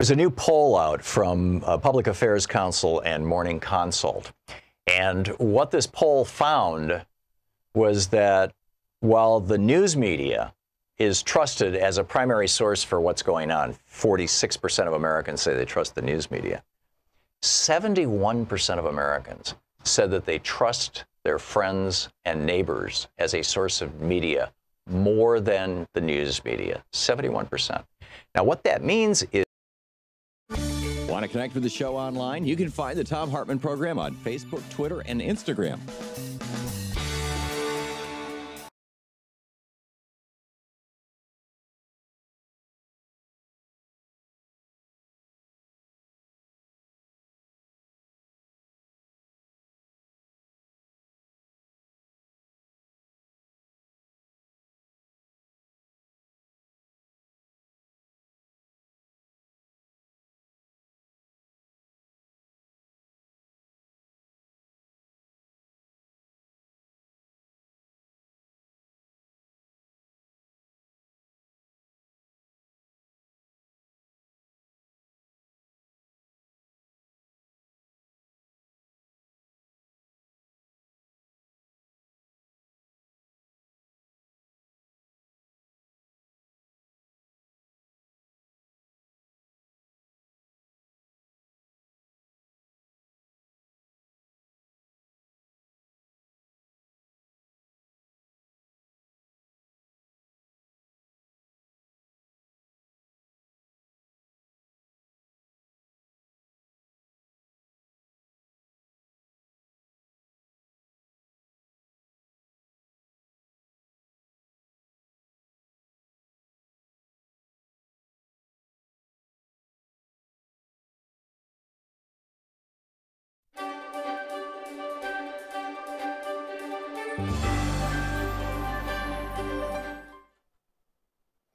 There's a new poll out from Public Affairs Council and Morning Consult. And what this poll found was that while the news media is trusted as a primary source for what's going on, 46% of Americans say they trust the news media, 71% of Americans said that they trust their friends and neighbors as a source of media more than the news media, 71%. Now, what that means is Want to connect with the show online? You can find the Thom Hartmann Program on Facebook, Twitter, and Instagram.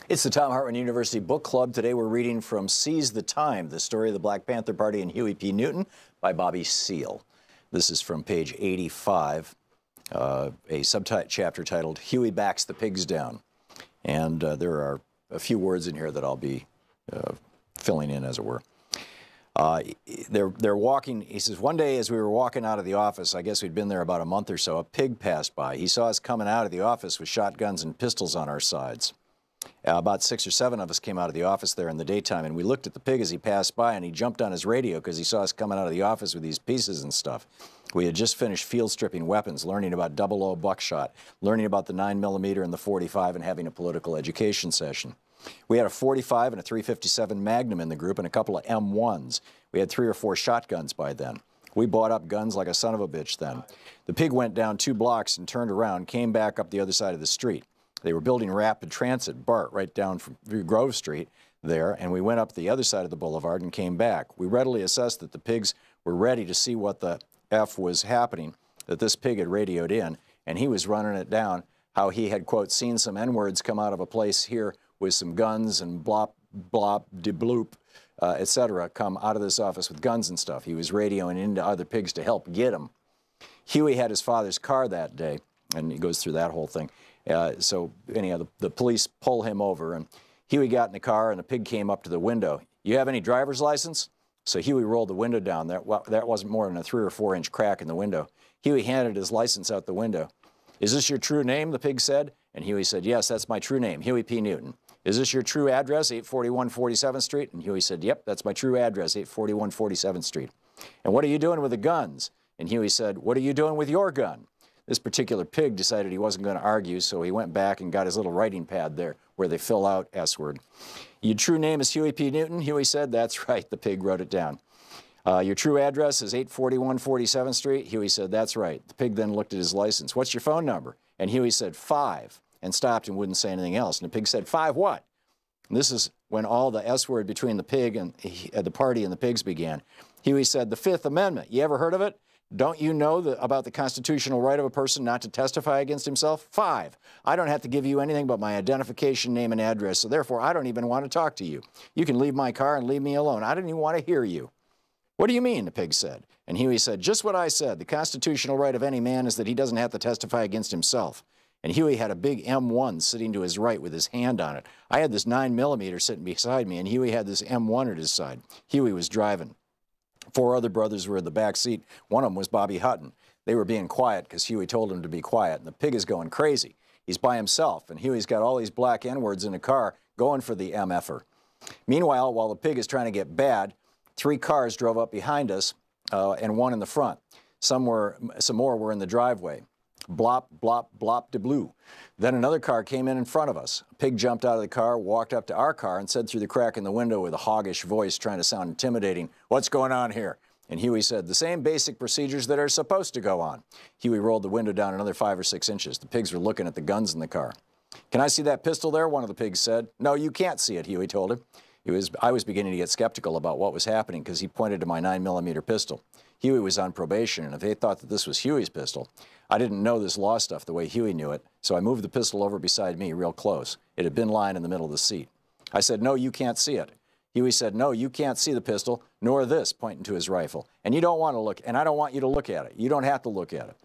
It's the Thom Hartmann University Book Club. Today we're reading from Seize the Time, the story of the Black Panther Party and Huey P. Newton by Bobby Seale. This is from page 85, a subchapter titled Huey Backs the Pigs Down. And there are a few words in here that I'll be filling in, as it were. They're walking, he says, one day as we were walking out of the office, I guess we'd been there about a month or so, a pig passed by. He saw us coming out of the office with shotguns and pistols on our sides. About 6 or 7 of us came out of the office there in the daytime, and we looked at the pig as he passed by, and he jumped on his radio because he saw us coming out of the office with these pieces and stuff. We had just finished field stripping weapons, learning about 00 buckshot, learning about the 9mm and the .45, and having a political education session. We had a .45 and a .357 Magnum in the group and a couple of M1s. We had 3 or 4 shotguns by then. We bought up guns like a son of a bitch then. The pig went down 2 blocks and turned around, came back up the other side of the street. They were building rapid transit, BART, right down from Grove Street there, and we went up the other side of the boulevard and came back. We readily assessed that the pigs were ready to see what the F was happening, that this pig had radioed in, and he was running it down, how he had, quote, seen some N-words come out of a place here with some guns and blop, blop, de bloop, etc., come out of this office with guns and stuff. He was radioing into other pigs to help get him. Huey had his father's car that day, and he goes through that whole thing. So anyhow, the police pull him over, and Huey got in the car, and the pig came up to the window. You have any driver's license? So Huey rolled the window down. That wasn't more than a 3 or 4 inch crack in the window. Huey handed his license out the window. Is this your true name, the pig said? And Huey said, yes, that's my true name, Huey P. Newton. Is this your true address, 841 47th Street? And Huey said, yep, that's my true address, 841 47th Street. And what are you doing with the guns? And Huey said, what are you doing with your gun? This particular pig decided he wasn't going to argue, so he went back and got his little writing pad there where they fill out S-word. Your true name is Huey P. Newton? Huey said, that's right. The pig wrote it down. Your true address is 841 47th Street? Huey said, that's right. The pig then looked at his license. What's your phone number? And Huey said, 5, and stopped and wouldn't say anything else. And the pig said, 5 what? And this is when all the S-word between the pig and the party and the pigs began. Huey said, the 5th Amendment. You ever heard of it? Don't you know about the constitutional right of a person not to testify against himself? 5, I don't have to give you anything but my identification, name, and address, so therefore I don't even want to talk to you. You can leave my car and leave me alone. I don't even want to hear you. What do you mean, the pig said. And Huey said, just what I said. The constitutional right of any man is that he doesn't have to testify against himself. And Huey had a big M1 sitting to his right with his hand on it. I had this 9mm sitting beside me, and Huey had this M1 at his side. Huey was driving. 4 other brothers were in the back seat. One of them was Bobby Hutton. They were being quiet because Huey told him to be quiet, and the pig is going crazy. He's by himself, and Huey's got all these black N-words in the car going for the MFer. Meanwhile, while the pig is trying to get bad, 3 cars drove up behind us and 1 in the front. Some more were in the driveway. Blop, blop, blop, de blue. Then another car came in front of us. A pig jumped out of the car, walked up to our car, and said through the crack in the window with a hoggish voice trying to sound intimidating, what's going on here? And Huey said, the same basic procedures that are supposed to go on. Huey rolled the window down another 5 or 6 inches. The pigs were looking at the guns in the car. Can I see that pistol there? One of the pigs said. No, you can't see it, Huey told him. I was beginning to get skeptical about what was happening because he pointed to my 9mm pistol. Huey was on probation, and if they thought that this was Huey's pistol, I didn't know this law stuff the way Huey knew it, so I moved the pistol over beside me real close. It had been lying in the middle of the seat. I said, no, you can't see it. Huey said, no, you can't see the pistol, nor this, pointing to his rifle. And you don't want to look, and I don't want you to look at it. You don't have to look at it.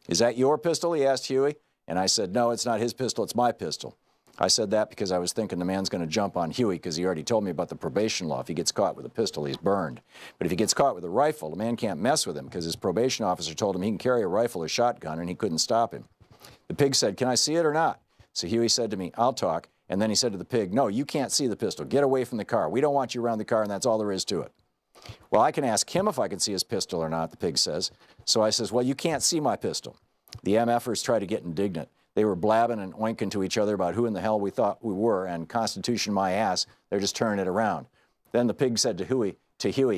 Is that your pistol? He asked Huey. And I said, no, it's not his pistol, it's my pistol. I said that because I was thinking the man's going to jump on Huey because he already told me about the probation law. If he gets caught with a pistol, he's burned. But if he gets caught with a rifle, the man can't mess with him because his probation officer told him he can carry a rifle or shotgun and he couldn't stop him. The pig said, can I see it or not? So Huey said to me, I'll talk. And then he said to the pig, no, you can't see the pistol. Get away from the car. We don't want you around the car, and that's all there is to it. Well, I can ask him if I can see his pistol or not, the pig says. So I says, well, you can't see my pistol. The MFers tried to get indignant. They were blabbing and oinking to each other about who in the hell we thought we were, and Constitution my ass, they're just turning it around. Then the pig said to Huey,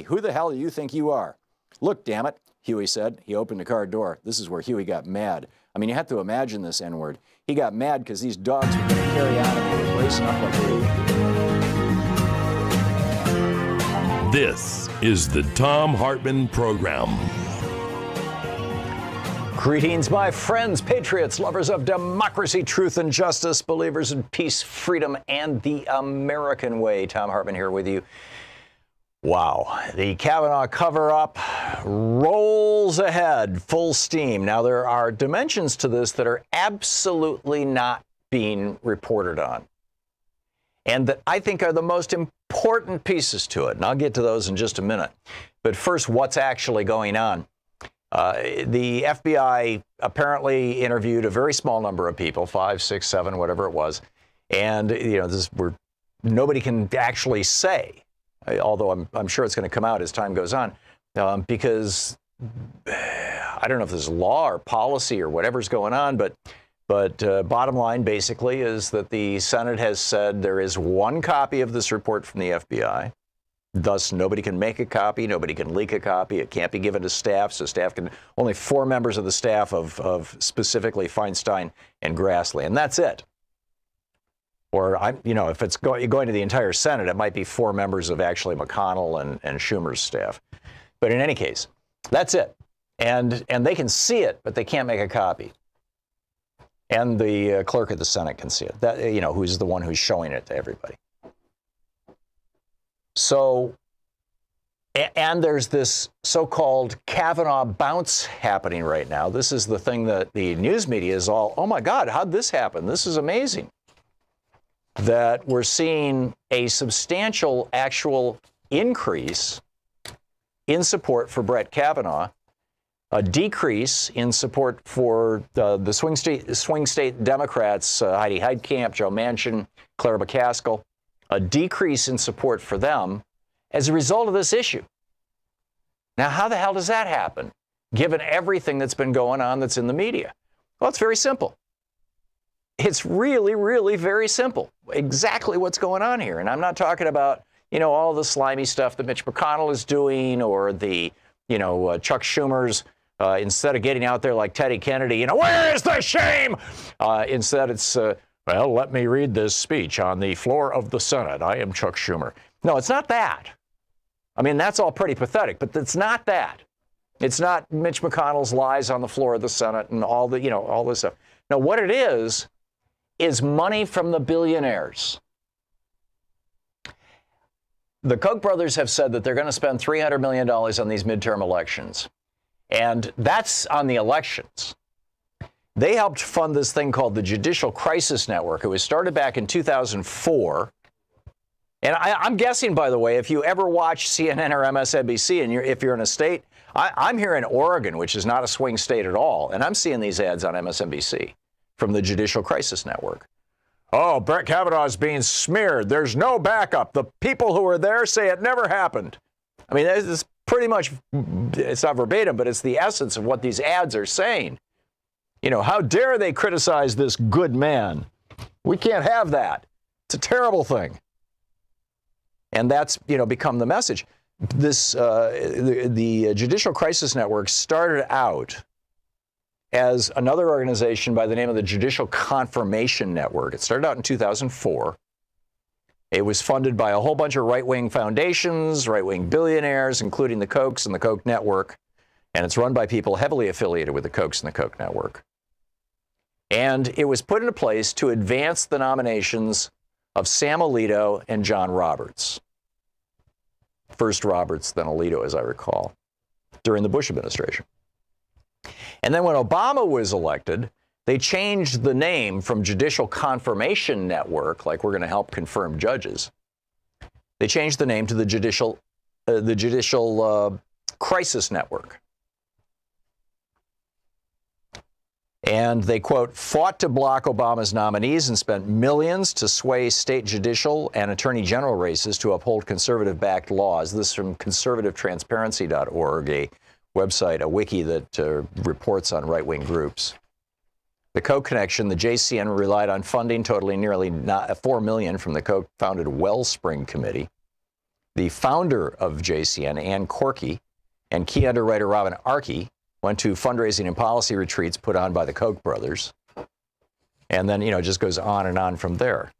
who the hell do you think you are? Look, damn it, Huey said. He opened the car door. This is where Huey got mad. I mean, you have to imagine this N-word. He got mad because these dogs were going to carry on and they were racing up like This is the Thom Hartmann Program. Greetings, my friends, patriots, lovers of democracy, truth, and justice, believers in peace, freedom, and the American way. Thom Hartmann here with you. Wow, the Kavanaugh cover-up rolls ahead, full steam. Now, there are dimensions to this that are absolutely not being reported on, and that I think are the most important pieces to it. And I'll get to those in just a minute. But first, what's actually going on? The FBI apparently interviewed a very small number of people, 5, 6, 7, whatever it was. And, you know, nobody can actually say, although I'm sure it's going to come out as time goes on, because I don't know if there's law or policy or whatever's going on, but bottom line basically is that the Senate has said there is one copy of this report from the FBI. Thus, nobody can make a copy, nobody can leak a copy. It can't be given to staff, so staff can, only 4 members of the staff of specifically Feinstein and Grassley, and that's it. Or, if it's going to the entire Senate, it might be 4 members of actually McConnell and Schumer's staff. But in any case, that's it. And they can see it, but they can't make a copy. And the clerk of the Senate can see it, who's the one who's showing it to everybody. So, and there's this so-called Kavanaugh bounce happening right now. This is the thing that the news media is all, oh my God, how'd this happen? This is amazing. That we're seeing a substantial actual increase in support for Brett Kavanaugh, a decrease in support for the swing state Democrats, Heidi Heitkamp, Joe Manchin, Claire McCaskill, a decrease in support for them as a result of this issue. Now, how the hell does that happen, given everything that's been going on that's in the media? Well, it's very simple. It's really, really very simple. Exactly what's going on here. And I'm not talking about, all the slimy stuff that Mitch McConnell is doing or the, Chuck Schumer's, instead of getting out there like Teddy Kennedy, where is the shame? Instead, it's, well, let me read this speech on the floor of the Senate. I am Chuck Schumer. No, it's not that. I mean, that's all pretty pathetic, but it's not that. It's not Mitch McConnell's lies on the floor of the Senate and all the, all this stuff. No, what it is money from the billionaires. The Koch brothers have said that they're going to spend $300 million on these midterm elections. And that's on the elections. They helped fund this thing called the Judicial Crisis Network. It was started back in 2004. And I'm guessing, by the way, if you ever watch CNN or MSNBC, and if you're in a state, I'm here in Oregon, which is not a swing state at all, and I'm seeing these ads on MSNBC from the Judicial Crisis Network. Oh, Brett Kavanaugh is being smeared. There's no backup. The people who are there say it never happened. I mean, it's pretty much, it's not verbatim, but it's the essence of what these ads are saying. How dare they criticize this good man? We can't have that. It's a terrible thing. And that's, become the message. This, the Judicial Crisis Network started out as another organization by the name of the Judicial Confirmation Network. It started out in 2004. It was funded by a whole bunch of right-wing foundations, right-wing billionaires, including the Kochs and the Koch Network. And it's run by people heavily affiliated with the Kochs and the Koch Network. And it was put into place to advance the nominations of Sam Alito and John Roberts. First Roberts, then Alito, as I recall, during the Bush administration. And then when Obama was elected, they changed the name from Judicial Confirmation Network, like we're going to help confirm judges. They changed the name to the Judicial Crisis Network. And they, quote, fought to block Obama's nominees and spent millions to sway state judicial and attorney general races to uphold conservative-backed laws. This is from conservativetransparency.org, a website, a wiki that reports on right-wing groups. The Koch connection, the JCN relied on funding totaling nearly $4 million from the Koch-founded Wellspring Committee. The founder of JCN, Ann Corky, and key underwriter Robin Arkey went to fundraising and policy retreats put on by the Koch brothers. And then, it just goes on and on from there.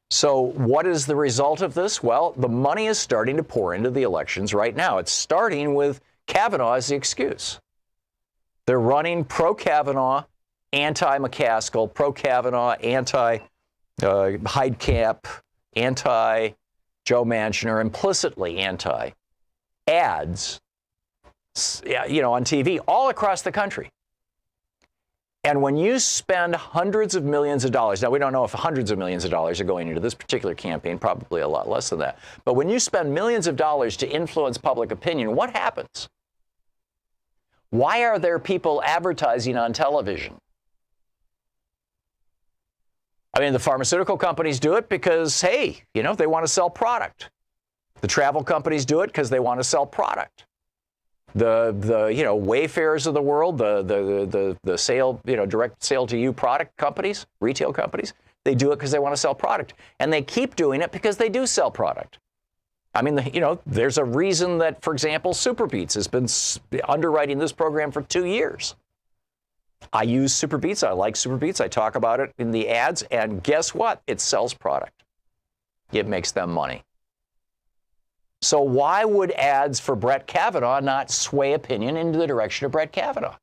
So what is the result of this? Well, the money is starting to pour into the elections right now. It's starting with Kavanaugh as the excuse. They're running pro-Kavanaugh, anti-McCaskill, pro-Kavanaugh, anti-Heitkamp, anti-Joe Manchin, or implicitly anti-ads, on TV all across the country. And when you spend hundreds of millions of dollars, now we don't know if hundreds of millions of dollars are going into this particular campaign, probably a lot less than that. But when you spend millions of dollars to influence public opinion, what happens? Why are there people advertising on television? I mean, the pharmaceutical companies do it because, hey, they want to sell product. The travel companies do it because they want to sell product. The Wayfarers of the world, the sale, direct sale to you product companies, retail companies, they do it because they want to sell product. And they keep doing it because they do sell product. I mean, there's a reason that, for example, Superbeats has been underwriting this program for 2 years. I use Superbeats. I like Superbeats. I talk about it in the ads. And guess what? It sells product. It makes them money. So why would ads for Brett Kavanaugh not sway opinion into the direction of Brett Kavanaugh?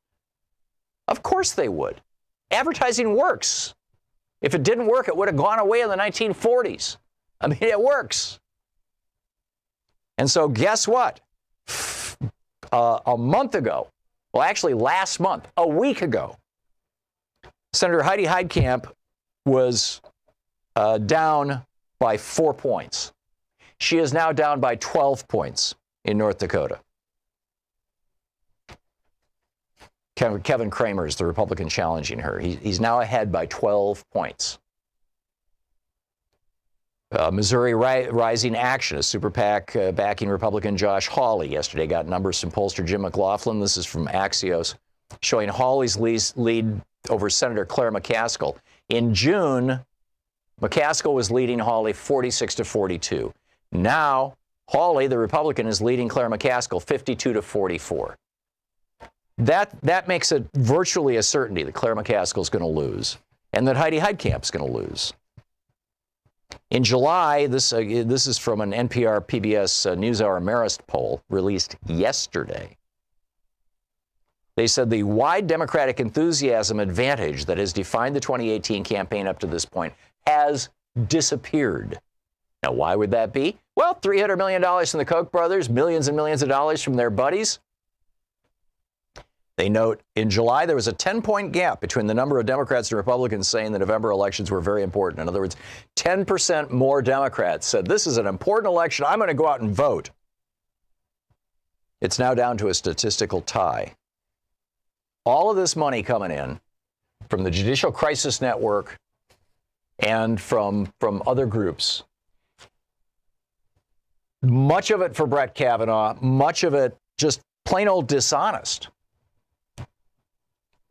Of course they would. Advertising works. If it didn't work, it would have gone away in the 1940s. I mean, it works. And so guess what? A month ago, well, actually last month, a week ago, Senator Heidi Heitkamp was down by 4 points. She is now down by 12 points in North Dakota. Kevin Cramer is the Republican challenging her. He's now ahead by 12 points. Missouri Rising Action, a super PAC backing Republican Josh Hawley, yesterday got numbers from pollster Jim McLaughlin. This is from Axios, showing Hawley's lead over Senator Claire McCaskill. In June, McCaskill was leading Hawley 46-42. Now, Hawley, the Republican, is leading Claire McCaskill 52-44. That makes it virtually a certainty that Claire McCaskill is going to lose and that Heidi Heitkamp is going to lose. In July, this is from an NPR PBS NewsHour Marist poll released yesterday. They said the wide Democratic enthusiasm advantage that has defined the 2018 campaign up to this point has disappeared. Now, why would that be? Well, $300 million from the Koch brothers, millions and millions of dollars from their buddies. They note in July there was a 10-point gap between the number of Democrats and Republicans saying the November elections were very important. In other words, 10% more Democrats said this is an important election. I'm going to go out and vote. It's now down to a statistical tie. All of this money coming in from the Judicial Crisis Network and from other groups. Much of it for Brett Kavanaugh, much of it just plain old dishonest.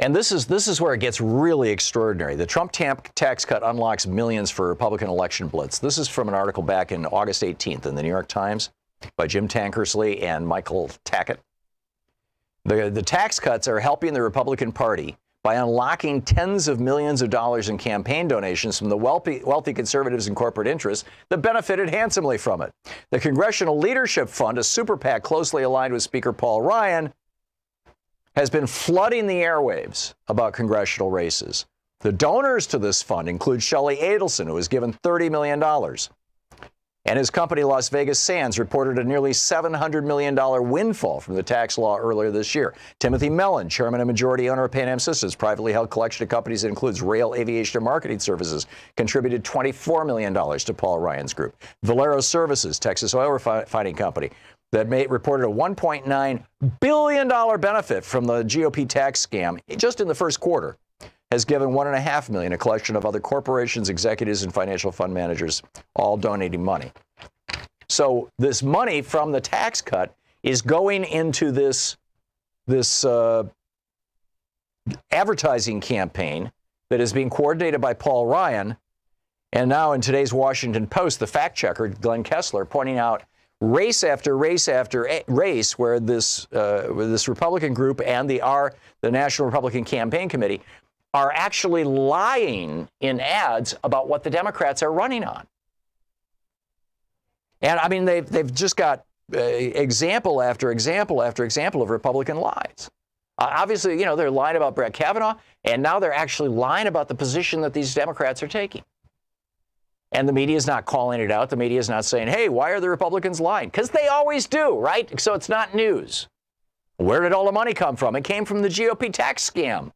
And this is where it gets really extraordinary. The Trump tax cut unlocks millions for Republican election blitz. This is from an article back in August 18th in the New York Times by Jim Tankersley and Michael Tackett. The tax cuts are helping the Republican Party by unlocking tens of millions of dollars in campaign donations from the wealthy conservatives and corporate interests that benefited handsomely from it. The Congressional Leadership Fund, a super PAC closely aligned with Speaker Paul Ryan, has been flooding the airwaves about congressional races. The donors to this fund include Shelley Adelson, who was given $30 million. And his company, Las Vegas Sands, reported a nearly $700 million windfall from the tax law earlier this year. Timothy Mellon, chairman and majority owner of Pan Am Systems, privately held collection of companies that includes rail, aviation, and marketing services, contributed $24 million to Paul Ryan's group. Valero Services, Texas oil refining company, that reported a $1.9 billion benefit from the GOP tax scam just in the first quarter, has given $1.5 million, a collection of other corporations, executives, and financial fund managers, all donating money. So this money from the tax cut is going into this advertising campaign that is being coordinated by Paul Ryan. And now in today's Washington Post, the fact checker, Glenn Kessler, pointing out race after race after race where this Republican group and the National Republican Campaign Committee are actually lying in ads about what the Democrats are running on. And I mean, they've just got example after example after example of Republican lies. Obviously, you know, they're lying about Brett Kavanaugh, and now they're actually lying about the position that these Democrats are taking. And the media is not calling it out. The media is not saying, hey, why are the Republicans lying? Because they always do, right? So it's not news. Where did all the money come from? It came from the GOP tax scam.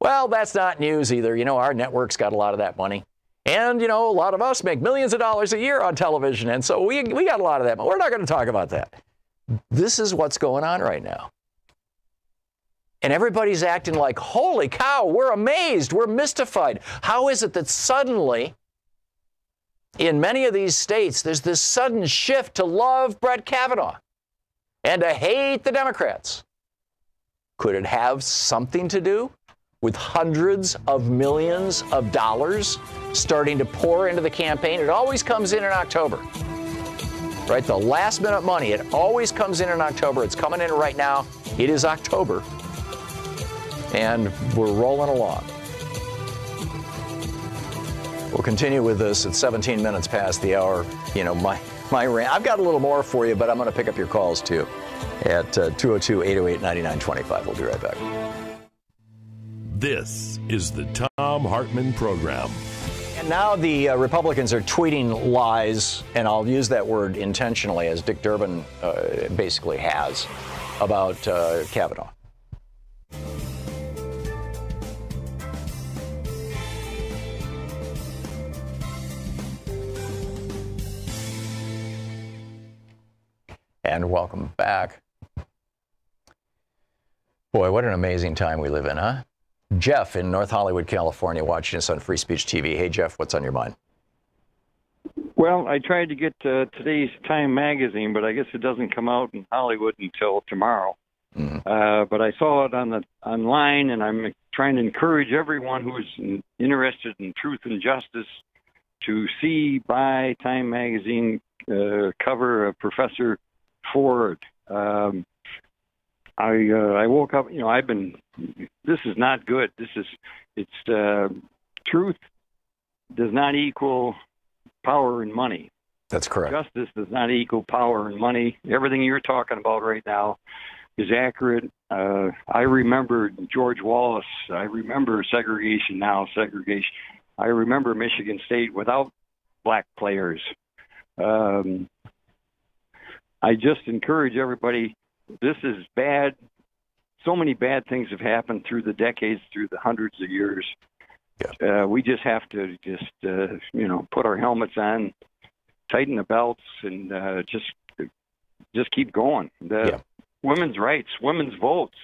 Well, that's not news either. You know, our network's got a lot of that money. And, you know, a lot of us make millions of dollars a year on television. And so we got a lot of that. But we're not going to talk about that. This is what's going on right now. And everybody's acting like, holy cow, we're amazed. We're mystified. How is it that suddenly, in many of these states, there's this sudden shift to love Brett Kavanaugh and to hate the Democrats? Could it have something to do with hundreds of millions of dollars starting to pour into the campaign? It always comes in October, right? The last minute money, it always comes in October. It's coming in right now. It is October, and we're rolling along. We'll continue with this at 17 minutes past the hour. You know, my rant. I've got a little more for you, but I'm going to pick up your calls too at 202-808-9925. We'll be right back. This is the Thom Hartmann Program. And now the Republicans are tweeting lies, and I'll use that word intentionally, as Dick Durbin basically has, about Kavanaugh. And welcome back. Boy, what an amazing time we live in, huh? Jeff in North Hollywood, California, watching us on Free Speech TV. Hey, Jeff, what's on your mind? Well, I tried to get today's Time magazine, but I guess it doesn't come out in Hollywood until tomorrow. Mm-hmm. But I saw it online, and I'm trying to encourage everyone who is interested in truth and justice to buy Time magazine cover of Professor Ford. I woke up, this is not good. Truth does not equal power and money. That's correct. Justice does not equal power and money. Everything you're talking about right now is accurate. I remember George Wallace. I remember segregation. I remember Michigan State without black players. I just encourage everybody, this is bad. So many bad things have happened through the decades, through the hundreds of years. Yeah. We just have to put our helmets on, tighten the belts, and just keep going. Women's rights, women's votes,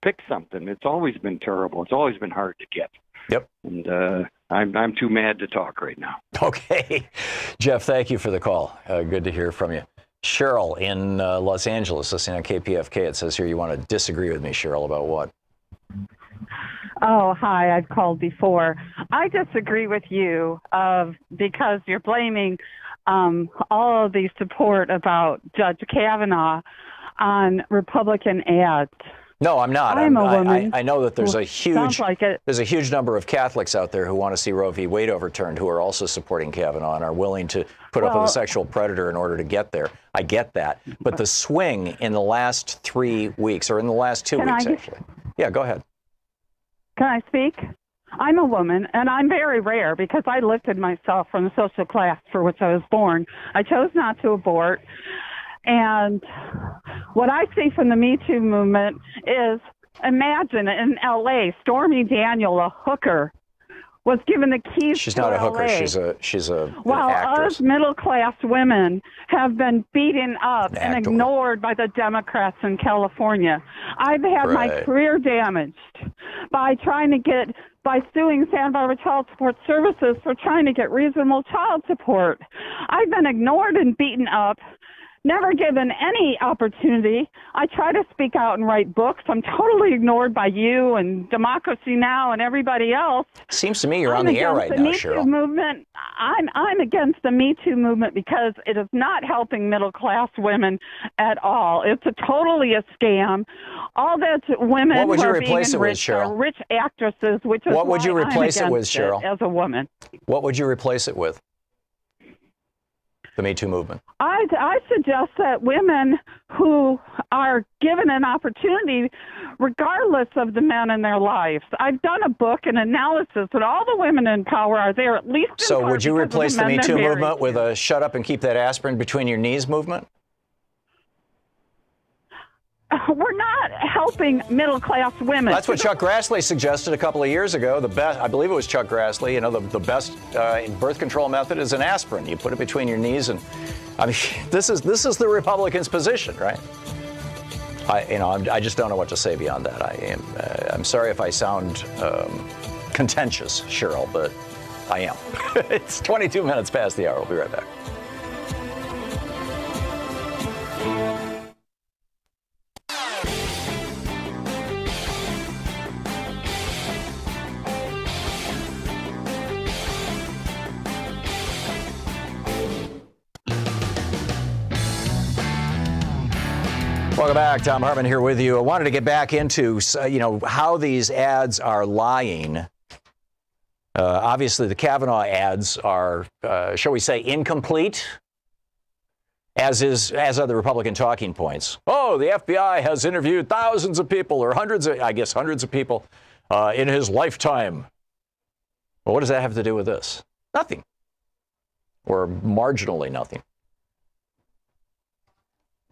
pick something. It's always been terrible. It's always been hard to get. Yep. And I'm too mad to talk right now. Okay. Jeff, thank you for the call. Good to hear from you. Cheryl in Los Angeles, listening on KPFK. It says here you want to disagree with me, Cheryl, about what? Oh, hi. I've called before. I disagree with you because you're blaming all of the support about Judge Kavanaugh on Republican ads. No, I'm not. I'm a woman. I know that there's a huge there's a huge number of Catholics out there who want to see Roe v. Wade overturned, who are also supporting Kavanaugh and are willing to put up with a sexual predator in order to get there. I get that. But the swing in the last 3 weeks, or in the last 2 weeks, actually. Yeah, go ahead. Can I speak? I'm a woman, and I'm very rare because I lifted myself from the social class for which I was born. I chose not to abort. And what I see from the Me Too movement is, imagine in L.A., Stormy Daniel, a hooker, was given the keys. She's not a hooker. She's a While actress. us middle-class women have been beaten up and ignored by the Democrats in California. I've had my career damaged by suing Santa Barbara Child Support Services for trying to get reasonable child support. I've been ignored and beaten up, never given any opportunity. I try to speak out and write books. I'm totally ignored by you and Democracy Now! And everybody else. Seems to me you're on the air right now, Cheryl. Movement. I'm against the Me Too movement because it is not helping middle-class women at all. It's totally a scam. All that women who are being enriched are rich actresses, which is what would you replace it with, Cheryl? As a woman. What would you replace it with? The Me Too movement. I suggest that women who are given an opportunity regardless of the men in their lives. I've done a book and analysis that all the women in power are there at least in So part would you replace the Me Too movement with to. a shut up and keep that aspirin between your knees movement? We're not helping middle-class women. That's what Chuck Grassley suggested a couple of years ago. The best, I believe it was Chuck Grassley, you know, the best birth control method is an aspirin. You put it between your knees, and I mean, this is the Republicans' position, right? I just don't know what to say beyond that. I'm sorry if I sound contentious, Cheryl, but I am. It's 22 minutes past the hour. We'll be right back. Welcome back. Thom Hartmann here with you. I wanted to get back into, how these ads are lying. Obviously, the Kavanaugh ads are, shall we say, incomplete, as are the Republican talking points. Oh, the FBI has interviewed thousands of people, or hundreds of people in his lifetime. Well, what does that have to do with this? Nothing. Or marginally nothing.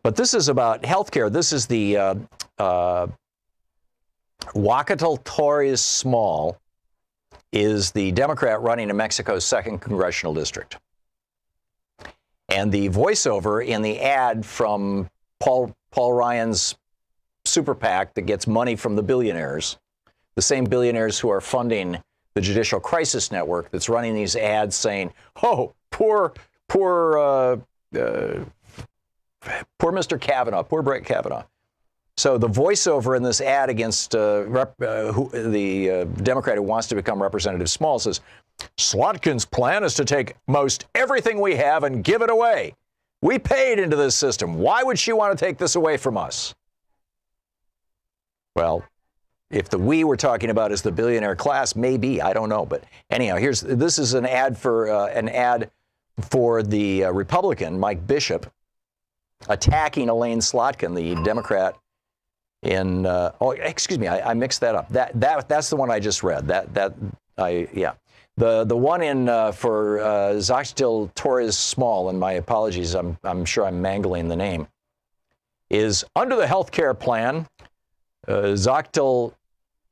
But this is about health care. This is the Huacatl Torres Small is the Democrat running in Mexico's 2nd congressional district. And the voiceover in the ad from Paul Ryan's super PAC that gets money from the billionaires, the same billionaires who are funding the Judicial Crisis Network that's running these ads saying, oh, poor Mr. Kavanaugh, poor Brett Kavanaugh. So the voiceover in this ad against the Democrat who wants to become Representative Small says, Slotkin's plan is to take most everything we have and give it away. We paid into this system. Why would she want to take this away from us? Well, if the we we're talking about is the billionaire class, maybe, I don't know. But anyhow, this is an ad for the Republican, Mike Bishop, attacking Elaine Slotkin, the Democrat in, I mixed that up. That's the one I just read. The one in for Xochitl Torres Small, and my apologies, I'm sure I'm mangling the name, is under the health care plan, Xochitl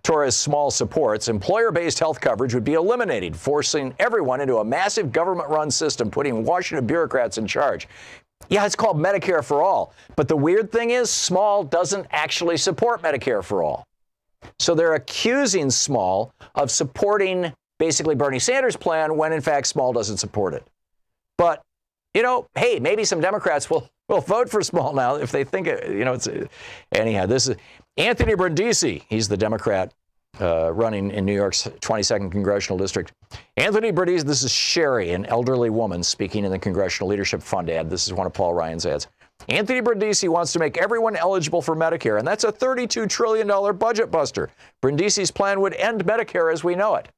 Torres Small supports employer-based health coverage would be eliminated, forcing everyone into a massive government-run system, putting Washington bureaucrats in charge. Yeah, it's called Medicare for All. But the weird thing is, Small doesn't actually support Medicare for All. So they're accusing Small of supporting basically Bernie Sanders' plan when, in fact, Small doesn't support it. But, hey, maybe some Democrats will vote for Small now if they think, anyhow, this is Anthony Brindisi. He's the Democrat running in New York's 22nd congressional district. Anthony Brindisi, this is Sherry, an elderly woman speaking in the Congressional Leadership Fund ad. This is one of Paul Ryan's ads. Anthony Brindisi wants to make everyone eligible for Medicare, and that's a $32 trillion budget buster. Brindisi's plan would end Medicare as we know it.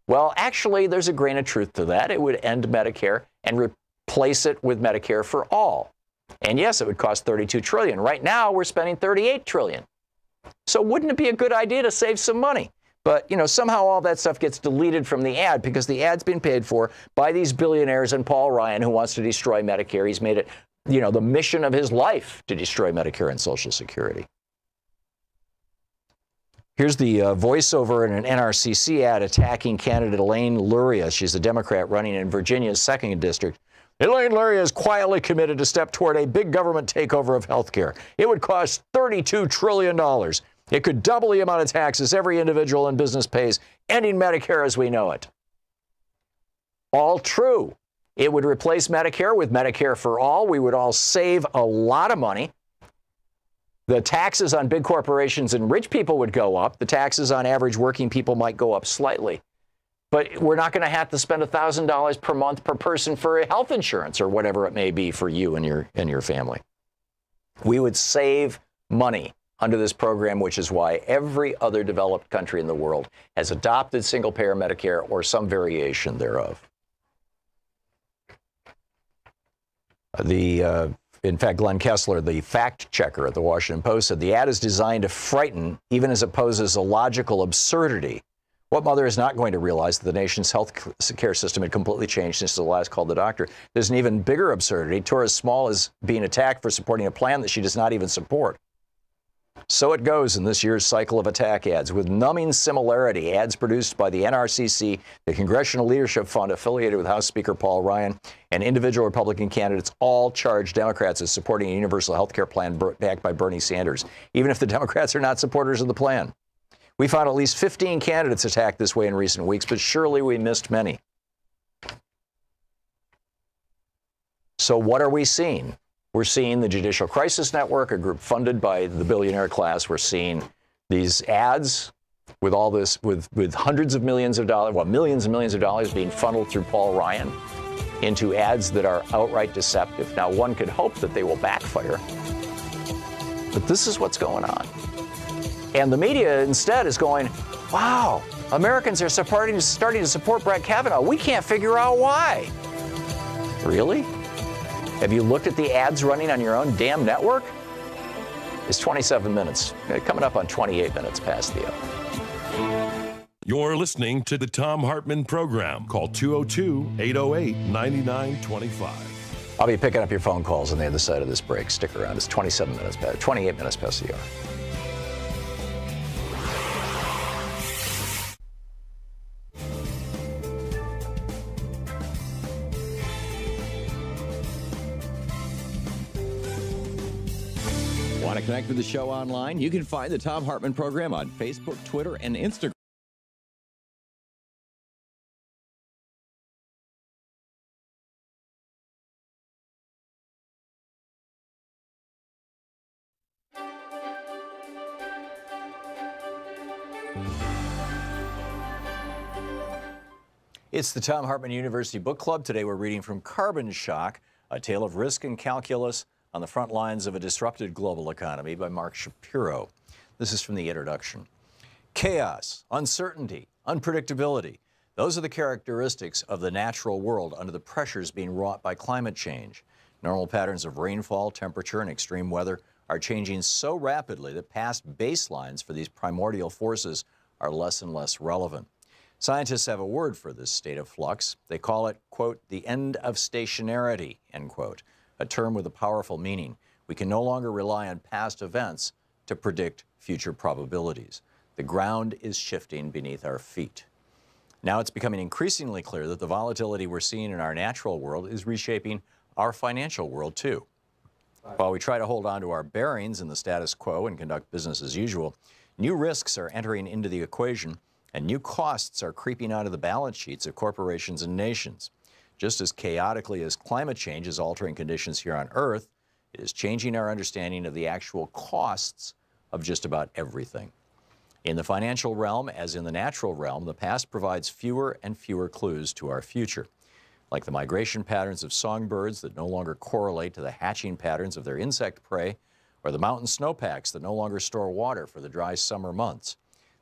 Well, actually, there's a grain of truth to that. It would end Medicare and replace it with Medicare for All. And yes, it would cost $32 trillion. Right now, we're spending $38 trillion. So wouldn't it be a good idea to save some money? But, somehow all that stuff gets deleted from the ad because the ad's been paid for by these billionaires and Paul Ryan, who wants to destroy Medicare. He's made it, the mission of his life to destroy Medicare and Social Security. Here's the voiceover in an NRCC ad attacking candidate Elaine Luria. She's a Democrat running in Virginia's 2nd district. Elaine Luria is quietly committed to step toward a big government takeover of health care. It would cost $32 trillion. It could double the amount of taxes every individual and business pays, ending Medicare as we know it. All true. It would replace Medicare with Medicare for All. We would all save a lot of money. The taxes on big corporations and rich people would go up. The taxes on average working people might go up slightly. But we're not going to have to spend $1,000 per month per person for health insurance or whatever it may be for you and your family. We would save money under this program, which is why every other developed country in the world has adopted single-payer Medicare or some variation thereof. The In fact, Glenn Kessler, the fact checker at the Washington Post, said the ad is designed to frighten, even as it poses a logical absurdity. What mother is not going to realize that the nation's health care system had completely changed since the last call to the doctor? There's an even bigger absurdity. Tora Small is being attacked for supporting a plan that she does not even support. So it goes in this year's cycle of attack ads. With numbing similarity, ads produced by the NRCC, the Congressional Leadership Fund affiliated with House Speaker Paul Ryan, and individual Republican candidates all charge Democrats as supporting a universal health care plan backed by Bernie Sanders, even if the Democrats are not supporters of the plan. We found at least 15 candidates attacked this way in recent weeks, but surely we missed many. So what are we seeing? We're seeing the Judicial Crisis Network, a group funded by the billionaire class. We're seeing these ads with all this, with hundreds of millions of dollars, well, millions and millions of dollars being funneled through Paul Ryan into ads that are outright deceptive. Now, one could hope that they will backfire, but this is what's going on. And the media instead is going, wow, Americans are starting to support Brett Kavanaugh. We can't figure out why. Really? Have you looked at the ads running on your own damn network? It's 27 minutes, coming up on 28 minutes past the hour. You're listening to the Thom Hartmann Program. Call 202-808-9925. I'll be picking up your phone calls on the other side of this break. Stick around. It's 28 minutes past the hour. Want to connect with the show online? You can find the Thom Hartmann Program on Facebook, Twitter, and Instagram. It's the Thom Hartmann University Book Club. Today we're reading from Carbon Shock, A Tale of Risk and Calculus on the Front Lines of a Disrupted Global Economy by Mark Shapiro. This is from the introduction. Chaos, uncertainty, unpredictability. Those are the characteristics of the natural world under the pressures being wrought by climate change. Normal patterns of rainfall, temperature, and extreme weather are changing so rapidly that past baselines for these primordial forces are less and less relevant. Scientists have a word for this state of flux. They call it, quote, the end of stationarity, end quote, a term with a powerful meaning. We can no longer rely on past events to predict future probabilities. The ground is shifting beneath our feet. Now it's becoming increasingly clear that the volatility we're seeing in our natural world is reshaping our financial world too. While we try to hold on to our bearings in the status quo and conduct business as usual, new risks are entering into the equation and new costs are creeping out of the balance sheets of corporations and nations. Just as chaotically as climate change is altering conditions here on Earth, it is changing our understanding of the actual costs of just about everything. In the financial realm, as in the natural realm, the past provides fewer and fewer clues to our future. Like the migration patterns of songbirds that no longer correlate to the hatching patterns of their insect prey, or the mountain snowpacks that no longer store water for the dry summer months.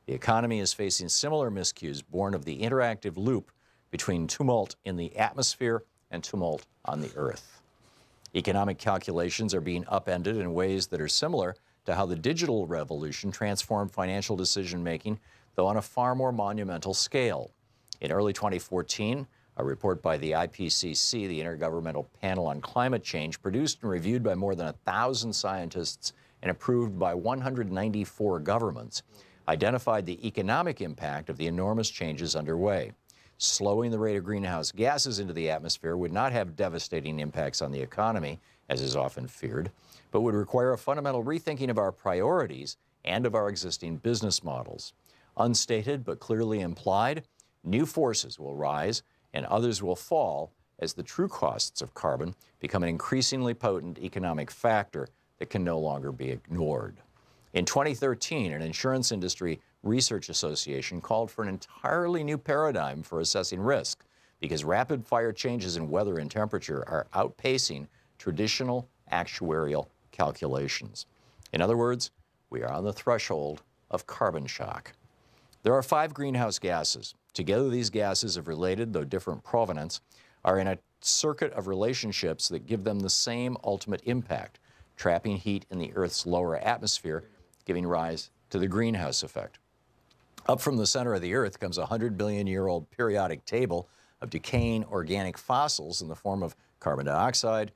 The economy is facing similar miscues born of the interactive loop between tumult in the atmosphere and tumult on the earth. Economic calculations are being upended in ways that are similar to how the digital revolution transformed financial decision-making, though on a far more monumental scale. In early 2014, a report by the IPCC, the Intergovernmental Panel on Climate Change, produced and reviewed by more than 1,000 scientists and approved by 194 governments, identified the economic impact of the enormous changes underway. Slowing the rate of greenhouse gases into the atmosphere would not have devastating impacts on the economy, as is often feared, but would require a fundamental rethinking of our priorities and of our existing business models. Unstated but clearly implied, new forces will rise and others will fall as the true costs of carbon become an increasingly potent economic factor that can no longer be ignored. In 2013, an insurance industry research association called for an entirely new paradigm for assessing risk because rapid-fire changes in weather and temperature are outpacing traditional actuarial calculations. In other words, we are on the threshold of carbon shock. There are 5 greenhouse gases. Together, these gases of related, though different provenance, are in a circuit of relationships that give them the same ultimate impact, trapping heat in the Earth's lower atmosphere, giving rise to the greenhouse effect. Up from the center of the Earth comes a 100-billion-year-old periodic table of decaying organic fossils in the form of carbon dioxide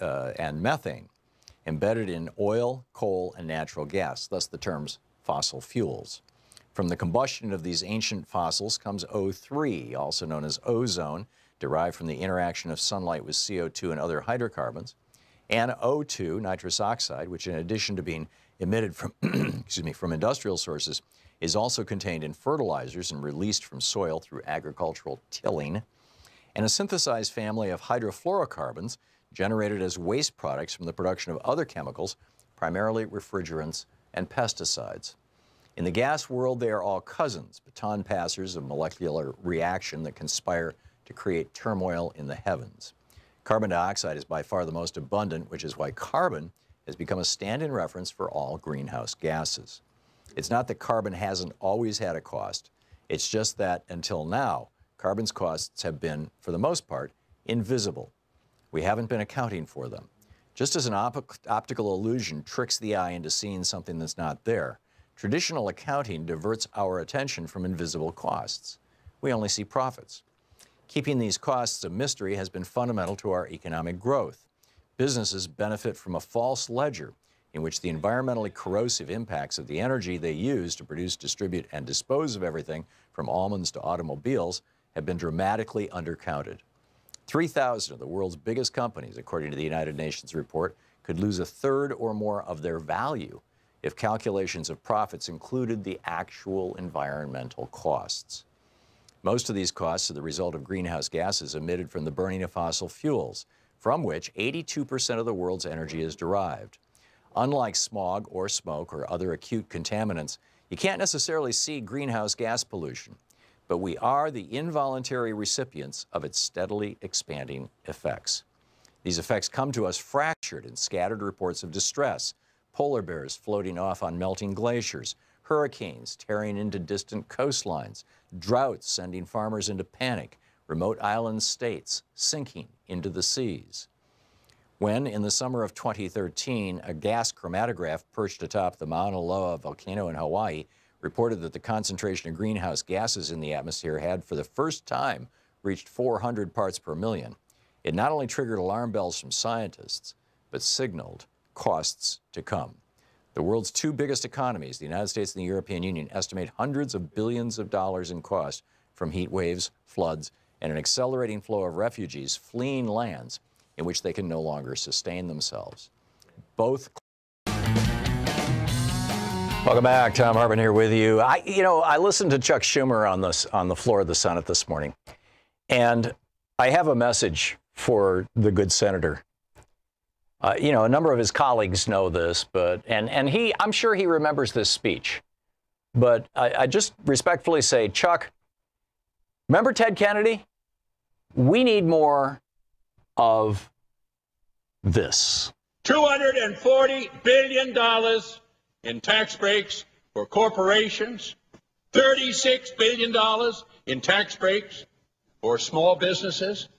and methane, embedded in oil, coal, and natural gas, thus the terms fossil fuels. From the combustion of these ancient fossils comes O3, also known as ozone, derived from the interaction of sunlight with CO2 and other hydrocarbons, and O2, nitrous oxide, which in addition to being emitted from, from industrial sources, is also contained in fertilizers and released from soil through agricultural tilling, and a synthesized family of hydrofluorocarbons generated as waste products from the production of other chemicals, primarily refrigerants and pesticides. In the gas world, they are all cousins, baton passers of molecular reaction that conspire to create turmoil in the heavens. Carbon dioxide is by far the most abundant, which is why carbon has become a stand-in reference for all greenhouse gases. It's not that carbon hasn't always had a cost. It's just that, until now, carbon's costs have been, for the most part, invisible. We haven't been accounting for them. Just as an optical illusion tricks the eye into seeing something that's not there, traditional accounting diverts our attention from invisible costs. We only see profits. Keeping these costs a mystery has been fundamental to our economic growth. Businesses benefit from a false ledger in which the environmentally corrosive impacts of the energy they use to produce, distribute, and dispose of everything from almonds to automobiles have been dramatically undercounted. 3,000 of the world's biggest companies, according to the United Nations report, could lose a third or more of their value if calculations of profits included the actual environmental costs. Most of these costs are the result of greenhouse gases emitted from the burning of fossil fuels, from which 82% of the world's energy is derived. Unlike smog or smoke or other acute contaminants, you can't necessarily see greenhouse gas pollution, but we are the involuntary recipients of its steadily expanding effects. These effects come to us fractured in scattered reports of distress, polar bears floating off on melting glaciers, hurricanes tearing into distant coastlines, droughts sending farmers into panic, remote island states sinking into the seas. When, in the summer of 2013, a gas chromatograph perched atop the Mauna Loa volcano in Hawaii reported that the concentration of greenhouse gases in the atmosphere had, for the first time, reached 400 parts per million, it not only triggered alarm bells from scientists, but signaled costs to come. The world's two biggest economies, the United States and the European Union, estimate hundreds of billions of dollars in cost from heat waves, floods, and an accelerating flow of refugees fleeing lands in which they can no longer sustain themselves. Both. Welcome back. Thom Hartmann here with you. I listened to Chuck Schumer on the floor of the Senate this morning, and I have a message for the good senator. A number of his colleagues know this, but I'm sure he remembers this speech. But I just respectfully say, Chuck, remember Ted Kennedy? We need more of this. $240 billion in tax breaks for corporations, $36 billion in tax breaks for small businesses,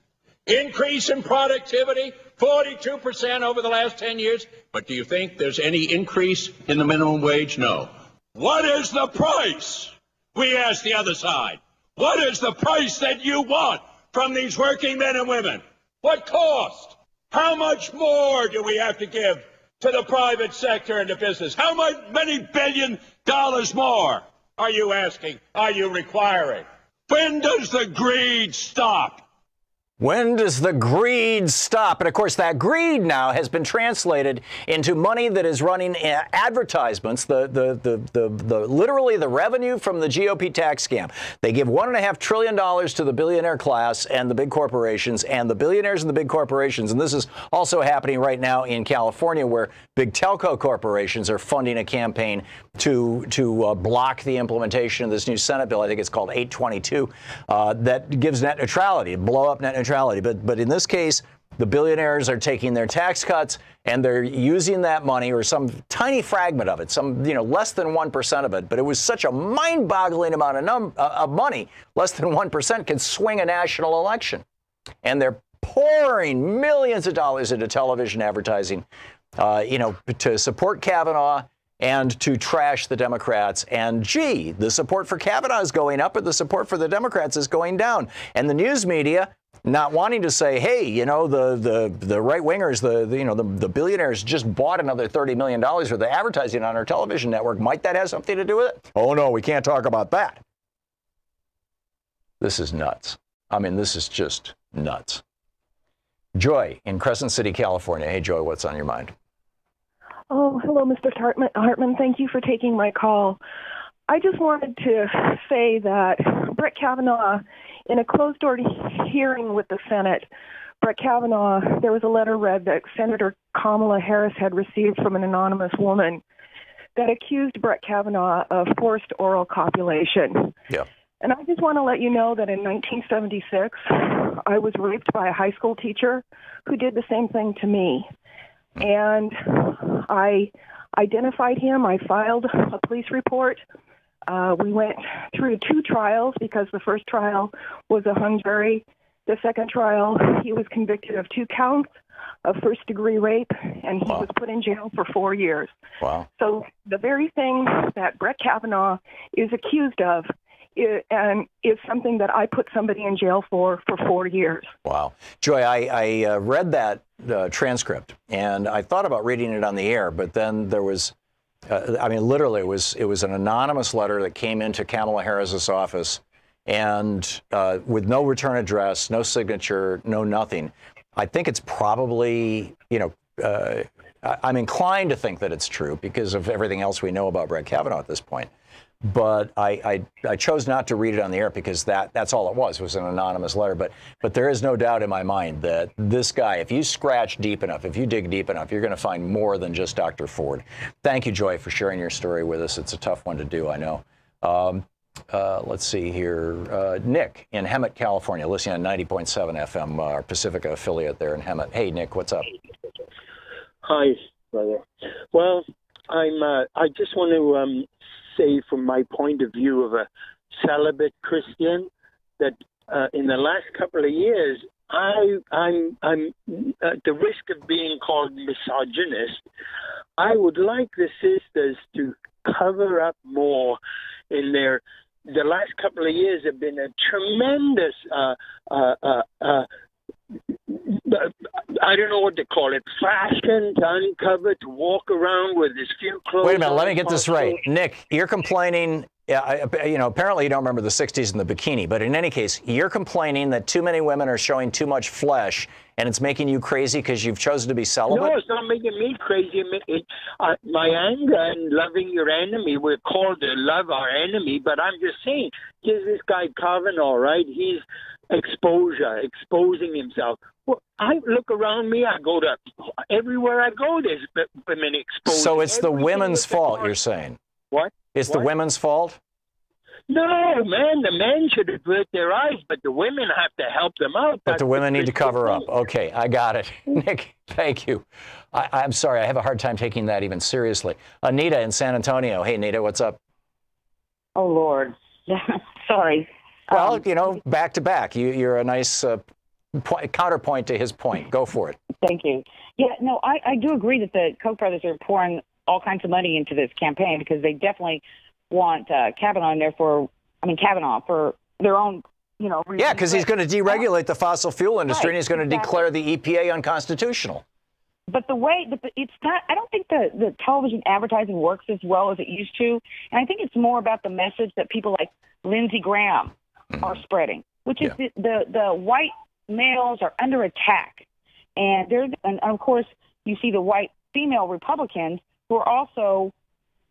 increase in productivity, 42% over the last 10 years. But do you think there's any increase in the minimum wage? No. What is the price? We ask the other side. What is the price that you want from these working men and women? What cost? How much more do we have to give to the private sector and the business? How many $billion more are you asking? Are you requiring? When does the greed stop? When does the greed stop? And of course, that greed now has been translated into money that is running advertisements, literally the revenue from the GOP tax scam. They give $1.5 trillion to the billionaire class and the big corporations, and the billionaires and the big corporations. And this is also happening right now in California, where big telco corporations are funding a campaign to block the implementation of this new Senate bill. I think it's called 822, that gives net neutrality, blow up net neutrality. But in this case, the billionaires are taking their tax cuts and they're using that money, or some tiny fragment of it, some less than 1% of it. But it was such a mind-boggling amount of money, less than 1% can swing a national election. And they're pouring millions of dollars into television advertising, to support Kavanaugh and to trash the Democrats. And gee, the support for Kavanaugh is going up, but the support for the Democrats is going down. And the news media not wanting to say, hey, the right wingers, the billionaires just bought another $30 million worth of advertising on our television network. Might that have something to do with it? Oh, no, we can't talk about that. This is nuts. I mean, this is just nuts. Joy in Crescent City, California. Hey, Joy, what's on your mind? Oh, hello, Mr. Hartman. Thank you for taking my call. I just wanted to say that Brett Kavanaugh, in a closed-door hearing with the Senate, Brett Kavanaugh, there was a letter read that Senator Kamala Harris had received from an anonymous woman that accused Brett Kavanaugh of forced oral copulation. Yeah. And I just want to let you know that in 1976, I was raped by a high school teacher who did the same thing to me. And I identified him. I filed a police report. We went through 2 trials because the first trial was a hung jury. The second trial, he was convicted of 2 counts of first-degree rape, and he was put in jail for 4 years. Wow. So the very thing that Brett Kavanaugh is accused of is something that I put somebody in jail for 4 years. Wow. Joy, I read that transcript, and I thought about reading it on the air, but then there was, literally, it was an anonymous letter that came into Kamala Harris's office, and with no return address, no signature, no nothing. I think it's probably, I'm inclined to think that it's true because of everything else we know about Brett Kavanaugh at this point. But I chose not to read it on the air because that's all it was an anonymous letter. But there is no doubt in my mind that this guy, if you scratch deep enough, if you dig deep enough, you're going to find more than just Dr. Ford. Thank you, Joy, for sharing your story with us. It's a tough one to do, I know. Let's see here. Nick in Hemet, California, listening on 90.7 FM, our Pacifica affiliate there in Hemet. Hey, Nick, what's up? Hi, brother. Well, I just want to say from my point of view of a celibate Christian that in the last couple of years, I'm at the risk of being called misogynist. I would like the sisters to cover up more in their. The last couple of years have been a tremendous I don't know what to call it, fashion to uncover, to walk around with as few clothes. Wait a minute, let me get this right. Nick, you're complaining, apparently you don't remember the 60s and the bikini, but in any case, you're complaining that too many women are showing too much flesh, and it's making you crazy because you've chosen to be celibate? No, it's not making me crazy. My anger and loving your enemy, we're called to love our enemy, but I'm just saying, here's this guy Kavanaugh, right? He's exposing himself. Well, I look around me, I go to everywhere I go, there's women exposed. So it's the women's fault, you're saying? What? It's the women's fault? No, man, the men should avert their eyes, but the women have to help them out. But the women need to cover up. Okay, I got it. Nick, thank you. I'm sorry, I have a hard time taking that even seriously. Anita in San Antonio. Hey, Anita, what's up? Oh, Lord. Sorry. Well, back to back. You're a nice counterpoint to his point. Go for it. Thank you. Yeah, no, I do agree that the Koch brothers are pouring all kinds of money into this campaign because they definitely want Kavanaugh in there Kavanaugh for their own, reasons. Yeah, because he's going to deregulate the fossil fuel industry, and he's going to declare the EPA unconstitutional. But the way it's not, I don't think the television advertising works as well as it used to. And I think it's more about the message that people like Lindsey Graham are spreading, which is the white males are under attack. And of course, you see the white female Republicans who are also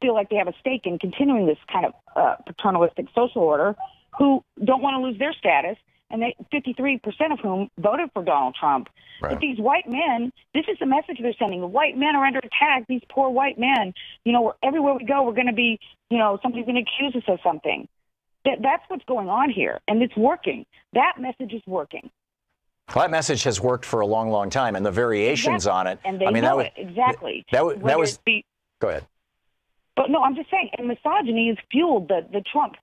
feel like they have a stake in continuing this kind of paternalistic social order, who don't want to lose their status, and 53% of whom voted for Donald Trump. Right. But these white men, this is the message they're sending. The white men are under attack. These poor white men, everywhere we go, we're going to be, somebody's going to accuse us of something. That's what's going on here, and it's working. That message is working. Well, that message has worked for a long, long time, and the variations on it. And they know it, exactly. That was. Go ahead. But no, I'm just saying, and misogyny has fueled the Trump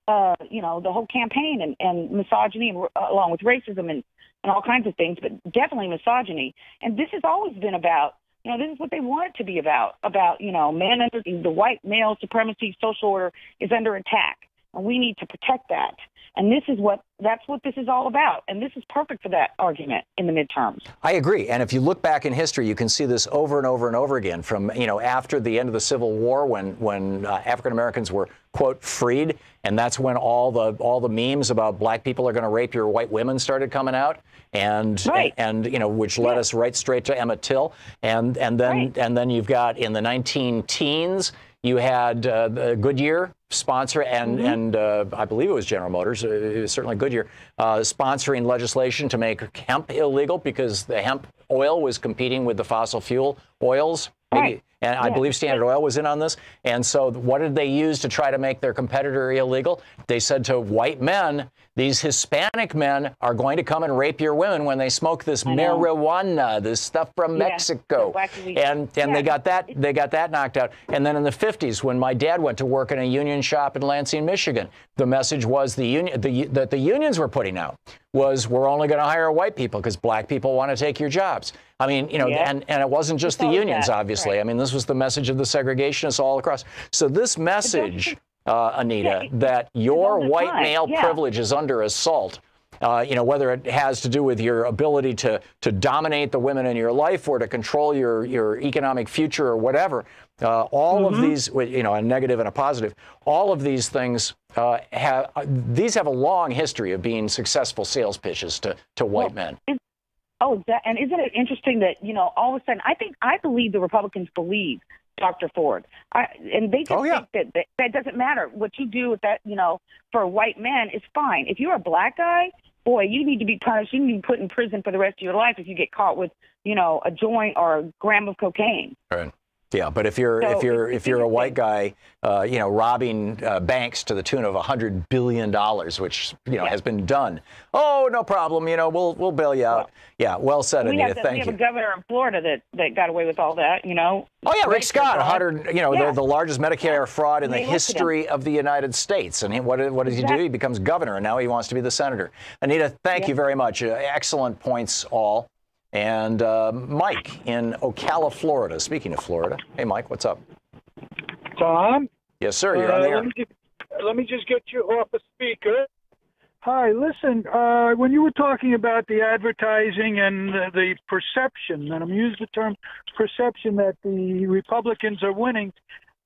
the whole campaign and misogyny, and along with racism and all kinds of things, but definitely misogyny. And this has always been about, this is what they want it to be about, men under the white male supremacy social order is under attack, and we need to protect that. And that's what this is all about. And this is perfect for that argument in the midterms. I agree. And if you look back in history, you can see this over and over and over again from, after the end of the Civil War when African Americans were, quote, freed. And that's when all the memes about black people are going to rape your white women started coming out. And which led us right straight to Emmett Till. And then you've got in the 19-teens, you had Goodyear sponsor and I believe it was General Motors, it was certainly Goodyear, sponsoring legislation to make hemp illegal because the hemp oil was competing with the fossil fuel oils. Right. And I believe Standard Oil was in on this. And so what did they use to try to make their competitor illegal? They said to white men, these Hispanic men are going to come and rape your women when they smoke this marijuana, this stuff from Mexico. And they got that knocked out. And then in the 50s, when my dad went to work in a union shop in Lansing, Michigan, the message was that the unions were putting out was we're only going to hire white people because black people want to take your jobs. I mean, and it wasn't just the unions, obviously. Right. I mean, this was the message of the segregationists all across. So this message, Anita, that your white male privilege is under assault, whether it has to do with your ability to dominate the women in your life or to control your economic future or whatever, all of these, a negative and a positive, all of these things have a long history of being successful sales pitches to white men. And isn't it interesting that, all of a sudden, I believe the Republicans believe Dr. Ford. And they just think that doesn't matter. What you do with that, for white men is fine. If you're a black guy, boy, you need to be punished. You need to be put in prison for the rest of your life if you get caught with, a joint or a gram of cocaine. Right. Yeah, but if you're a white guy, robbing banks to the tune of $100 billion, which has been done, oh, no problem, we'll bail you out. Well said, Anita. Thank you. We have a governor in Florida that got away with all that, Oh yeah, Rick Scott, the largest Medicare fraud in the history of the United States. And what does he do? He becomes governor, and now he wants to be the senator. Anita, thank you very much. Excellent points all. And Mike in Ocala, Florida. Speaking of Florida. Hey, Mike, what's up? Tom? Yes, sir. You're on the air. Let me just get you off the speaker. Hi, listen, when you were talking about the advertising and the perception, and I'm using the term perception that the Republicans are winning,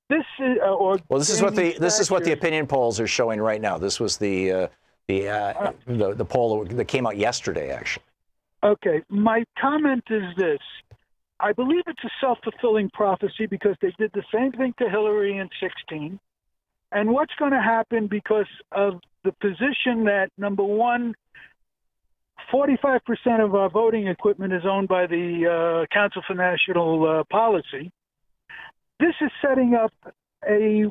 this is what the opinion polls are showing right now. This was the poll that came out yesterday, actually. Okay, my comment is this. I believe it's a self-fulfilling prophecy because they did the same thing to Hillary in 2016. And what's going to happen because of the position that, number one, 45% of our voting equipment is owned by the Council for National Policy. This is setting up a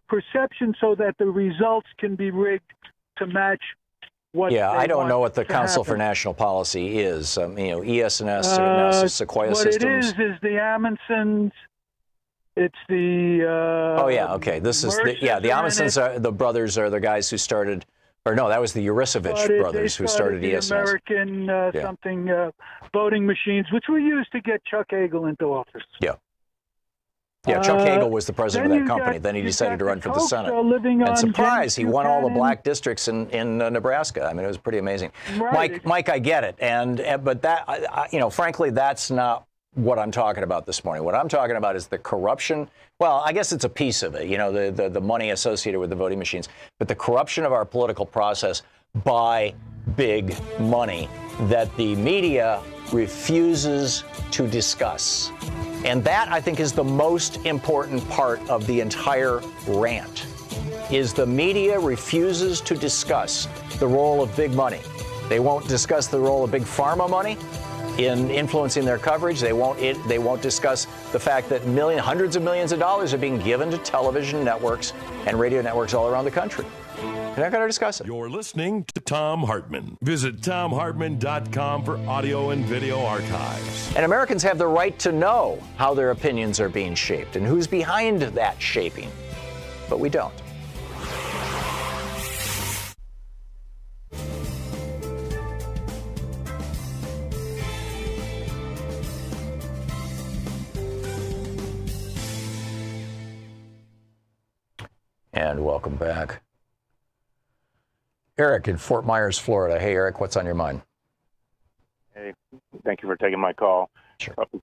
perception so that the results can be rigged to match I don't know what the Council for National Policy is. ES&S, Sequoia Systems. What it is the Amundsons. It's the This is the Amundsons are the brothers are the guys who started, or no, that was the Urisovich brothers who started ES&S. American voting machines, which were used to get Chuck Hagel into office. Yeah, Chuck Hagel was the president of that company. Then he decided to run for the Senate. And surprise, he won all the black districts in Nebraska. I mean, it was pretty amazing. Right. Mike, I get it. But that, frankly, that's not what I'm talking about this morning. What I'm talking about is the corruption. Well, I guess it's a piece of it, the money associated with the voting machines. But the corruption of our political process by big money that the media refuses to discuss. And that, I think, is the most important part of the entire rant, is the media refuses to discuss the role of big money. They won't discuss the role of big pharma money in influencing their coverage. They won't discuss the fact that hundreds of millions of dollars are being given to television networks and radio networks all around the country. They're not going to discuss it. You're listening to Thom Hartmann. Visit ThomHartmann.com for audio and video archives. And Americans have the right to know how their opinions are being shaped and who's behind that shaping. But we don't. And welcome back. Eric in Fort Myers, Florida. Hey, Eric, what's on your mind? Hey, thank you for taking my call. Sure. Couple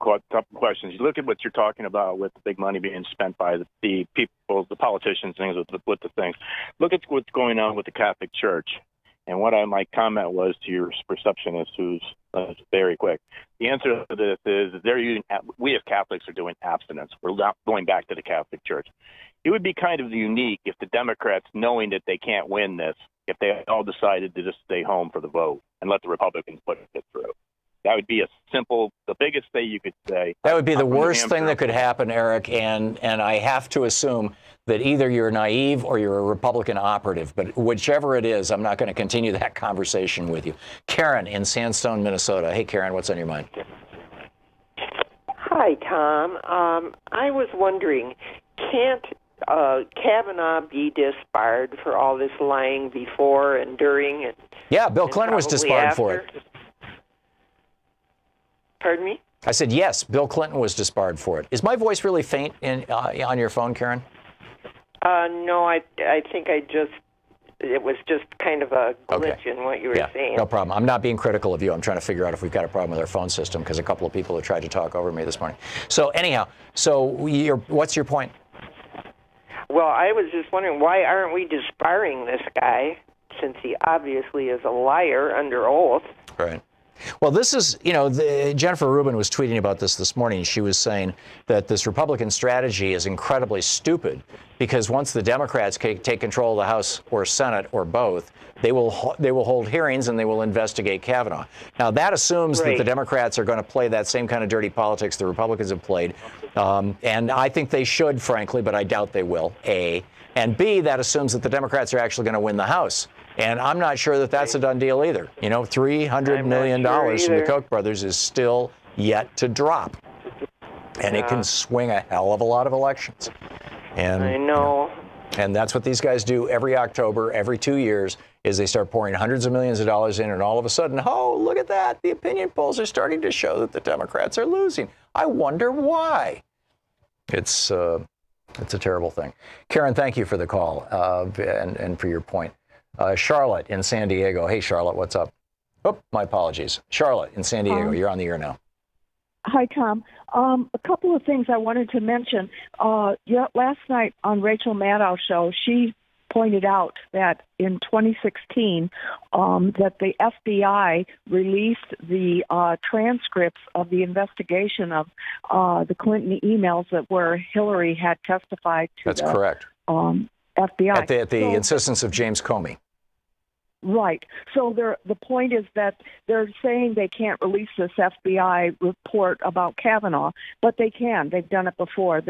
questions. You look at what you're talking about with the big money being spent by the people, the politicians, things with the things. Look at what's going on with the Catholic Church. And what my comment was to your receptionist, who's very quick. The answer to this is we as Catholics are doing abstinence. We're not going back to the Catholic Church. It would be kind of unique if the Democrats, knowing that they can't win this, if they all decided to just stay home for the vote and let the Republicans put it through. That would be the biggest thing you could say. That would be the worst thing that could happen, Eric, and I have to assume that either you're naive or you're a Republican operative, but whichever it is, I'm not going to continue that conversation with you. Karen in Sandstone, Minnesota. Hey, Karen, what's on your mind? Hi, Tom. I was wondering, can't Kavanaugh be disbarred for all this lying before and during? Yeah, Bill Clinton was disbarred for it. Pardon me? I said, yes, Bill Clinton was disbarred for it. Is my voice really faint on your phone, Karen? No, I think it was just kind of a glitch in what you were saying. No problem. I'm not being critical of you. I'm trying to figure out if we've got a problem with our phone system because a couple of people have tried to talk over me this morning. So anyhow, what's your point? Well, I was just wondering, why aren't we disbarring this guy, since he obviously is a liar under oath? Right. Well, this is, Jennifer Rubin was tweeting about this morning. She was saying that this Republican strategy is incredibly stupid because once the Democrats take control of the House or Senate or both, they will hold hearings and they will investigate Kavanaugh. Now, that assumes that the Democrats are going to play that same kind of dirty politics the Republicans have played. And I think they should, frankly, but I doubt they will, A. And B, that assumes that the Democrats are actually going to win the House. And I'm not sure that that's a done deal either. $300 million from the Koch brothers is still yet to drop. And it can swing a hell of a lot of elections. And, I know. And that's what these guys do every October, every 2 years, is they start pouring hundreds of millions of dollars in, and all of a sudden, oh, look at that. The opinion polls are starting to show that the Democrats are losing. I wonder why. It's a terrible thing. Karen, thank you for the call and for your point. Charlotte in San Diego. Hey, Charlotte, what's up? Oh, my apologies. Charlotte in San Diego, you're on the air now. Hi, Tom. A couple of things I wanted to mention. Last night on Rachel Maddow's show, she pointed out that in 2016 that the FBI released the transcripts of the investigation of the Clinton emails where Hillary had testified to. That's correct. FBI. At the insistence of James Comey. Right. So the point is that they're saying they can't release this FBI report about Kavanaugh, but they can. They've done it before.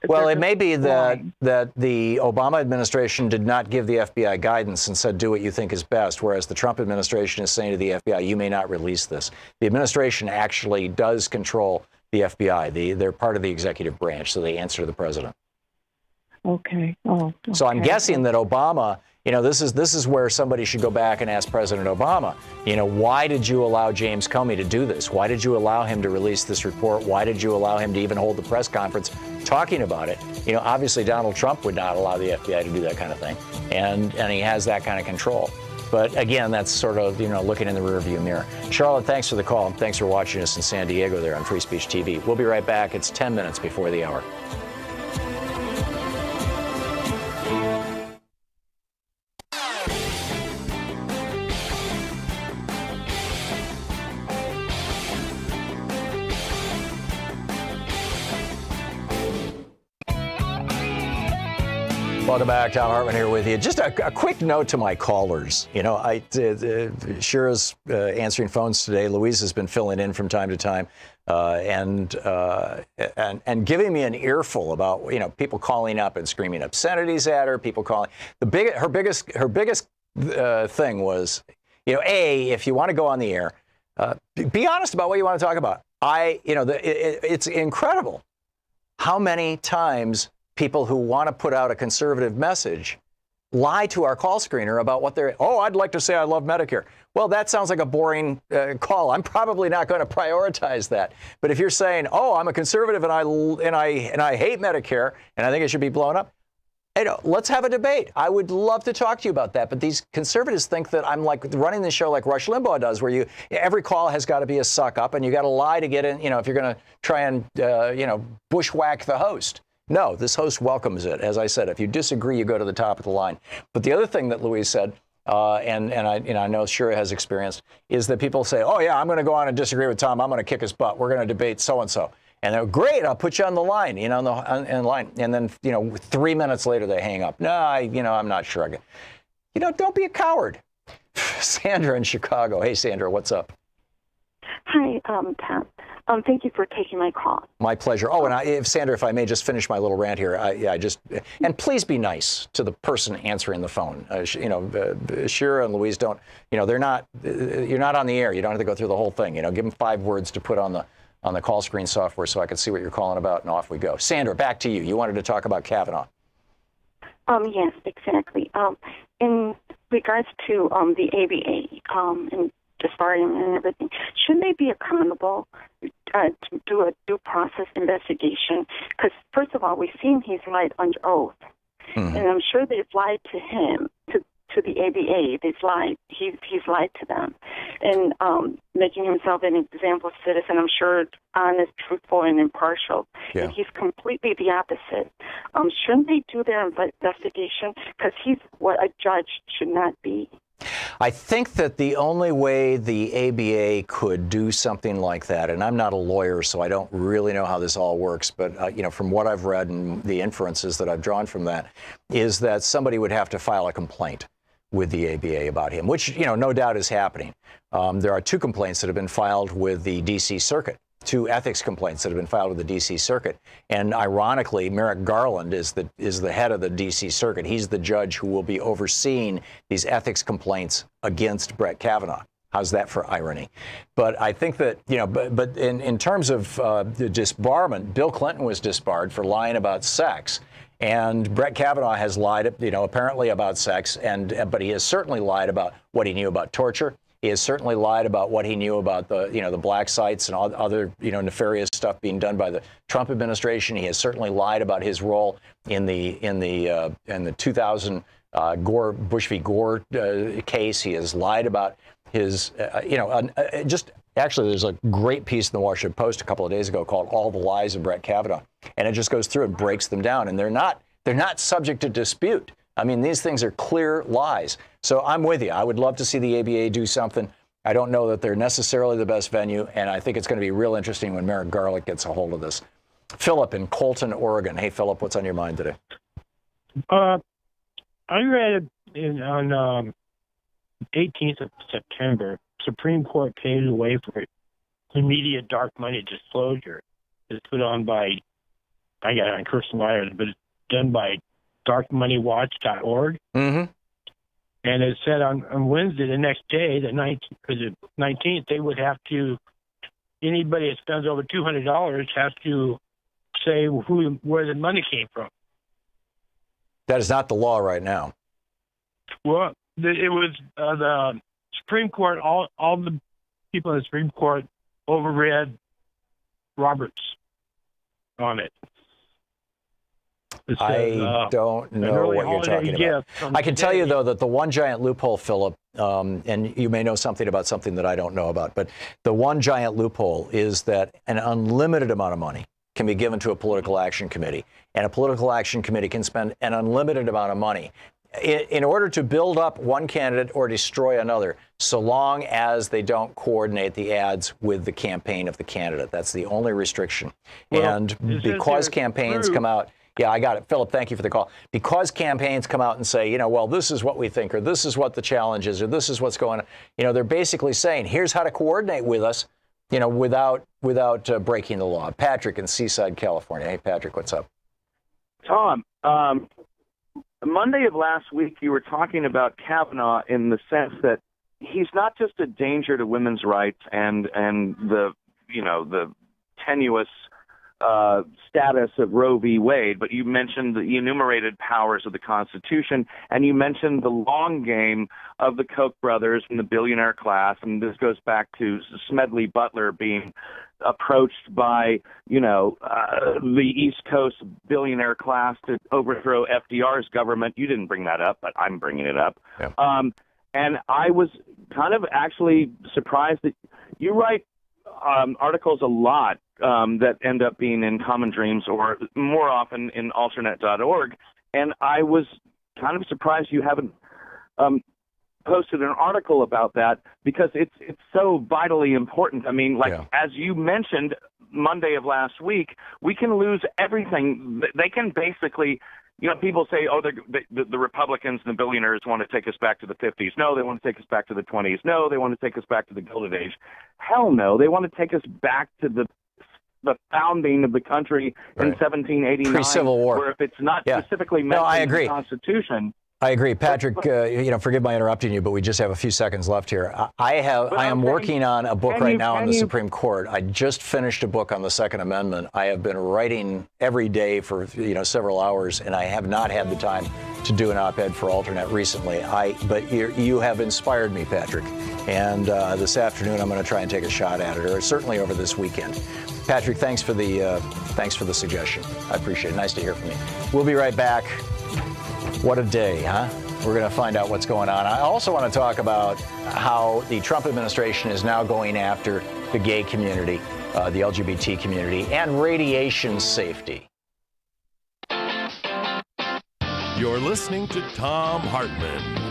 Well, it may be that the Obama administration did not give the FBI guidance and said, do what you think is best, whereas the Trump administration is saying to the FBI, you may not release this. The administration actually does control the FBI. They're part of the executive branch, so they answer to the president. Okay. Oh. Okay. So I'm guessing that Obama, this is where somebody should go back and ask President Obama, why did you allow James Comey to do this? Why did you allow him to release this report? Why did you allow him to even hold the press conference talking about it? Obviously Donald Trump would not allow the FBI to do that kind of thing, and he has that kind of control. But again, that's sort of, looking in the rearview mirror. Charlotte, thanks for the call. Thanks for watching us in San Diego there on Free Speech TV. We'll be right back. It's 10 minutes before the hour. Welcome back. Thom Hartmann here with you. Just a quick note to my callers. Sure as answering phones today. Louise has been filling in from time to time and giving me an earful about people calling up and screaming obscenities at her. People calling. Her biggest thing was, if you want to go on the air, be honest about what you want to talk about. It's incredible how many times people who want to put out a conservative message lie to our call screener about what I'd like to say I love Medicare. Well, that sounds like a boring call. I'm probably not going to prioritize that. But if you're saying, I'm a conservative and I hate Medicare and I think it should be blown up, let's have a debate. I would love to talk to you about that. But these conservatives think that I'm like running the show like Rush Limbaugh does, where every call has got to be a suck up, and you got to lie to get in. If you're going to try and bushwhack the host. No, this host welcomes it. As I said, if you disagree, you go to the top of the line. But the other thing that Louise said, and I know Shira has experienced, is that people say, oh yeah, I'm going to go on and disagree with Tom. I'm going to kick his butt. We're going to debate so and so. And they're great. I'll put you on the line, on the line. And then, 3 minutes later, they hang up. No, I'm not sure. Don't be a coward. Sandra in Chicago. Hey, Sandra, what's up? Hi, Tom. Thank you for taking my call. My pleasure. Oh, and Sandra, if I may just finish my little rant here. And please be nice to the person answering the phone. Shira and Louise don't, you're not on the air. You don't have to go through the whole thing. Give them 5 words to put on the call screen software so I can see what you're calling about, and off we go. Sandra, back to you. You wanted to talk about Kavanaugh. Yes, exactly. In regards to the ABA and disbarment and everything, shouldn't they be accountable to do a due process investigation? Because first of all, we've seen he's lied under oath, and I'm sure they've lied to him, to the ABA. They've lied. He's lied to them, and making himself an example citizen. I'm sure honest, truthful, and impartial. Yeah. And he's completely the opposite. Shouldn't they do their investigation? Because he's what a judge should not be. I think that the only way the ABA could do something like that, and I'm not a lawyer, so I don't really know how this all works, but from what I've read and the inferences that I've drawn from that, is that somebody would have to file a complaint with the ABA about him, which, no doubt is happening. There are 2 complaints that have been filed with the D.C. Circuit, 2 ethics complaints that have been filed with the D.C. Circuit. And ironically, Merrick Garland is the head of the D.C. Circuit. He's the judge who will be overseeing these ethics complaints against Brett Kavanaugh. How's that for irony? But I think that, but in terms of the disbarment, Bill Clinton was disbarred for lying about sex. And Brett Kavanaugh has lied, apparently about sex, but he has certainly lied about what he knew about torture. He has certainly lied about what he knew about the black sites and all other nefarious stuff being done by the Trump administration. He has certainly lied about his role in the 2000 Bush v. Gore case. He has lied about his Actually, there's a great piece in the Washington Post a couple of days ago called "All the Lies of Brett Kavanaugh," and it just goes through and breaks them down. And they're not subject to dispute. I mean, these things are clear lies. So I'm with you. I would love to see the ABA do something. I don't know that they're necessarily the best venue, and I think it's going to be real interesting when Merrick Garland gets a hold of this. Philip in Colton, Oregon. Hey, Philip, what's on your mind today? I read on 18th of September, Supreme Court paved the way for immediate dark money disclosure. It's put on by, I got it on Kirsten Myers, but it's done by darkmoneywatch.org. Mm-hmm. And it said on Wednesday, the next day, the 19th, they would have to, anybody that spends over $200 has to say where the money came from. That is not the law right now. Well, it was the Supreme Court, all the people in the Supreme Court overread Roberts on it. I don't know what you're talking about. I can tell you, though, that the one giant loophole, Philip, and you may know something about something that I don't know about, but the one giant loophole is that an unlimited amount of money can be given to a political action committee, and a political action committee can spend an unlimited amount of money in order to build up one candidate or destroy another, so long as they don't coordinate the ads with the campaign of the candidate. That's the only restriction. Well, and because campaigns come out, yeah, I got it. Philip, thank you for the call. Because campaigns come out and say, well, this is what we think, or this is what the challenge is, or this is what's going on. They're basically saying, here's how to coordinate with us, without breaking the law. Patrick in Seaside, California. Hey, Patrick, what's up? Tom, Monday of last week, you were talking about Kavanaugh in the sense that he's not just a danger to women's rights and the tenuous status of Roe v. Wade, but you mentioned the enumerated powers of the Constitution, and you mentioned the long game of the Koch brothers and the billionaire class, and this goes back to Smedley Butler being approached by, the East Coast billionaire class to overthrow FDR's government. You didn't bring that up, but I'm bringing it up. Yeah. And I was kind of actually surprised that you write articles a lot that end up being in Common Dreams or more often in alternate.org. And I was kind of surprised you haven't posted an article about that, because it's so vitally important. I mean, as you mentioned Monday of last week, we can lose everything. They can basically, people say, oh, the Republicans and the billionaires want to take us back to the 50s. No, they want to take us back to the 20s. No, they want to take us back to the Gilded Age. Hell no, they want to take us back to the founding of the country in 1789. Pre-Civil War. Where if it's not specifically mentioned in the Constitution. I agree, Patrick. Forgive my interrupting you, but we just have a few seconds left here. I am working on a book right now on the Supreme Court. I just finished a book on the Second Amendment. I have been writing every day for several hours, and I have not had the time to do an op-ed for Alternate recently. But you have inspired me, Patrick, and this afternoon I'm going to try and take a shot at it, or certainly over this weekend. Patrick, thanks for the suggestion. I appreciate it. Nice to hear from you. We'll be right back. What a day, huh? We're going to find out what's going on. I also want to talk about how the Trump administration is now going after the gay community, the LGBT community, and radiation safety. You're listening to Thom Hartmann.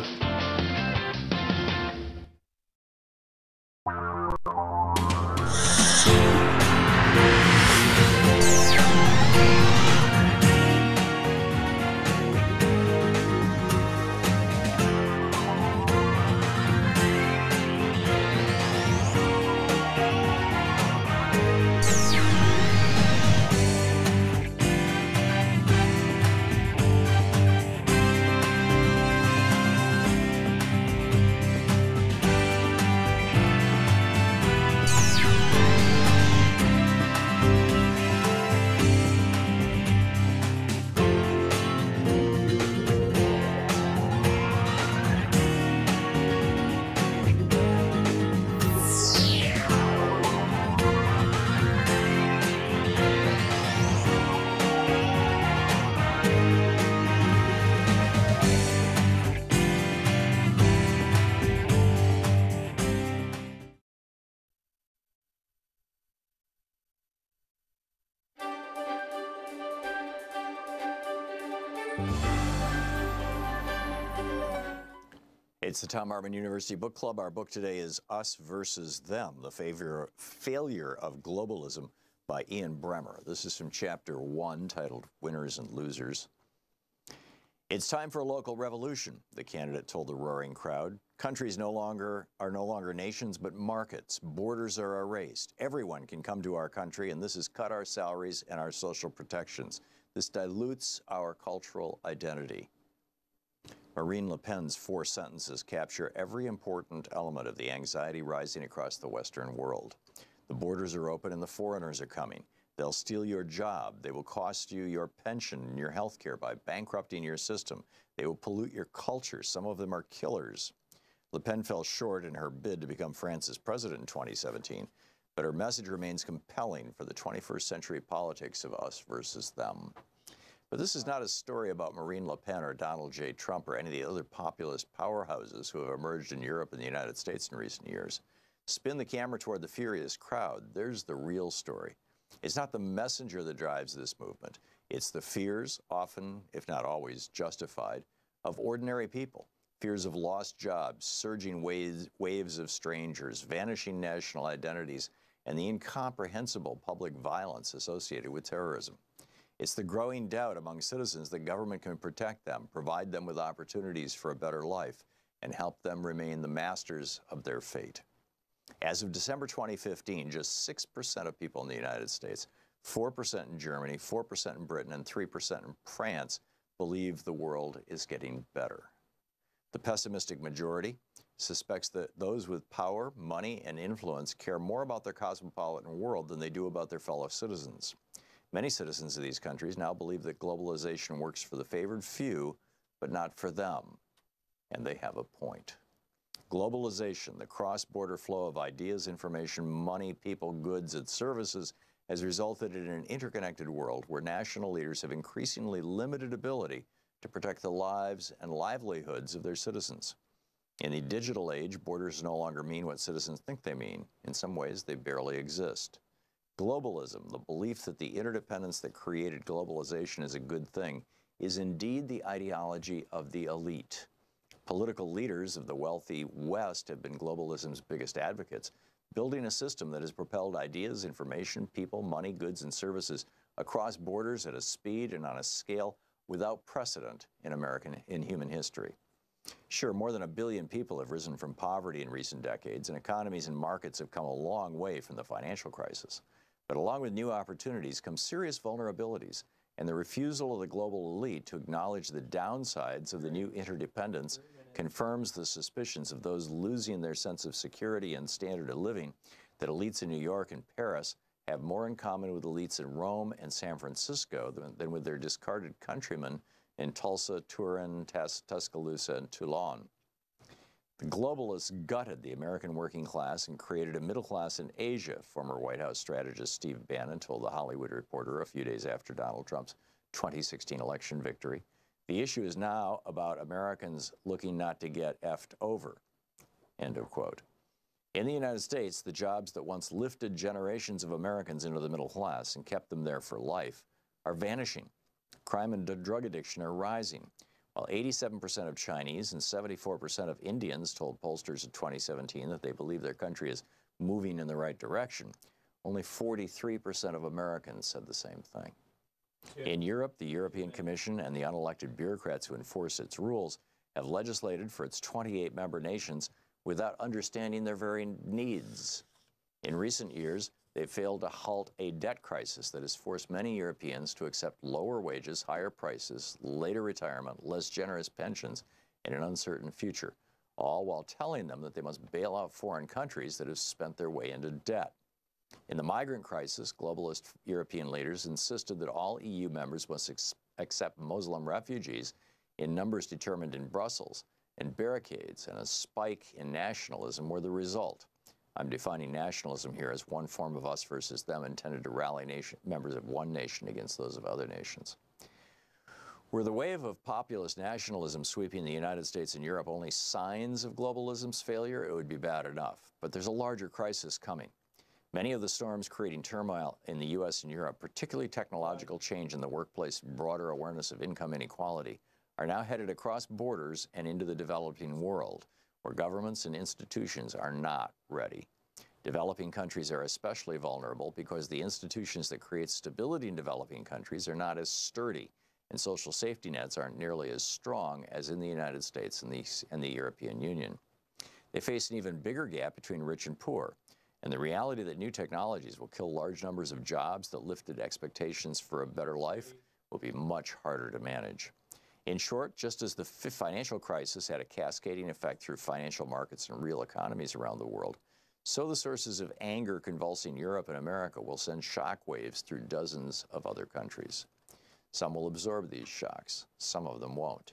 It's the Thom Hartmann University Book Club. Our book today is Us Versus Them, The Failure of Globalism by Ian Bremmer. This is from Chapter 1, titled Winners and Losers. It's time for a local revolution, the candidate told the roaring crowd. Countries are no longer nations, but markets. Borders are erased. Everyone can come to our country, and this has cut our salaries and our social protections. This dilutes our cultural identity. Marine Le Pen's 4 sentences capture every important element of the anxiety rising across the Western world. The borders are open and the foreigners are coming. They'll steal your job. They will cost you your pension and your health care by bankrupting your system. They will pollute your culture. Some of them are killers. Le Pen fell short in her bid to become France's president in 2017, but her message remains compelling for the 21st century politics of us versus them. But this is not a story about Marine Le Pen or Donald J. Trump or any of the other populist powerhouses who have emerged in Europe and the United States in recent years. Spin the camera toward the furious crowd. There's the real story. It's not the messenger that drives this movement. It's the fears, often, if not always, justified, of ordinary people. Fears of lost jobs, surging waves of strangers, vanishing national identities, and the incomprehensible public violence associated with terrorism. It's the growing doubt among citizens that government can protect them, provide them with opportunities for a better life, and help them remain the masters of their fate. As of December 2015, just 6% of people in the United States, 4% in Germany, 4% in Britain, and 3% in France believe the world is getting better. The pessimistic majority suspects that those with power, money, and influence care more about their cosmopolitan world than they do about their fellow citizens. Many citizens of these countries now believe that globalization works for the favored few, but not for them. And they have a point. Globalization, the cross-border flow of ideas, information, money, people, goods, and services, has resulted in an interconnected world where national leaders have increasingly limited ability to protect the lives and livelihoods of their citizens. In the digital age, borders no longer mean what citizens think they mean. In some ways, they barely exist. Globalism, the belief that the interdependence that created globalization is a good thing, is indeed the ideology of the elite. Political leaders of the wealthy West have been globalism's biggest advocates, building a system that has propelled ideas, information, people, money, goods, and services across borders at a speed and on a scale without precedent in human history. Sure, more than 1 billion people have risen from poverty in recent decades, and economies and markets have come a long way from the financial crisis. But along with new opportunities come serious vulnerabilities, and the refusal of the global elite to acknowledge the downsides of the new interdependence confirms the suspicions of those losing their sense of security and standard of living that elites in New York and Paris have more in common with elites in Rome and San Francisco than with their discarded countrymen in Tulsa, Turin, Tuscaloosa, and Toulon. The globalists gutted the American working class and created a middle class in Asia, former White House strategist Steve Bannon told The Hollywood Reporter a few days after Donald Trump's 2016 election victory. The issue is now about Americans looking not to get effed over, end of quote. In the United States, the jobs that once lifted generations of Americans into the middle class and kept them there for life are vanishing. Crime and drug addiction are rising. While 87% of Chinese and 74% of Indians told pollsters in 2017 that they believe their country is moving in the right direction, only 43% of Americans said the same thing. In Europe, the European Commission and the unelected bureaucrats who enforce its rules have legislated for its 28 member nations without understanding their very needs. In recent years, they've failed to halt a debt crisis that has forced many Europeans to accept lower wages, higher prices, later retirement, less generous pensions, and an uncertain future, all while telling them that they must bail out foreign countries that have spent their way into debt. In the migrant crisis, globalist European leaders insisted that all EU members must accept Muslim refugees in numbers determined in Brussels, and barricades and a spike in nationalism were the result. I'm defining nationalism here as one form of us versus them intended to rally members of one nation against those of other nations. Were the wave of populist nationalism sweeping the United States and Europe only signs of globalism's failure, it would be bad enough. But there's a larger crisis coming. Many of the storms creating turmoil in the U.S. and Europe, particularly technological change in the workplace, broader awareness of income inequality, are now headed across borders and into the developing world, where governments and institutions are not ready. Developing countries are especially vulnerable because the institutions that create stability in developing countries are not as sturdy, and social safety nets aren't nearly as strong as in the United States and the European Union. They face an even bigger gap between rich and poor, and the reality that new technologies will kill large numbers of jobs that lifted expectations for a better life will be much harder to manage. In short, just as the financial crisis had a cascading effect through financial markets and real economies around the world, so the sources of anger convulsing Europe and America will send shockwaves through dozens of other countries. Some will absorb these shocks, some of them won't.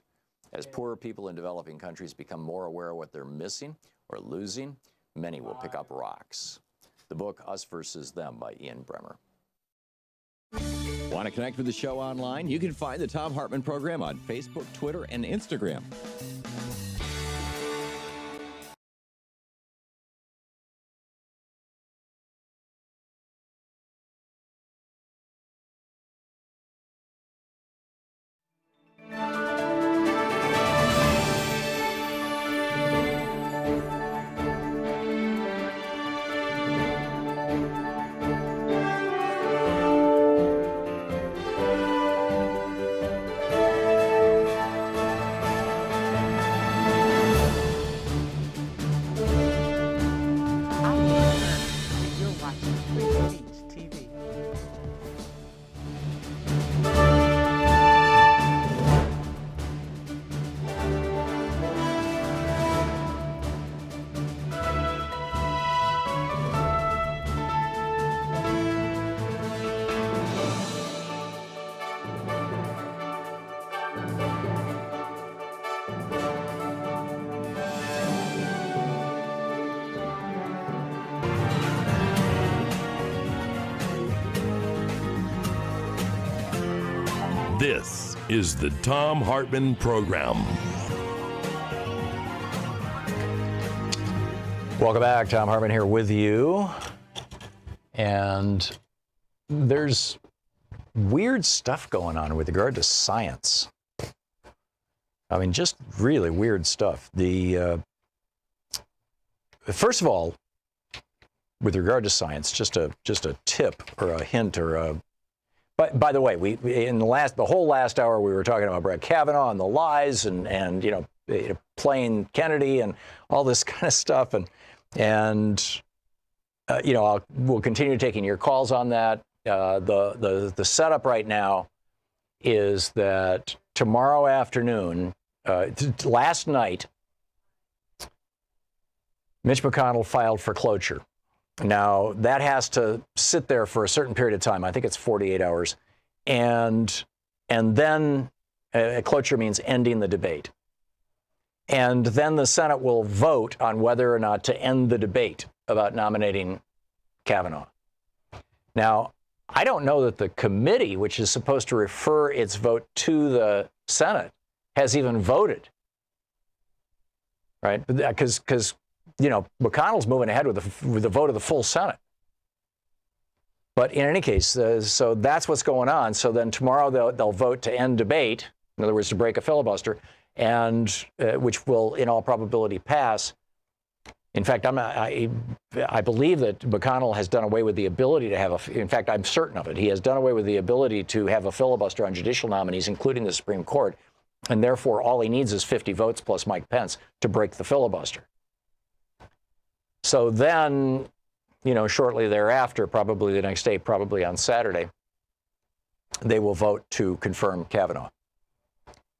As poorer people in developing countries become more aware of what they're missing or losing, many will pick up rocks. The book, Us Versus Them by Ian Bremmer. Want to connect with the show online? You can find the Thom Hartmann Program on Facebook, Twitter, and Instagram. This is the Thom Hartmann Program. Welcome back. Thom Hartmann here with you. And there's weird stuff going on with regard to science. I mean, just really weird stuff. First of all, with regard to science, just a tip or a hint or a. By the way, we in the whole last hour we were talking about Brett Kavanaugh and the lies and playing Kennedy and all this kind of stuff and we'll continue taking your calls on that. The setup right now is that tomorrow afternoon, last night, Mitch McConnell filed for cloture. Now, that has to sit there for a certain period of time. I think it's 48 hours. And then cloture means ending the debate. And then the Senate will vote on whether or not to end the debate about nominating Kavanaugh. Now, I don't know that the committee, which is supposed to refer its vote to the Senate, has even voted. Right? Because McConnell's moving ahead with the vote of the full Senate. But in any case, so that's what's going on. So then tomorrow they'll vote to end debate, in other words, to break a filibuster, and which will, in all probability, pass. In fact, I believe that McConnell has done away with the ability to have in fact, I'm certain of it. He has done away with the ability to have a filibuster on judicial nominees, including the Supreme Court. And therefore, all he needs is 50 votes plus Mike Pence to break the filibuster. So then, shortly thereafter, probably the next day, probably on Saturday, they will vote to confirm Kavanaugh.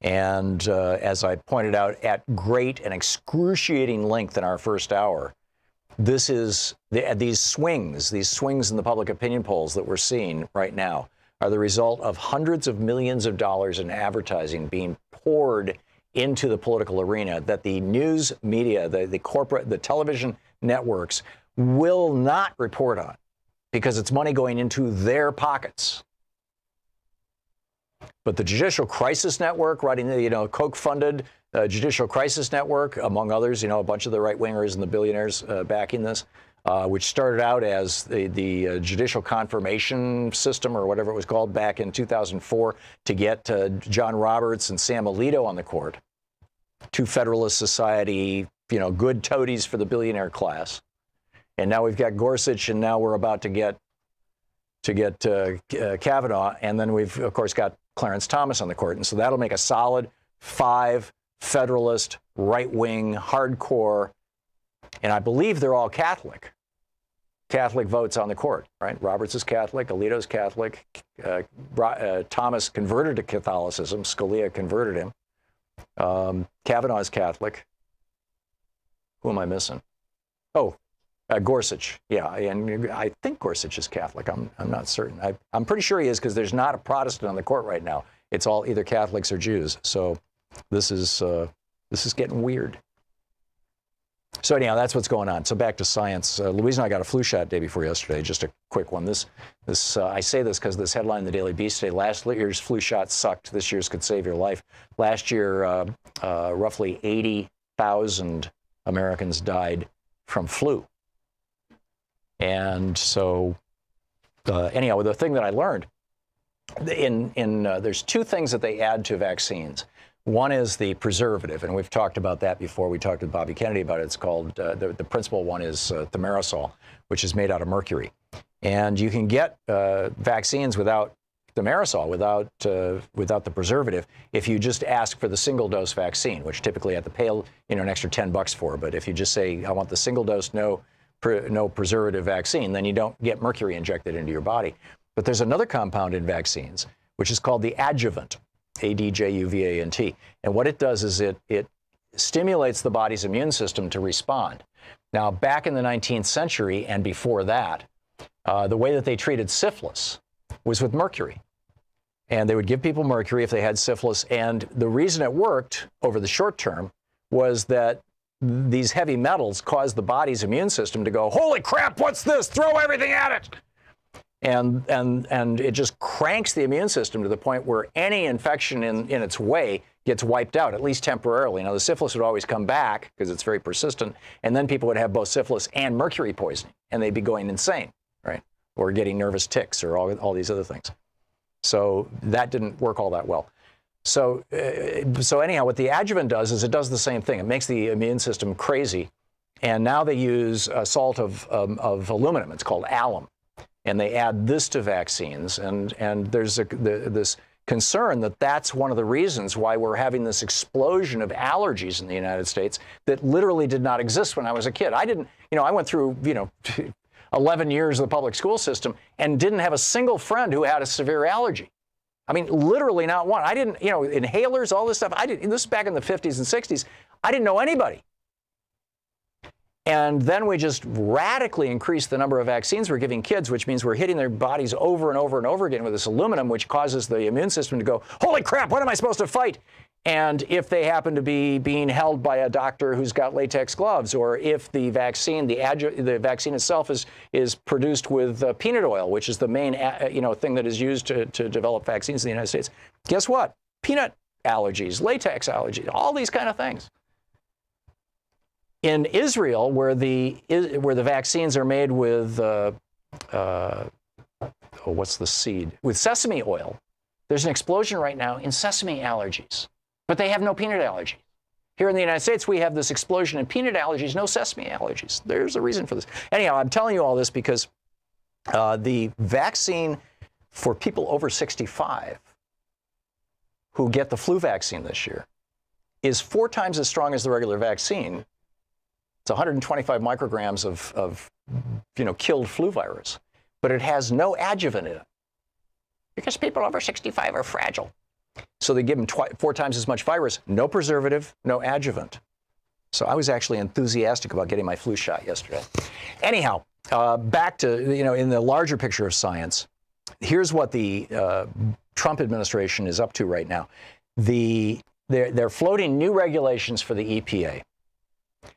And as I pointed out at great and excruciating length in our first hour, this is these swings in the public opinion polls that we're seeing right now are the result of hundreds of millions of dollars in advertising being poured into the political arena that the news media, the television networks will not report on because it's money going into their pockets. But the Judicial Crisis Network, running the Koch-funded Judicial Crisis Network, among others, a bunch of the right-wingers and the billionaires backing this, which started out as the Judicial Confirmation System or whatever it was called back in 2004 to get John Roberts and Sam Alito on the court. Two Federalist Society, good toadies for the billionaire class. And now we've got Gorsuch, and now we're about to get Kavanaugh, and then we've, of course, got Clarence Thomas on the court. And so that'll make a solid 5 Federalist, right-wing, hardcore, and I believe they're all Catholic votes on the court, right? Roberts is Catholic, Alito's Catholic, Thomas converted to Catholicism, Scalia converted him, Kavanaugh is Catholic. Who am I missing? Oh, Gorsuch, yeah, and I think Gorsuch is Catholic. I'm not certain. I'm pretty sure he is because there's not a Protestant on the court right now. It's all either Catholics or Jews. So this is getting weird. So anyhow, that's what's going on. So back to science. Louise and I got a flu shot day before yesterday. Just a quick one. I say this because this headline in the Daily Beast today. Last year's flu shot sucked. This year's could save your life. Last year, roughly 80,000 Americans died from flu. And so, anyhow, the thing that I learned, there's 2 things that they add to vaccines. One is the preservative, and we've talked about that before. We talked with Bobby Kennedy about it. It's called, the principal one is thimerosal, which is made out of mercury. And you can get vaccines without thimerosal, without the preservative, if you just ask for the single-dose vaccine, which typically you have to pay an extra $10 for. But if you just say, I want the single-dose, no preservative vaccine, then you don't get mercury injected into your body. But there's another compound in vaccines, which is called the adjuvant, ADJUVANT. And what it does is it stimulates the body's immune system to respond. Now, back in the 19th century and before that, the way that they treated syphilis was with mercury. And they would give people mercury if they had syphilis. And the reason it worked over the short term was that these heavy metals caused the body's immune system to go, holy crap, what's this? Throw everything at it. And it just cranks the immune system to the point where any infection in its way gets wiped out, at least temporarily. Now, the syphilis would always come back because it's very persistent, and then people would have both syphilis and mercury poisoning, and they'd be going insane, right? Or getting nervous tics or all these other things. So that didn't work all that well. So anyhow, what the adjuvant does is it does the same thing. It makes the immune system crazy, and now they use a salt of aluminum. It's called alum. And they add this to vaccines, and there's this concern that that's one of the reasons why we're having this explosion of allergies in the United States that literally did not exist when I was a kid. I went through, 11 years of the public school system and didn't have a single friend who had a severe allergy. I mean, literally not one. I didn't, inhalers, all this stuff. This is back in the 50s and 60s. I didn't know anybody. And then we just radically increased the number of vaccines we're giving kids, which means we're hitting their bodies over and over and over again with this aluminum, which causes the immune system to go, holy crap, what am I supposed to fight? And if they happen to be being held by a doctor who's got latex gloves, or if the vaccine, the vaccine itself is produced with peanut oil, which is the main thing that is used to develop vaccines in the United States, guess what? Peanut allergies, latex allergies, all these kind of things. In Israel, where the vaccines are made with what's the seed? With sesame oil, there's an explosion right now in sesame allergies, but they have no peanut allergy. Here in the United States, we have this explosion in peanut allergies, no sesame allergies. There's a reason for this. Anyhow, I'm telling you all this because the vaccine for people over 65 who get the flu vaccine this year is 4 times as strong as the regular vaccine. It's 125 micrograms of killed flu virus, but it has no adjuvant in it because people over 65 are fragile. So they give them 4 times as much virus, no preservative, no adjuvant. So I was actually enthusiastic about getting my flu shot yesterday. Anyhow, back to, in the larger picture of science, here's what the Trump administration is up to right now. They're floating new regulations for the EPA.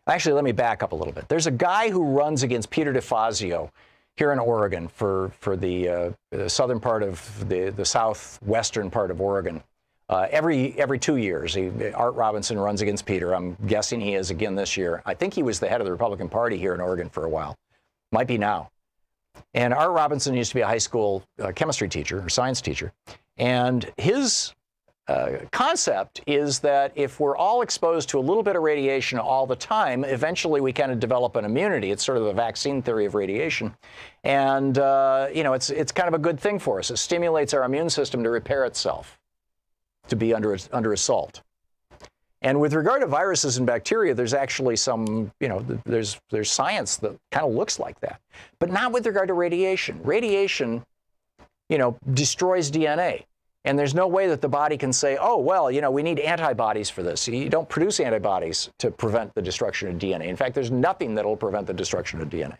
Actually, let me back up a little bit. There's a guy who runs against Peter DeFazio here in Oregon for the southern part of the southwestern part of Oregon. Every 2 years, Art Robinson runs against Peter. I'm guessing he is again this year. I think he was the head of the Republican Party here in Oregon for a while. Might be now. And Art Robinson used to be a high school chemistry teacher or science teacher. And his concept is that if we're all exposed to a little bit of radiation all the time, eventually we kind of develop an immunity. It's sort of the vaccine theory of radiation. And, it's kind of a good thing for us. It stimulates our immune system to repair itself, to be under assault. And with regard to viruses and bacteria, there's actually some, there's science that kind of looks like that. But not with regard to radiation. Radiation, destroys DNA. And there's no way that the body can say, oh, well, we need antibodies for this. You don't produce antibodies to prevent the destruction of DNA. In fact, there's nothing that will prevent the destruction of DNA.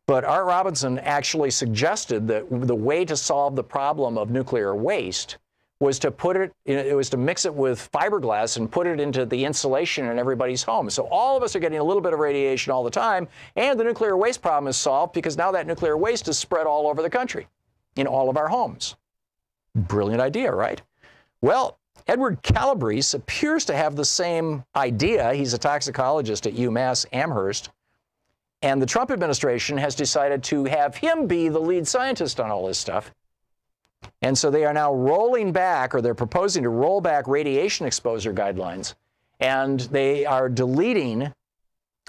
But Art Robinson actually suggested that the way to solve the problem of nuclear waste was to to mix it with fiberglass and put it into the insulation in everybody's home. So all of us are getting a little bit of radiation all the time, and the nuclear waste problem is solved because now that nuclear waste is spread all over the country, in all of our homes. Brilliant idea, right? Well, Edward Calabrese appears to have the same idea. He's a toxicologist at UMass Amherst. And the Trump administration has decided to have him be the lead scientist on all this stuff. And so they are now rolling back, or they're proposing to roll back radiation exposure guidelines. And they are deleting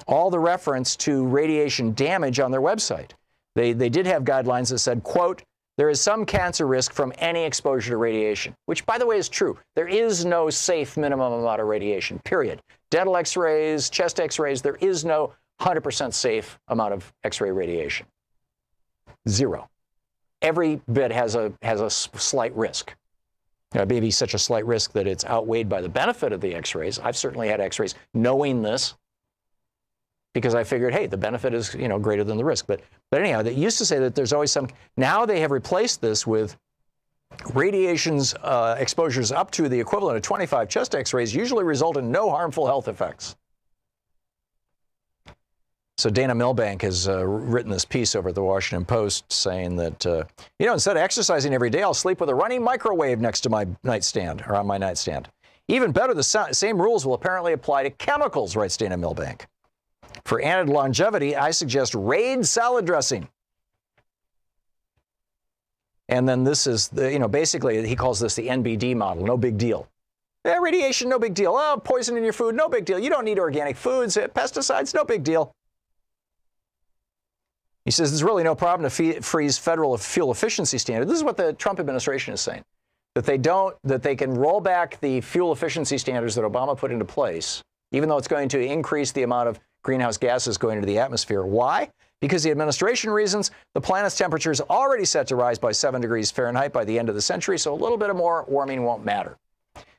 all the reference to radiation damage on their website. They did have guidelines that said, quote, there is some cancer risk from any exposure to radiation, which, by the way, is true. There is no safe minimum amount of radiation, period. Dental x-rays, chest x-rays, there is no 100% safe amount of x-ray radiation. Zero. Every bit has a slight risk. Maybe such a slight risk that it's outweighed by the benefit of the x-rays. I've certainly had x-rays knowing this, because I figured, hey, the benefit is, greater than the risk. But anyhow, they used to say that there's always some. Now they have replaced this with radiation's exposures up to the equivalent of 25 chest x-rays usually result in no harmful health effects. So Dana Milbank has written this piece over at the Washington Post saying that, instead of exercising every day, I'll sleep with a running microwave next to my nightstand or on my nightstand. Even better, the same rules will apparently apply to chemicals, writes Dana Milbank. For added longevity, I suggest Raid salad dressing. And then this is, basically he calls this the NBD model, no big deal. Yeah, radiation, no big deal. Oh, poison in your food, no big deal. You don't need organic foods, pesticides, no big deal. He says there's really no problem to freeze federal fuel efficiency standards. This is what the Trump administration is saying, that they can roll back the fuel efficiency standards that Obama put into place, even though it's going to increase the amount of greenhouse gases going into the atmosphere. Why? Because the administration reasons the planet's temperature is already set to rise by 7 degrees Fahrenheit by the end of the century, so a little bit of more warming won't matter.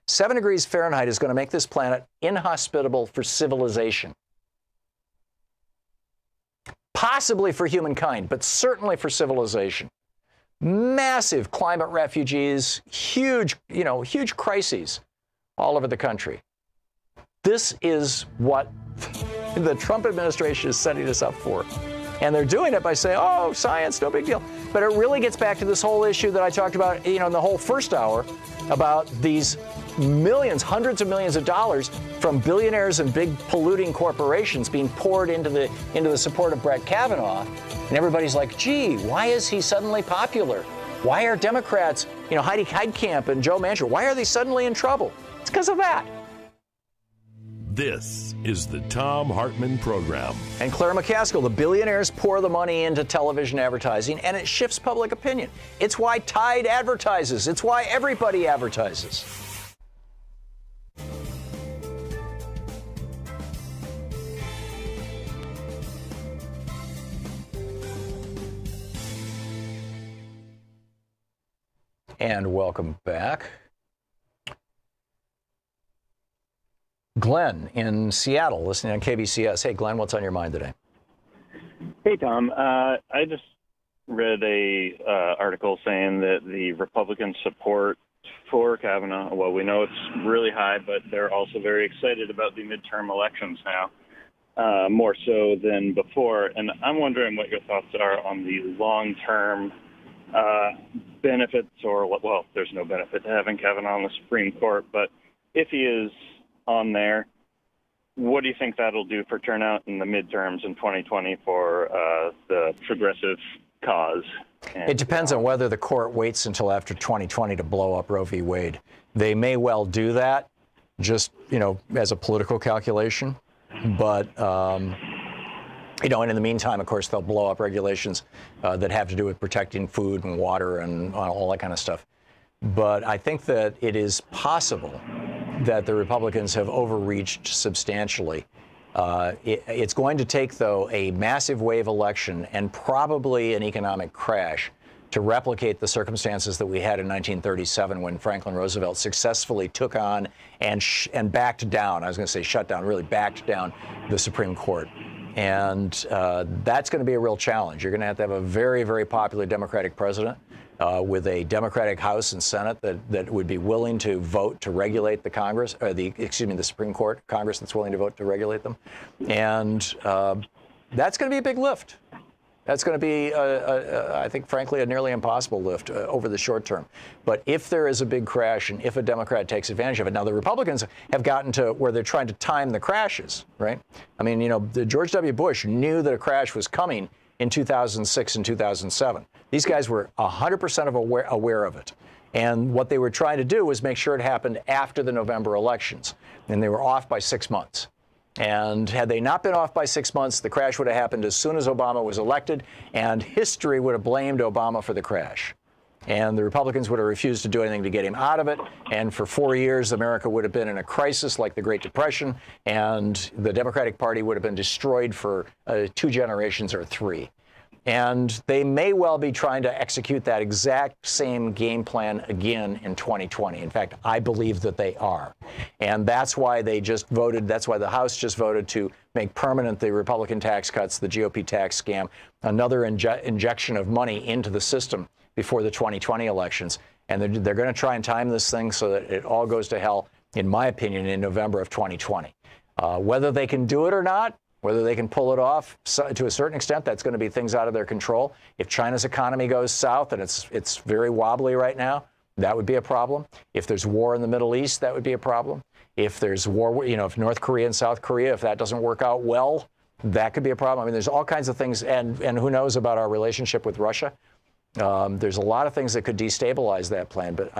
7 degrees Fahrenheit is going to make this planet inhospitable for civilization. Possibly for humankind, but certainly for civilization. Massive climate refugees, huge crises all over the country. This is what the Trump administration is setting us up for. And they're doing it by saying, oh, science, no big deal. But it really gets back to this whole issue that I talked about, in the whole first hour, about these millions, hundreds of millions of dollars from billionaires and big polluting corporations being poured into the support of Brett Kavanaugh. And everybody's like, gee, why is he suddenly popular? Why are Democrats, Heidi Heitkamp and Joe Manchin, why are they suddenly in trouble? It's because of that. This is the Thom Hartmann Program. And Claire McCaskill, the billionaires pour the money into television advertising, and it shifts public opinion. It's why Tide advertises. It's why everybody advertises. And welcome back. Glenn in Seattle, listening on KBCS. Hey, Glenn, what's on your mind today? Hey, Tom. I just read a article saying that the Republican support for Kavanaugh, well, we know it's really high, but they're also very excited about the midterm elections now, more so than before. And I'm wondering what your thoughts are on the long-term benefits, or, well, there's no benefit to having Kavanaugh on the Supreme Court, but if he is on there, what do you think that'll do for turnout in the midterms in 2020 for the progressive cause? It depends on whether the court waits until after 2020 to blow up Roe v. Wade. They may well do that, just, as a political calculation. But, and in the meantime, of course, they'll blow up regulations that have to do with protecting food and water and all that kind of stuff. But I think that it is possible that the Republicans have overreached substantially. It's going to take, though, a massive wave election and probably an economic crash to replicate the circumstances that we had in 1937 when Franklin Roosevelt successfully took on and backed down, I was going to say shut down, really backed down the Supreme Court. And that's going to be a real challenge. You're going to have a very, very popular Democratic president with a Democratic House and Senate that would be willing to vote to regulate the Congress, or the Supreme Court, Congress that's willing to vote to regulate them. And that's going to be a big lift. That's going to be, I think, frankly, a nearly impossible lift over the short term. But if there is a big crash and if a Democrat takes advantage of it, now the Republicans have gotten to where they're trying to time the crashes, right? I mean, the George W. Bush knew that a crash was coming in 2006 and 2007. These guys were 100% aware of it. And what they were trying to do was make sure it happened after the November elections. And they were off by 6 months. And had they not been off by 6 months, the crash would have happened as soon as Obama was elected, and history would have blamed Obama for the crash. And the Republicans would have refused to do anything to get him out of it. And for 4 years, America would have been in a crisis like the Great Depression, and the Democratic Party would have been destroyed for 2 generations or 3. And they may well be trying to execute that exact same game plan again in 2020. In fact, I believe that they are. And that's why they just voted, that's why the House just voted to make permanent the Republican tax cuts, the GOP tax scam, another injection of money into the system before the 2020 elections. And they're going to try and time this thing so that it all goes to hell, in my opinion, in November of 2020. Whether they can do it or not, Whether they can pull it off to a certain extent, that's going to be things out of their control. If China's economy goes south, and it's very wobbly right now, that would be a problem. If there's war in the Middle East, that would be a problem. If there's war, if North Korea and South Korea, if that doesn't work out well, that could be a problem. I mean, there's all kinds of things, and who knows about our relationship with Russia. There's a lot of things that could destabilize that plan. But,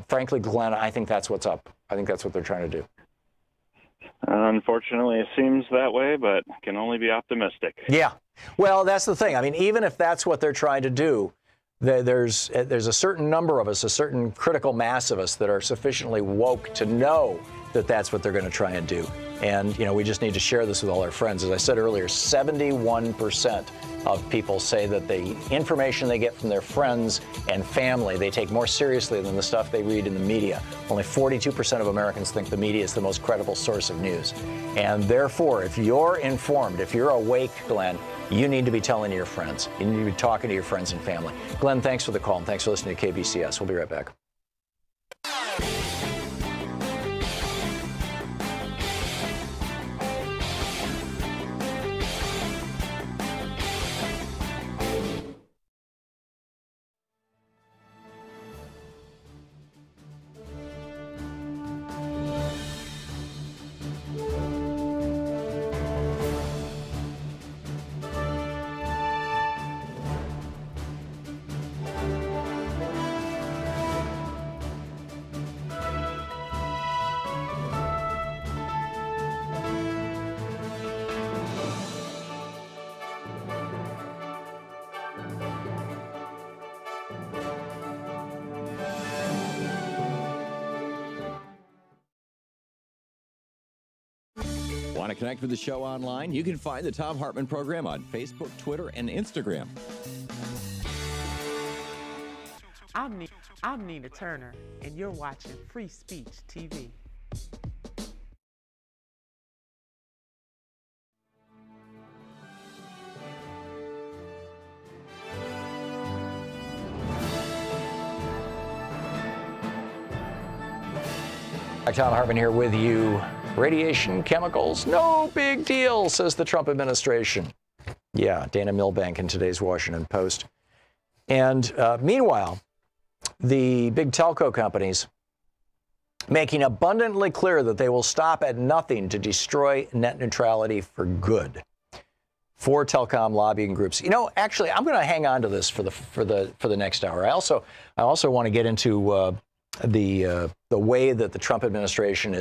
frankly, Glenn, I think that's what's up. I think that's what they're trying to do. Unfortunately, it seems that way, but can only be optimistic. Yeah. Well, that's the thing. I mean, even if that's what they're trying to do, there's a certain number of us, a certain critical mass of us that are sufficiently woke to know that that's what they're going to try and do. And, we just need to share this with all our friends. As I said earlier, 71% of people say that the information they get from their friends and family, they take more seriously than the stuff they read in the media. Only 42% of Americans think the media is the most credible source of news. And therefore, if you're informed, if you're awake, Glenn, you need to be telling your friends. You need to be talking to your friends and family. Glenn, thanks for the call, and thanks for listening to KBCS. We'll be right back. Want to connect with the show online? You can find the Thom Hartmann Program on Facebook, Twitter, and Instagram. I'm Nina Turner, and you're watching Free Speech TV. Thom Hartmann here with you. Radiation, chemicals, no big deal, says the Trump administration. Yeah, Dana Milbank in today's Washington Post. And meanwhile, the big telco companies making abundantly clear that they will stop at nothing to destroy net neutrality for good. 4 telecom lobbying groups. Actually, I'm going to hang on to this for the next hour. I also want to get into the way that the Trump administration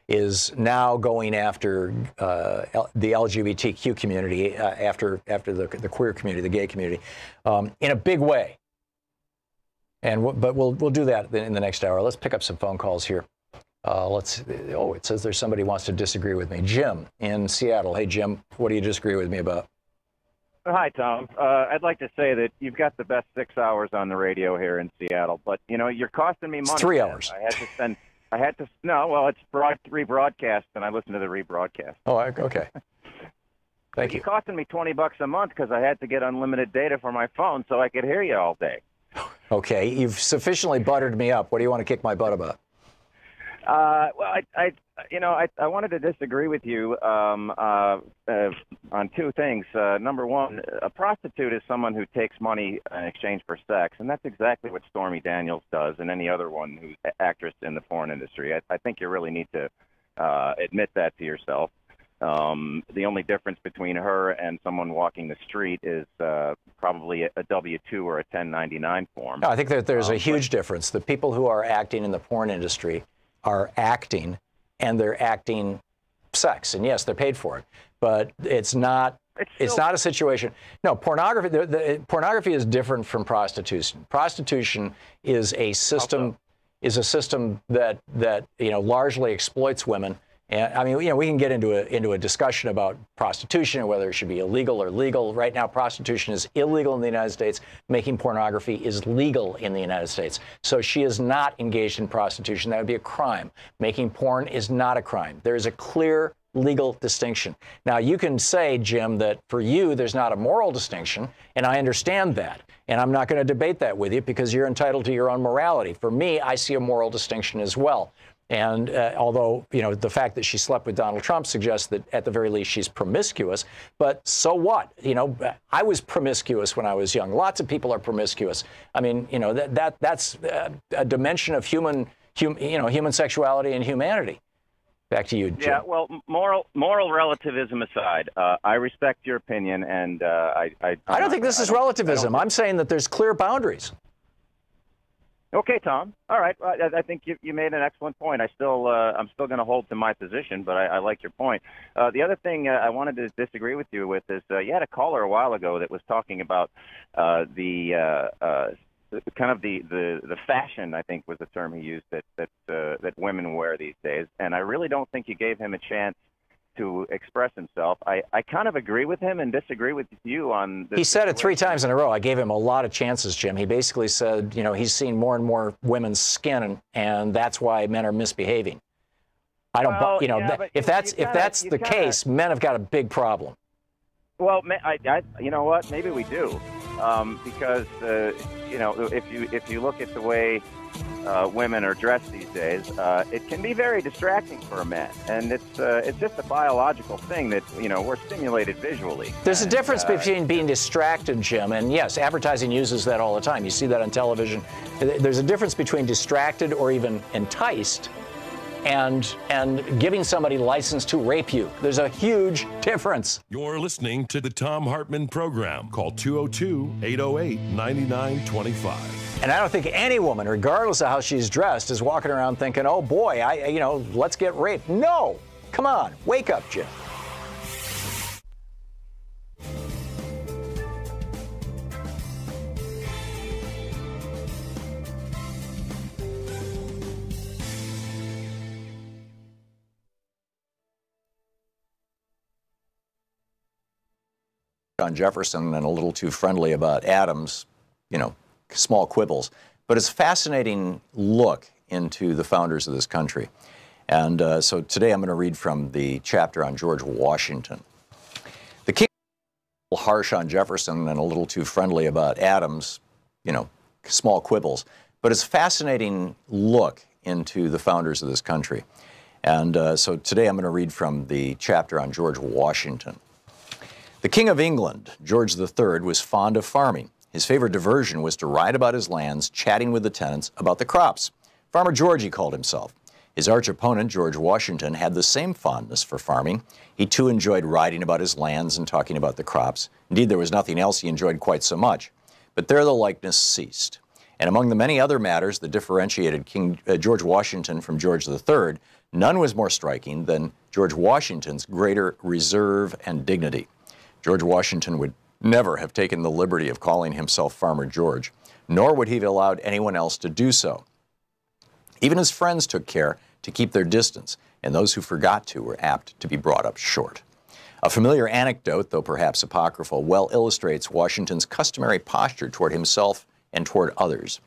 is now going after the LGBTQ community, after the queer community, the gay community, in a big way. But we'll do that in the next hour. Let's pick up some phone calls here. It says there's somebody who wants to disagree with me. Jim in Seattle. Hey, Jim, what do you disagree with me about? Hi, Tom. I'd like to say that you've got the best 6 hours on the radio here in Seattle, but you're costing me money. It's 3 hours. It's rebroadcast, and I listen to the rebroadcast. Oh, okay. Thank you. It's costing me $20 a month because I had to get unlimited data for my phone so I could hear you all day. Okay, you've sufficiently buttered me up. What do you want to kick my butt about? I wanted to disagree with you on 2 things. Number one, a prostitute is someone who takes money in exchange for sex, and that's exactly what Stormy Daniels does, and any other one who's an actress in the porn industry. I think you really need to admit that to yourself. The only difference between her and someone walking the street is probably a W-2 or a 1099 form. No, I think that there's a huge difference. The people who are acting in the porn industry are acting, and they're acting sex, and yes, they're paid for it, but it's not a situation. No, pornography is different from prostitution. Prostitution is a system that largely exploits women. And I mean, we can get into a discussion about prostitution and whether it should be illegal or legal. Right now, prostitution is illegal in the United States. Making pornography is legal in the United States. So she is not engaged in prostitution. That would be a crime. Making porn is not a crime. There is a clear legal distinction. Now, you can say, Jim, that for you, there's not a moral distinction, and I understand that. And I'm not going to debate that with you because you're entitled to your own morality. For me, I see a moral distinction as well. And although, you know, the fact that she slept with Donald Trump suggests that at the very least she's promiscuous, but so what? You know, I was promiscuous when I was young. Lots of people are promiscuous. I mean, you know, that's a dimension of human sexuality and humanity. Back to you, Jim. Yeah, well, moral relativism aside, I respect your opinion, and I don't think this is relativism. I'm saying that there's clear boundaries. Okay, Tom. All right. I think you made an excellent point. I'm still going to hold to my position, but I like your point. The other thing I wanted to disagree with you with is you had a caller a while ago that was talking about the fashion, I think was the term he used, that women wear these days, and I really don't think you gave him a chance to express himself. I kind of agree with him and disagree with you on this. He said it 3 times in a row. I gave him a lot of chances, Jim. He basically said, you know, he's seen more and more women's skin, and that's why men are misbehaving. I don't, well, you know, yeah, if that's the case, men have got a big problem. Well, you know what? Maybe we do, because you know, if you look at the way women are dressed these days, it can be very distracting for a man, and it's just a biological thing that, you know, we're stimulated visually. There's a difference between being distracted, Jim, and yes, advertising uses that all the time. You see that on television. There's a difference between distracted or even enticed and giving somebody license to rape you. There's a huge difference. You're listening to the Thom Hartmann Program. Call 202-808-9925. And I don't think any woman, regardless of how she's dressed, is walking around thinking, oh boy, let's get raped. No, come on, wake up, Jim. On Jefferson and a little too friendly about Adams, you know, small quibbles, but it's a fascinating look into the founders of this country. And so today I'm going to read from the chapter on George Washington. The king was harsh on Jefferson and a little too friendly about Adams, you know, small quibbles, but it's a fascinating look into the founders of this country. And so today I'm going to read from the chapter on George Washington. The King of England, George III, was fond of farming. His favorite diversion was to ride about his lands, chatting with the tenants about the crops. Farmer George, he called himself. His arch opponent, George Washington, had the same fondness for farming. He too enjoyed riding about his lands and talking about the crops. Indeed, there was nothing else he enjoyed quite so much. But there the likeness ceased. And among the many other matters that differentiated King George Washington from George III, none was more striking than George Washington's greater reserve and dignity. George Washington would never have taken the liberty of calling himself Farmer George, nor would he have allowed anyone else to do so. Even his friends took care to keep their distance, and those who forgot to were apt to be brought up short. A familiar anecdote, though perhaps apocryphal, well illustrates Washington's customary posture toward himself and toward others.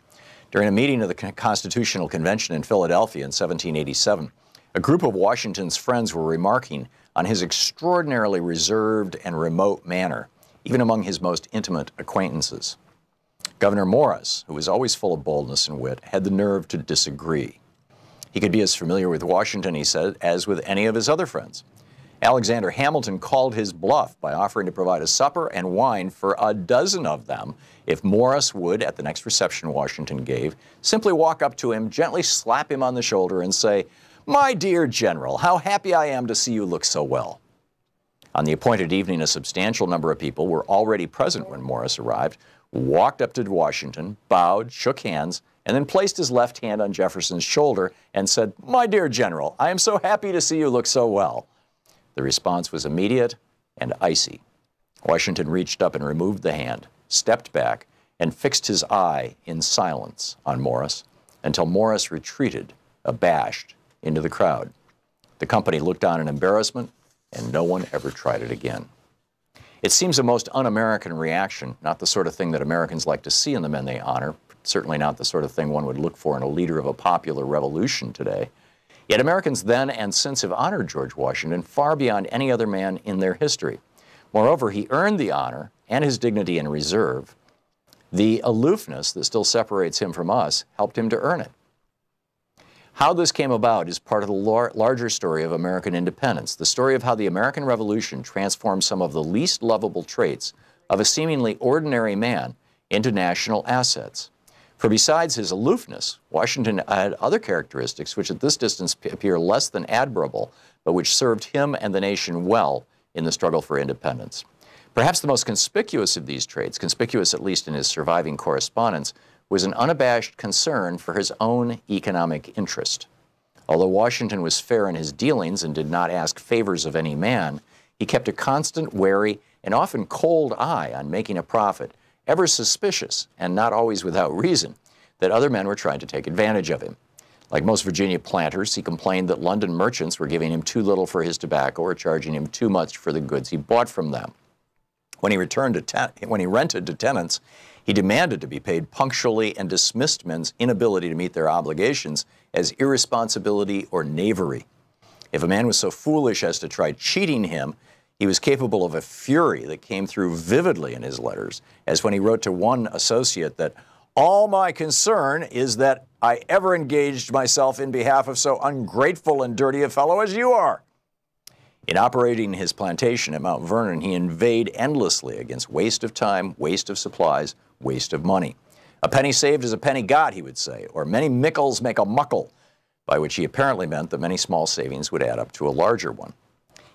During a meeting of the Constitutional Convention in Philadelphia in 1787, a group of Washington's friends were remarking on his extraordinarily reserved and remote manner, even among his most intimate acquaintances. Governor Morris, who was always full of boldness and wit, had the nerve to disagree. He could be as familiar with Washington, he said, as with any of his other friends. Alexander Hamilton called his bluff by offering to provide a supper and wine for a dozen of them if Morris would, at the next reception Washington gave, simply walk up to him, gently slap him on the shoulder and say, "My dear General, how happy I am to see you look so well." On the appointed evening, a substantial number of people were already present when Morris arrived, walked up to Washington, bowed, shook hands, and then placed his left hand on Jefferson's shoulder and said, "My dear General, I am so happy to see you look so well." The response was immediate and icy. Washington reached up and removed the hand, stepped back, and fixed his eye in silence on Morris until Morris retreated, abashed, into the crowd. The company looked on in embarrassment, and no one ever tried it again. It seems a most un-American reaction, not the sort of thing that Americans like to see in the men they honor, certainly not the sort of thing one would look for in a leader of a popular revolution today. Yet Americans then and since have honored George Washington far beyond any other man in their history. Moreover, he earned the honor and his dignity and reserve. The aloofness that still separates him from us helped him to earn it. How this came about is part of the larger story of American independence, the story of how the American Revolution transformed some of the least lovable traits of a seemingly ordinary man into national assets. For besides his aloofness, Washington had other characteristics which at this distance appear less than admirable, but which served him and the nation well in the struggle for independence. Perhaps the most conspicuous of these traits, conspicuous at least in his surviving correspondence, was an unabashed concern for his own economic interest. Although Washington was fair in his dealings and did not ask favors of any man, he kept a constant, wary, and often cold eye on making a profit, ever suspicious, and not always without reason, that other men were trying to take advantage of him. Like most Virginia planters, he complained that London merchants were giving him too little for his tobacco or charging him too much for the goods he bought from them. When he rented to tenants, he demanded to be paid punctually and dismissed men's inability to meet their obligations as irresponsibility or knavery. If a man was so foolish as to try cheating him, he was capable of a fury that came through vividly in his letters, as when he wrote to one associate that, "All my concern is that I ever engaged myself in behalf of so ungrateful and dirty a fellow as you are." In operating his plantation at Mount Vernon, he inveighed endlessly against waste of time, waste of supplies, waste of money. "A penny saved is a penny got," he would say, or "many mickles make a muckle," by which he apparently meant that many small savings would add up to a larger one.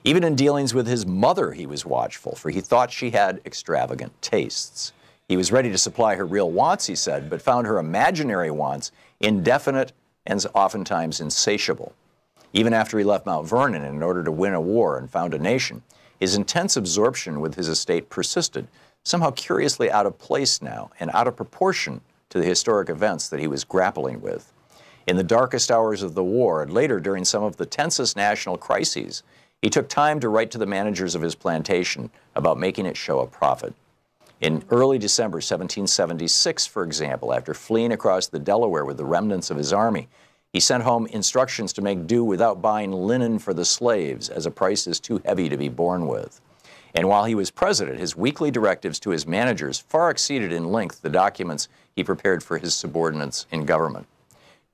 Even in dealings with his mother, he was watchful, for he thought she had extravagant tastes. He was ready to supply her real wants, he said, but found her imaginary wants indefinite and oftentimes insatiable. Even after he left Mount Vernon in order to win a war and found a nation, his intense absorption with his estate persisted, somehow curiously out of place now and out of proportion to the historic events that he was grappling with. In the darkest hours of the war, and later during some of the tensest national crises, he took time to write to the managers of his plantation about making it show a profit. In early December 1776, for example, after fleeing across the Delaware with the remnants of his army, he sent home instructions to make do without buying linen for the slaves, as a price is too heavy to be borne with. And while he was president, his weekly directives to his managers far exceeded in length the documents he prepared for his subordinates in government.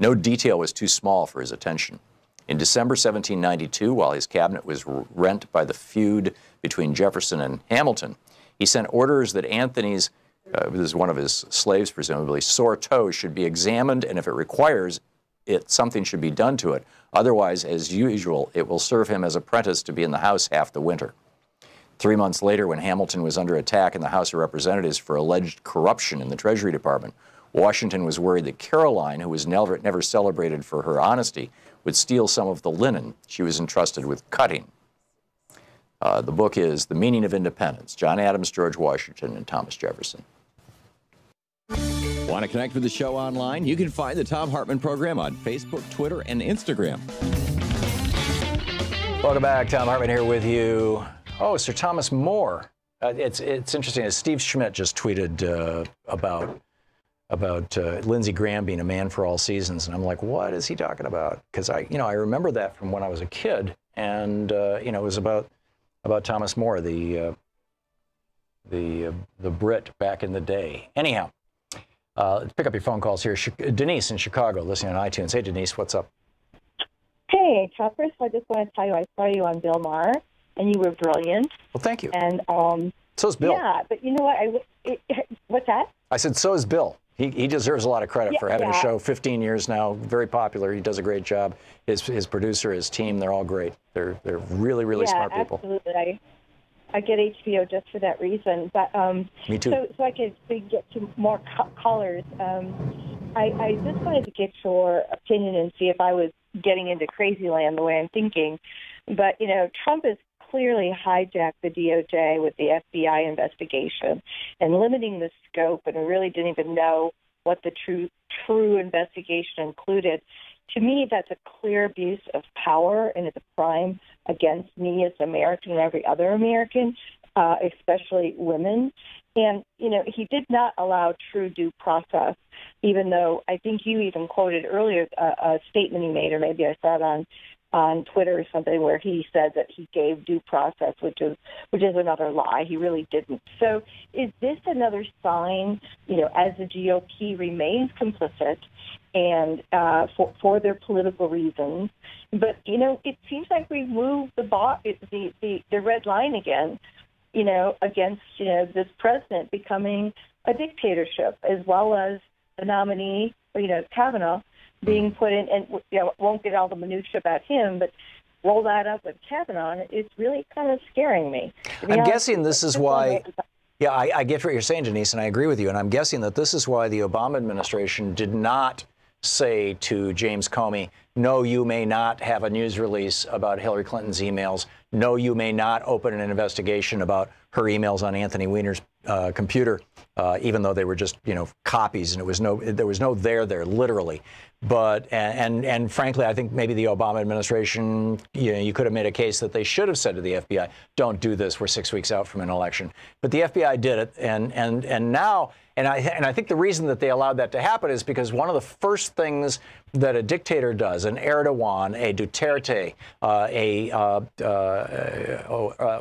No detail was too small for his attention. In December 1792, while his cabinet was rent by the feud between Jefferson and Hamilton, he sent orders that Anthony's, this is one of his slaves presumably, sore toe should be examined, and if it requires it, something should be done to it. Otherwise, as usual, it will serve him as apprentice to be in the House half the winter. 3 months later, when Hamilton was under attack in the House of Representatives for alleged corruption in the Treasury Department, Washington was worried that Caroline, who was never celebrated for her honesty, would steal some of the linen she was entrusted with cutting. The book is The Meaning of Independence, John Adams, George Washington, and Thomas Jefferson. Want to connect with the show online? You can find the Thom Hartmann Program on Facebook, Twitter, and Instagram. Welcome back. Thom Hartmann here with you. Oh, Sir Thomas More. It's interesting. As Steve Schmidt just tweeted about Lindsey Graham being a man for all seasons, and I'm like, what is he talking about? Because I remember that from when I was a kid, and it was about Thomas More, the Brit back in the day. Anyhow, let's pick up your phone calls here. Denise in Chicago, listening on iTunes. Hey, Denise, what's up? Hey, Chuck. First, I just want to tell you I saw you on Bill Maher, and you were brilliant. Well, thank you. And so's Bill. Yeah, but you know what? What's that? I said so is Bill. He deserves a lot of credit for having a show 15 years now. Very popular. He does a great job. His producer, his team, they're all great. They're really, really smart people. Absolutely. I get HBO just for that reason. But me too. So I could get to more callers. I just wanted to get your opinion and see if I was getting into crazy land the way I'm thinking. But Trump has clearly hijacked the DOJ with the FBI investigation and limiting the scope, and we really didn't even know what the true investigation included. To me, that's a clear abuse of power, and it's a crime against me as an American and every other American, especially women. And, he did not allow true due process, even though I think you even quoted earlier a statement he made, or maybe I saw it on on Twitter or something where he said that he gave due process, which is another lie. He really didn't. So is this another sign, as the GOP remains complicit and for their political reasons? But it seems like we've moved the red line again, against this president becoming a dictatorship, as well as the nominee, Kavanaugh, being put in, and won't get all the minutiae about him, but roll that up with Kavanaugh, and it's really kind of scaring me. I'm guessing this is why. Yeah, I get what you're saying, Denise, and I agree with you. And I'm guessing that this is why the Obama administration did not say to James Comey, no, you may not have a news release about Hillary Clinton's emails. No, you may not open an investigation about her emails on Anthony Weiner's computer, even though they were just, copies, and there was no there literally. But and frankly, I think maybe the Obama administration, you could have made a case that they should have said to the FBI, don't do this. We're 6 weeks out from an election. But the FBI did it, and now. And I think the reason that they allowed that to happen is because one of the first things that a dictator does, an Erdogan, a Duterte,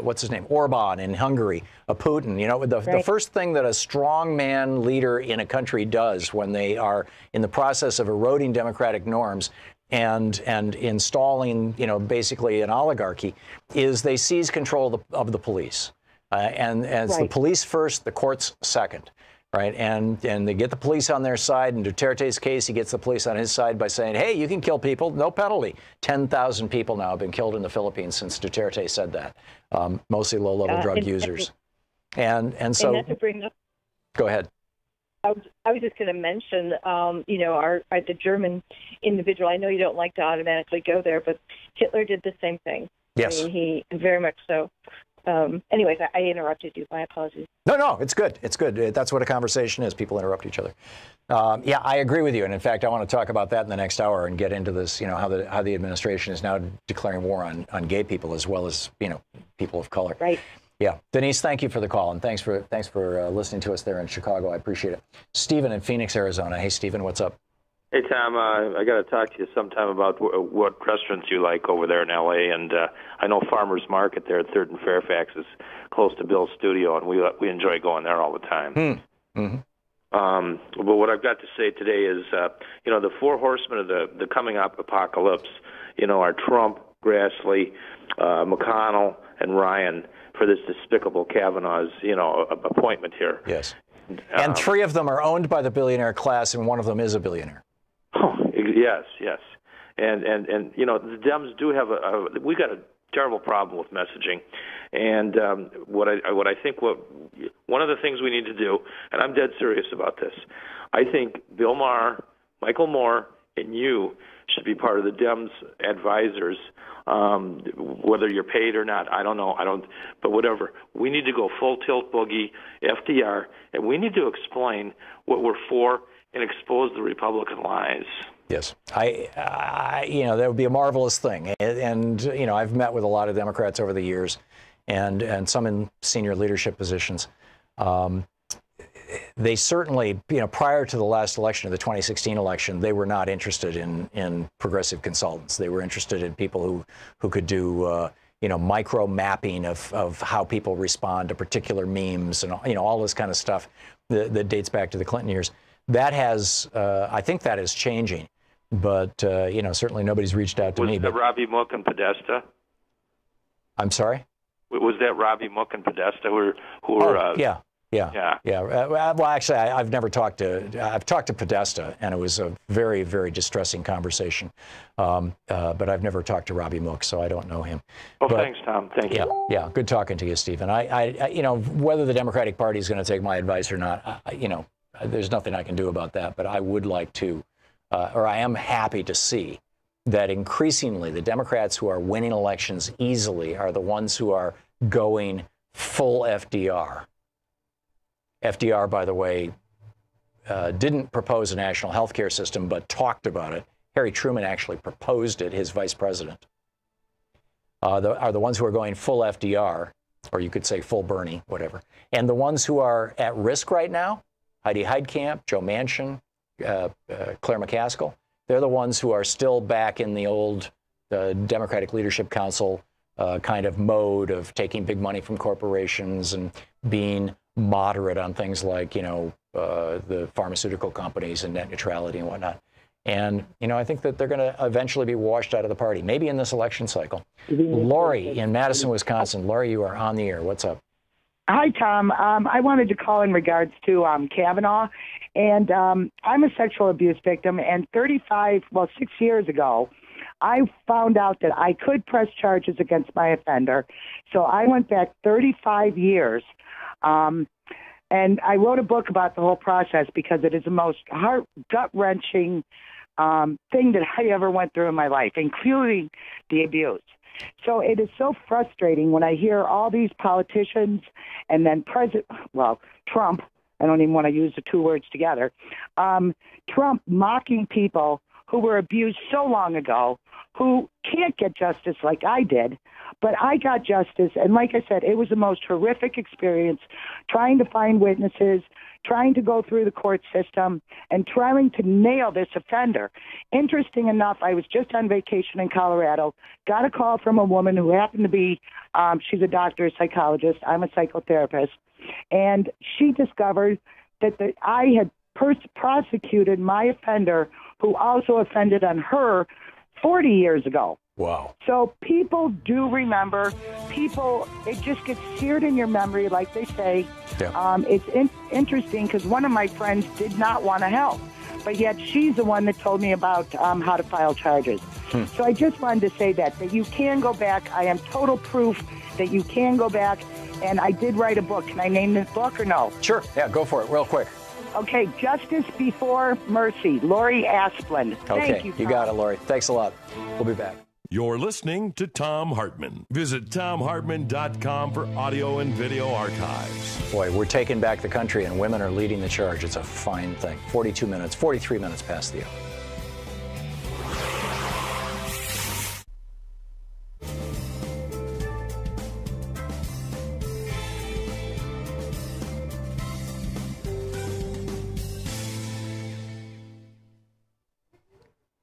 what's his name, Orban in Hungary, a Putin, the first thing that a strongman leader in a country does when they are in the process of eroding democratic norms and installing, basically an oligarchy, is they seize control of the police. And it's the police first, the courts second. Right. And they get the police on their side. In Duterte's case, he gets the police on his side by saying, hey, you can kill people, no penalty. 10,000 people now have been killed in the Philippines since Duterte said that, mostly low-level drug users. And so not to bring up, go ahead. I was just going to mention, the German individual. I know you don't like to automatically go there, but Hitler did the same thing. Yes. I mean, he very much so. Anyways, I interrupted you. My apologies. No, it's good. It's good. That's what a conversation is. People interrupt each other. Yeah, I agree with you. And in fact, I want to talk about that in the next hour and get into this, how the administration is now declaring war on gay people as well as, people of color. Right. Yeah. Denise, thank you for the call. And thanks for listening to us there in Chicago. I appreciate it. Stephen in Phoenix, Arizona. Hey, Stephen, what's up? Hey, Tom, I got to talk to you sometime about what restaurants you like over there in L.A. And I know Farmer's Market there at 3rd and Fairfax is close to Bill's studio, and we enjoy going there all the time. Mm-hmm. But what I've got to say today is, the four horsemen of the coming up apocalypse, are Trump, Grassley, McConnell, and Ryan for this despicable Kavanaugh's, appointment here. Yes. And 3 of them are owned by the billionaire class, and 1 of them is a billionaire. Oh, yes. And the Dems do have we got a terrible problem with messaging. And what I think one of the things we need to do, and I'm dead serious about this, I think Bill Maher, Michael Moore, and you should be part of the Dems advisors, whether you're paid or not. I don't know. But whatever. We need to go full tilt boogie, FDR, and we need to explain what we're for and expose the Republican lies. Yes, that would be a marvelous thing. And I've met with a lot of Democrats over the years, and some in senior leadership positions. They certainly, prior to the last election, the 2016 election, they were not interested in progressive consultants. They were interested in people who could do, micro mapping of how people respond to particular memes and, all this kind of stuff that dates back to the Clinton years. That has, I think that is changing. But, certainly nobody's reached out to me. Was that Robbie Mook and Podesta? I'm sorry? Was that Robbie Mook and Podesta who were Yeah. Well, actually, I've talked to Podesta, and it was a very, very distressing conversation. But I've never talked to Robbie Mook, so I don't know him. Oh, thanks, Tom. Thank you. Yeah, good talking to you, Stephen. Whether the Democratic Party is going to take my advice or not, there's nothing I can do about that. But I would like to, or I am happy to see that increasingly the Democrats who are winning elections easily are the ones who are going full FDR. FDR, by the way, didn't propose a national health care system, but talked about it. Harry Truman actually proposed it, his vice president. Are the ones who are going full FDR, or you could say full Bernie, whatever. And the ones who are at risk right now, Heidi Heitkamp, Joe Manchin, Claire McCaskill, they're the ones who are still back in the old Democratic Leadership Council kind of mode of taking big money from corporations and being moderate on things like, the pharmaceutical companies and net neutrality and whatnot. And, I think that they're going to eventually be washed out of the party, maybe in this election cycle. Lori in Madison, Wisconsin. Lori, you are on the air. What's up? Hi, Tom. I wanted to call in regards to Kavanaugh. And I'm a sexual abuse victim. And 6 years ago, I found out that I could press charges against my offender. So I went back 35 years. And I wrote a book about the whole process because it is the most gut-wrenching thing that I ever went through in my life, including the abuse. So it is so frustrating when I hear all these politicians and then Trump, I don't even want to use the two words together, Trump mocking people who were abused so long ago, who can't get justice like I did, but I got justice. And like I said, it was the most horrific experience trying to find witnesses, trying to go through the court system, and trying to nail this offender. Interesting enough, I was just on vacation in Colorado, got a call from a woman who happened to be, she's a doctor, a psychologist, I'm a psychotherapist, and she discovered that I had prosecuted my offender who also offended on her 40 years ago. Wow. So people do remember. It just gets seared in your memory, like they say. Yeah. It's interesting because one of my friends did not want to help, but yet she's the one that told me about how to file charges. So I just wanted to say that you can go back. I am total proof that you can go back, and I did write a book. Can I name this book or no? Sure. Yeah, go for it real quick. Okay, Justice Before Mercy, Lori Asplund. Okay, Thank you, Tom. you got it, Lori. Thanks a lot. We'll be back. You're listening to Thom Hartmann. Visit thomhartmann.com for audio and video archives. Boy, we're taking back the country and women are leading the charge. It's a fine thing. 43 minutes past the hour.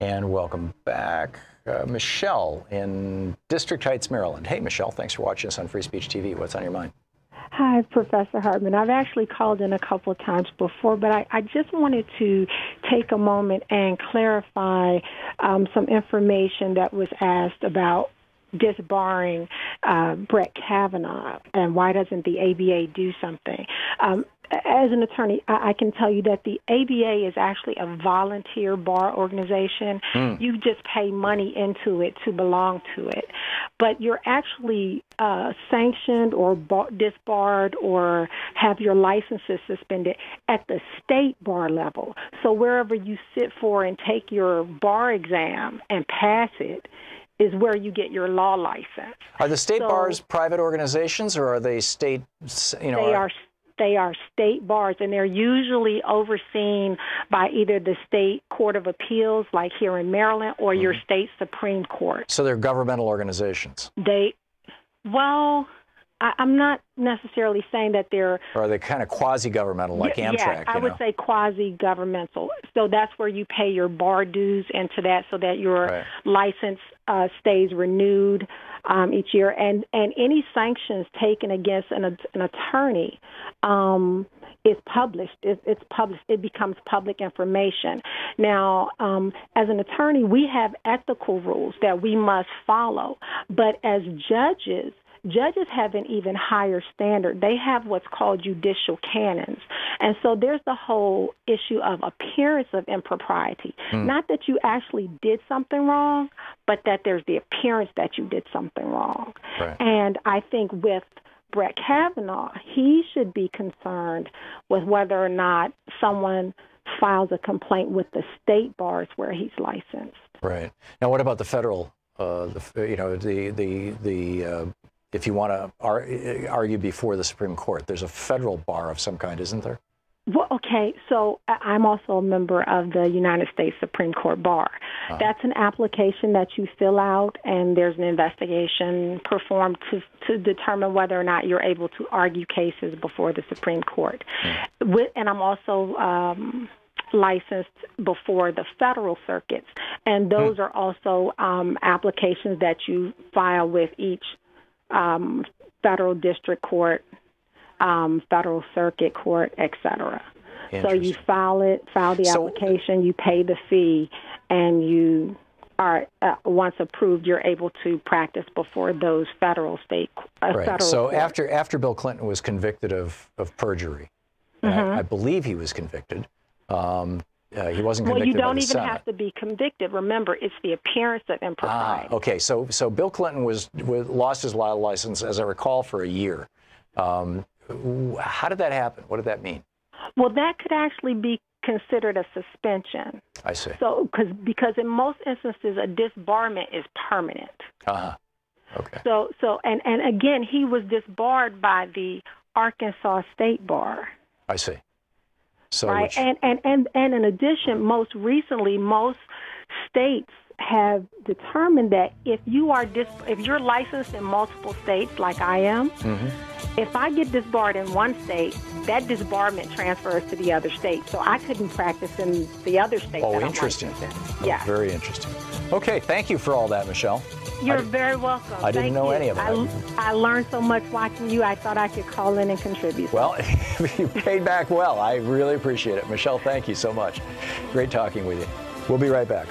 And welcome back. Michelle in District Heights, Maryland. Hey, Michelle, thanks for watching us on Free Speech TV. What's on your mind? Hi, Professor Hartmann. I've actually called in a couple of times before, but I just wanted to take a moment and clarify some information that was asked about disbarring Brett Kavanaugh and why doesn't the ABA do something. As an attorney, I can tell you that the ABA is actually a volunteer bar organization. You just pay money into it to belong to it. But you're actually sanctioned or disbarred or have your licenses suspended at the state bar level. So wherever you sit for and take your bar exam and pass it is where you get your law license. Are the state bars private organizations or are they state, They are state bars, and they're usually overseen by either the state court of appeals, like here in Maryland, or your state Supreme Court. So they're governmental organizations? I'm not necessarily saying that they're... Or are they kind of quasi-governmental, like Amtrak? Yeah, I would say quasi-governmental. So that's where you pay your bar dues into that so that your license stays renewed each year. And any sanctions taken against an attorney is published. It's published. It becomes public information. Now, as an attorney, we have ethical rules that we must follow. But as judges have an even higher standard. They have what's called judicial canons. And so there's the whole issue of appearance of impropriety. Not that you actually did something wrong, but that there's the appearance that you did something wrong. Right. And I think with Brett Kavanaugh, he should be concerned with whether or not someone files a complaint with the state bars where he's licensed. Right. Now, what about the federal, if you want to argue before the Supreme Court, there's a federal bar of some kind, isn't there? Well, okay, so I'm also a member of the United States Supreme Court Bar. That's an application that you fill out, and there's an investigation performed to determine whether or not you're able to argue cases before the Supreme Court. And I'm also licensed before the federal circuits. And those are also applications that you file with each federal district court, federal circuit court, etc. So you file the application, you pay the fee, and you are once approved, you're able to practice before those federal So courts. after Bill Clinton was convicted of perjury, and I believe he was convicted. He wasn't convicted Well, you by don't the even Senate. have to be convicted. Remember, it's the appearance of impropriety. Okay, so Bill Clinton lost his law license, as I recall, for a year. How did that happen? What did that mean? Well, that could actually be considered a suspension. I see. So, because in most instances, a disbarment is permanent. Okay. So, and again, he was disbarred by the Arkansas State Bar. I see. So right, and in addition, most recently, most states have determined that if you're licensed in multiple states, like I am, if I get disbarred in one state, that disbarment transfers to the other state. So I couldn't practice in the other state. Oh, interesting. Yeah. Very interesting. Okay, thank you for all that, Michelle. You're very welcome. I didn't know any of it. I learned so much watching you. I thought I could call in and contribute. Well, you paid back well. I really appreciate it. Michelle, thank you so much. Great talking with you. We'll be right back.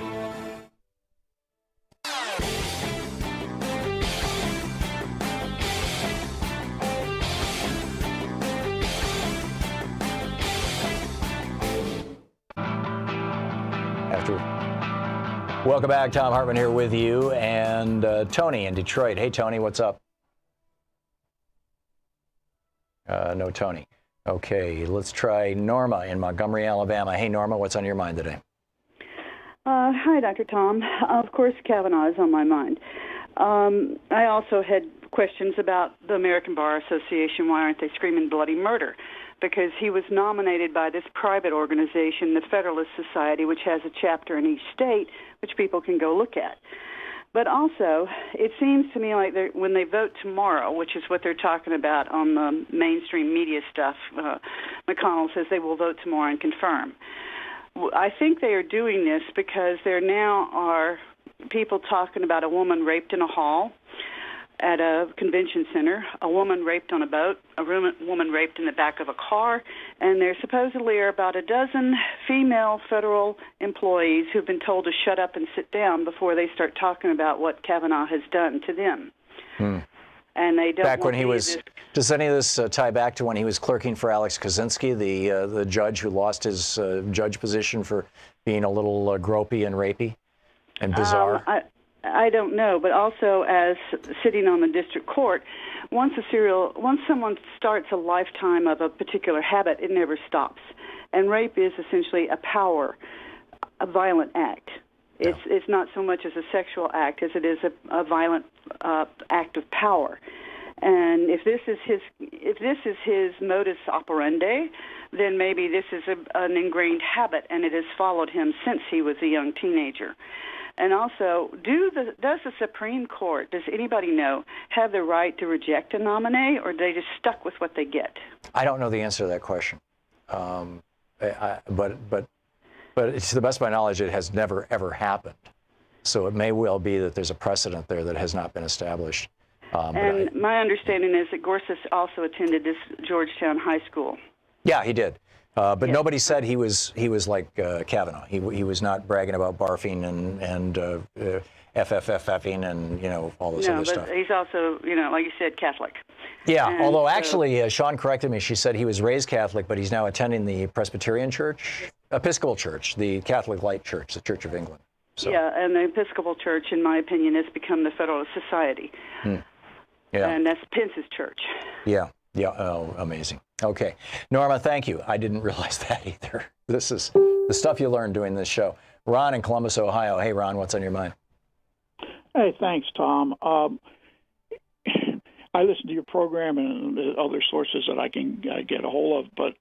Welcome back. Thom Hartmann here with you, and Tony in Detroit. Hey, Tony, what's up? No Tony. Okay, let's try Norma in Montgomery, Alabama. Hey, Norma, what's on your mind today? Hi, Dr. Tom. Of course, Kavanaugh is on my mind. I also had questions about the American Bar Association. Why aren't they screaming bloody murder? Because he was nominated by this private organization, the Federalist Society, which has a chapter in each state, which people can go look at. But also, it seems to me like when they vote tomorrow, which is what they're talking about on the mainstream media stuff, McConnell says they will vote tomorrow and confirm. I think they are doing this because there now are people talking about a woman raped in a hall at a convention center, a woman raped on a boat, a woman raped in the back of a car, and there supposedly are about a dozen female federal employees who've been told to shut up and sit down before they start talking about what Kavanaugh has done to them. And they don't back when he was, does any of this tie back to when he was clerking for Alex Kaczynski, the judge who lost his judge position for being a little gropey and rapey and bizarre? I don't know, but also as sitting on the district court, once someone starts a lifetime of a particular habit, it never stops. And rape is essentially a violent act. It's not so much as a sexual act as it is a violent act of power. And if this is his modus operandi, then maybe this is an ingrained habit, and it has followed him since he was a young teenager. And also, does the Supreme Court, does anybody know, have the right to reject a nominee, or are they just stuck with what they get? I don't know the answer to that question. But to the best of my knowledge, it has never, ever happened. So it may well be that there's a precedent there that has not been established. And my understanding is that Gorsuch also attended this Georgetown High School. Yeah, he did. But nobody said he was like Kavanaugh. He was not bragging about barfing and FFFing and all this other stuff. No, but he's also like you said, Catholic. Yeah, and although actually Sean corrected me. She said he was raised Catholic, but he's now attending the Presbyterian Church, Episcopal Church, the Catholic Light Church, the Church of England. So. Yeah, and the Episcopal Church, in my opinion, has become the Federalist Society. Yeah, and that's Pence's church. Yeah. Yeah, oh, amazing. Okay. Norma, thank you. I didn't realize that either. This is the stuff you learn doing this show. Ron in Columbus, Ohio. Hey, Ron, what's on your mind? Hey, thanks, Tom. I listen to your program and the other sources that I can get a hold of, but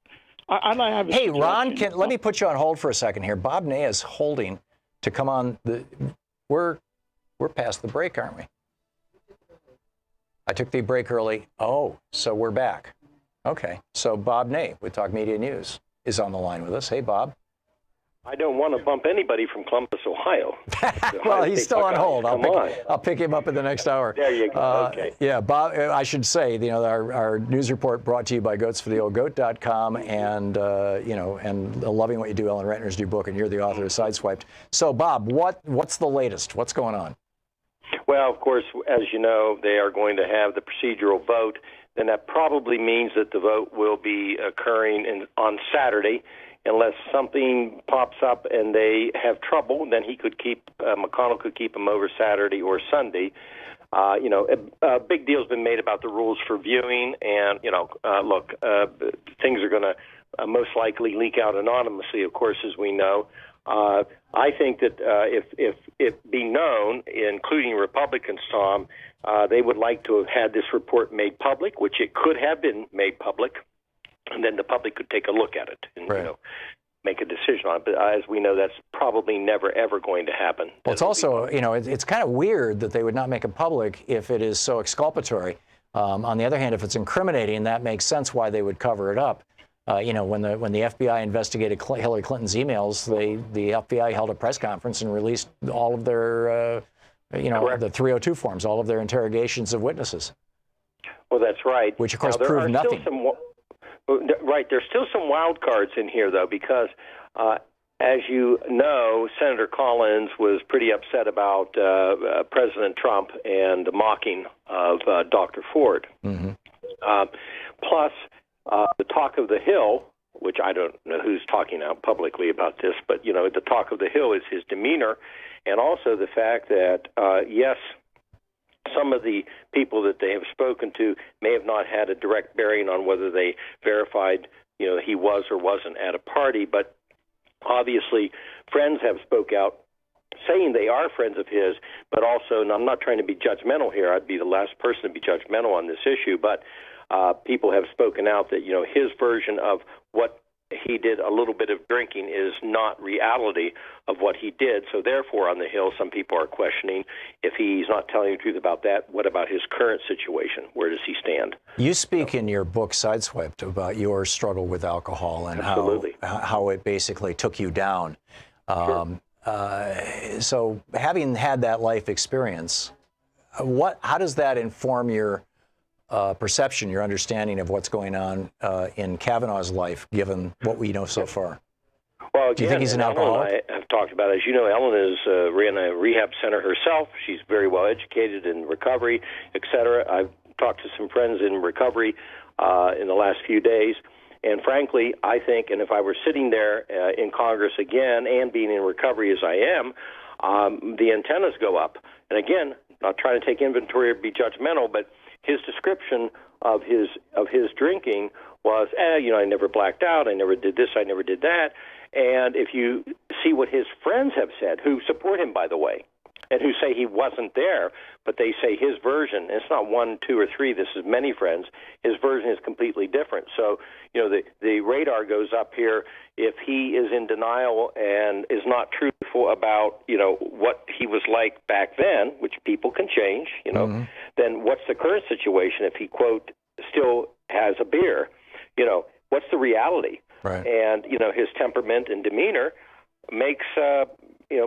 I'd like to have a Hey, Ron, let me put you on hold for a second here. Bob Ney is holding to come on. We're past the break, aren't we? I took the break early. Oh, so we're back. Okay. So Bob Ney with Talk Media News is on the line with us. Hey, Bob. I don't want to bump anybody from Columbus, Ohio. Well, he's still on hold. I'll pick him up in the next hour. There you go. Okay. Yeah, Bob, I should say, our news report brought to you by goatsfortheoldgoat.com and, and loving what you do, Ellen Ratner's new book, and you're the author of Sideswiped. So, Bob, what's the latest? What's going on? Well, of course, as you know, they are going to have the procedural vote. Then that probably means that the vote will be occurring on Saturday. Unless something pops up and they have trouble, then McConnell could keep him over Saturday or Sunday. A big deal's been made about the rules for viewing, and things are going to most likely leak out anonymously, of course, as we know. I think that if it be known, including Republicans, Tom, they would like to have had this report made public, which it could have been made public. And then the public could take a look at it and make a decision on it. But as we know, that's probably never, ever going to happen. Well, it's also, it's kind of weird that they would not make it public if it is so exculpatory. On the other hand, if it's incriminating, that makes sense why they would cover it up. When the FBI investigated Hillary Clinton's emails, the FBI held a press conference and released all of their, the 302 forms, all of their interrogations of witnesses. Well, that's right. Which, of course, proved nothing. Right. There's still some wild cards in here, though, because, as you know, Senator Collins was pretty upset about President Trump and the mocking of Dr. Ford. Mm-hmm. Plus, the talk of the Hill, which I don't know who's talking out publicly about this, but, the talk of the Hill is his demeanor, and also the fact that, yes, some of the people that they have spoken to may have not had a direct bearing on whether they verified, he was or wasn't at a party, but obviously friends have spoke out saying they are friends of his, but also, and I'm not trying to be judgmental here, I'd be the last person to be judgmental on this issue, but people have spoken out that, his version of what he did, a little bit of drinking, is not reality of what he did. So therefore, on the Hill, some people are questioning if he's not telling the truth about that. What about his current situation? Where does he stand? You speak in your book, Sideswiped, about your struggle with alcohol and how it basically took you down. Sure. So having had that life experience, how does that inform your perception, your understanding of what's going on in Kavanaugh's life, given what we know so far? Well, again, do you think he's an alcoholic? I have talked about it. As you know, Ellen ran a rehab center herself. She's very well educated in recovery, et cetera. I've talked to some friends in recovery in the last few days. And frankly, I think, and if I were sitting there in Congress again and being in recovery as I am, the antennas go up. And again, not trying to take inventory or be judgmental, but his description of his drinking was, I never blacked out, I never did this, I never did that. And if you see what his friends have said, who support him, by the way, and who say he wasn't there, but they say his version, and it's not one, two, or three, this is many friends, his version is completely different. So, the radar goes up here. If he is in denial and is not truthful about, what he was like back then, which people can change, then what's the current situation if he, quote, still has a beer? What's the reality? Right. And, his temperament and demeanor makes,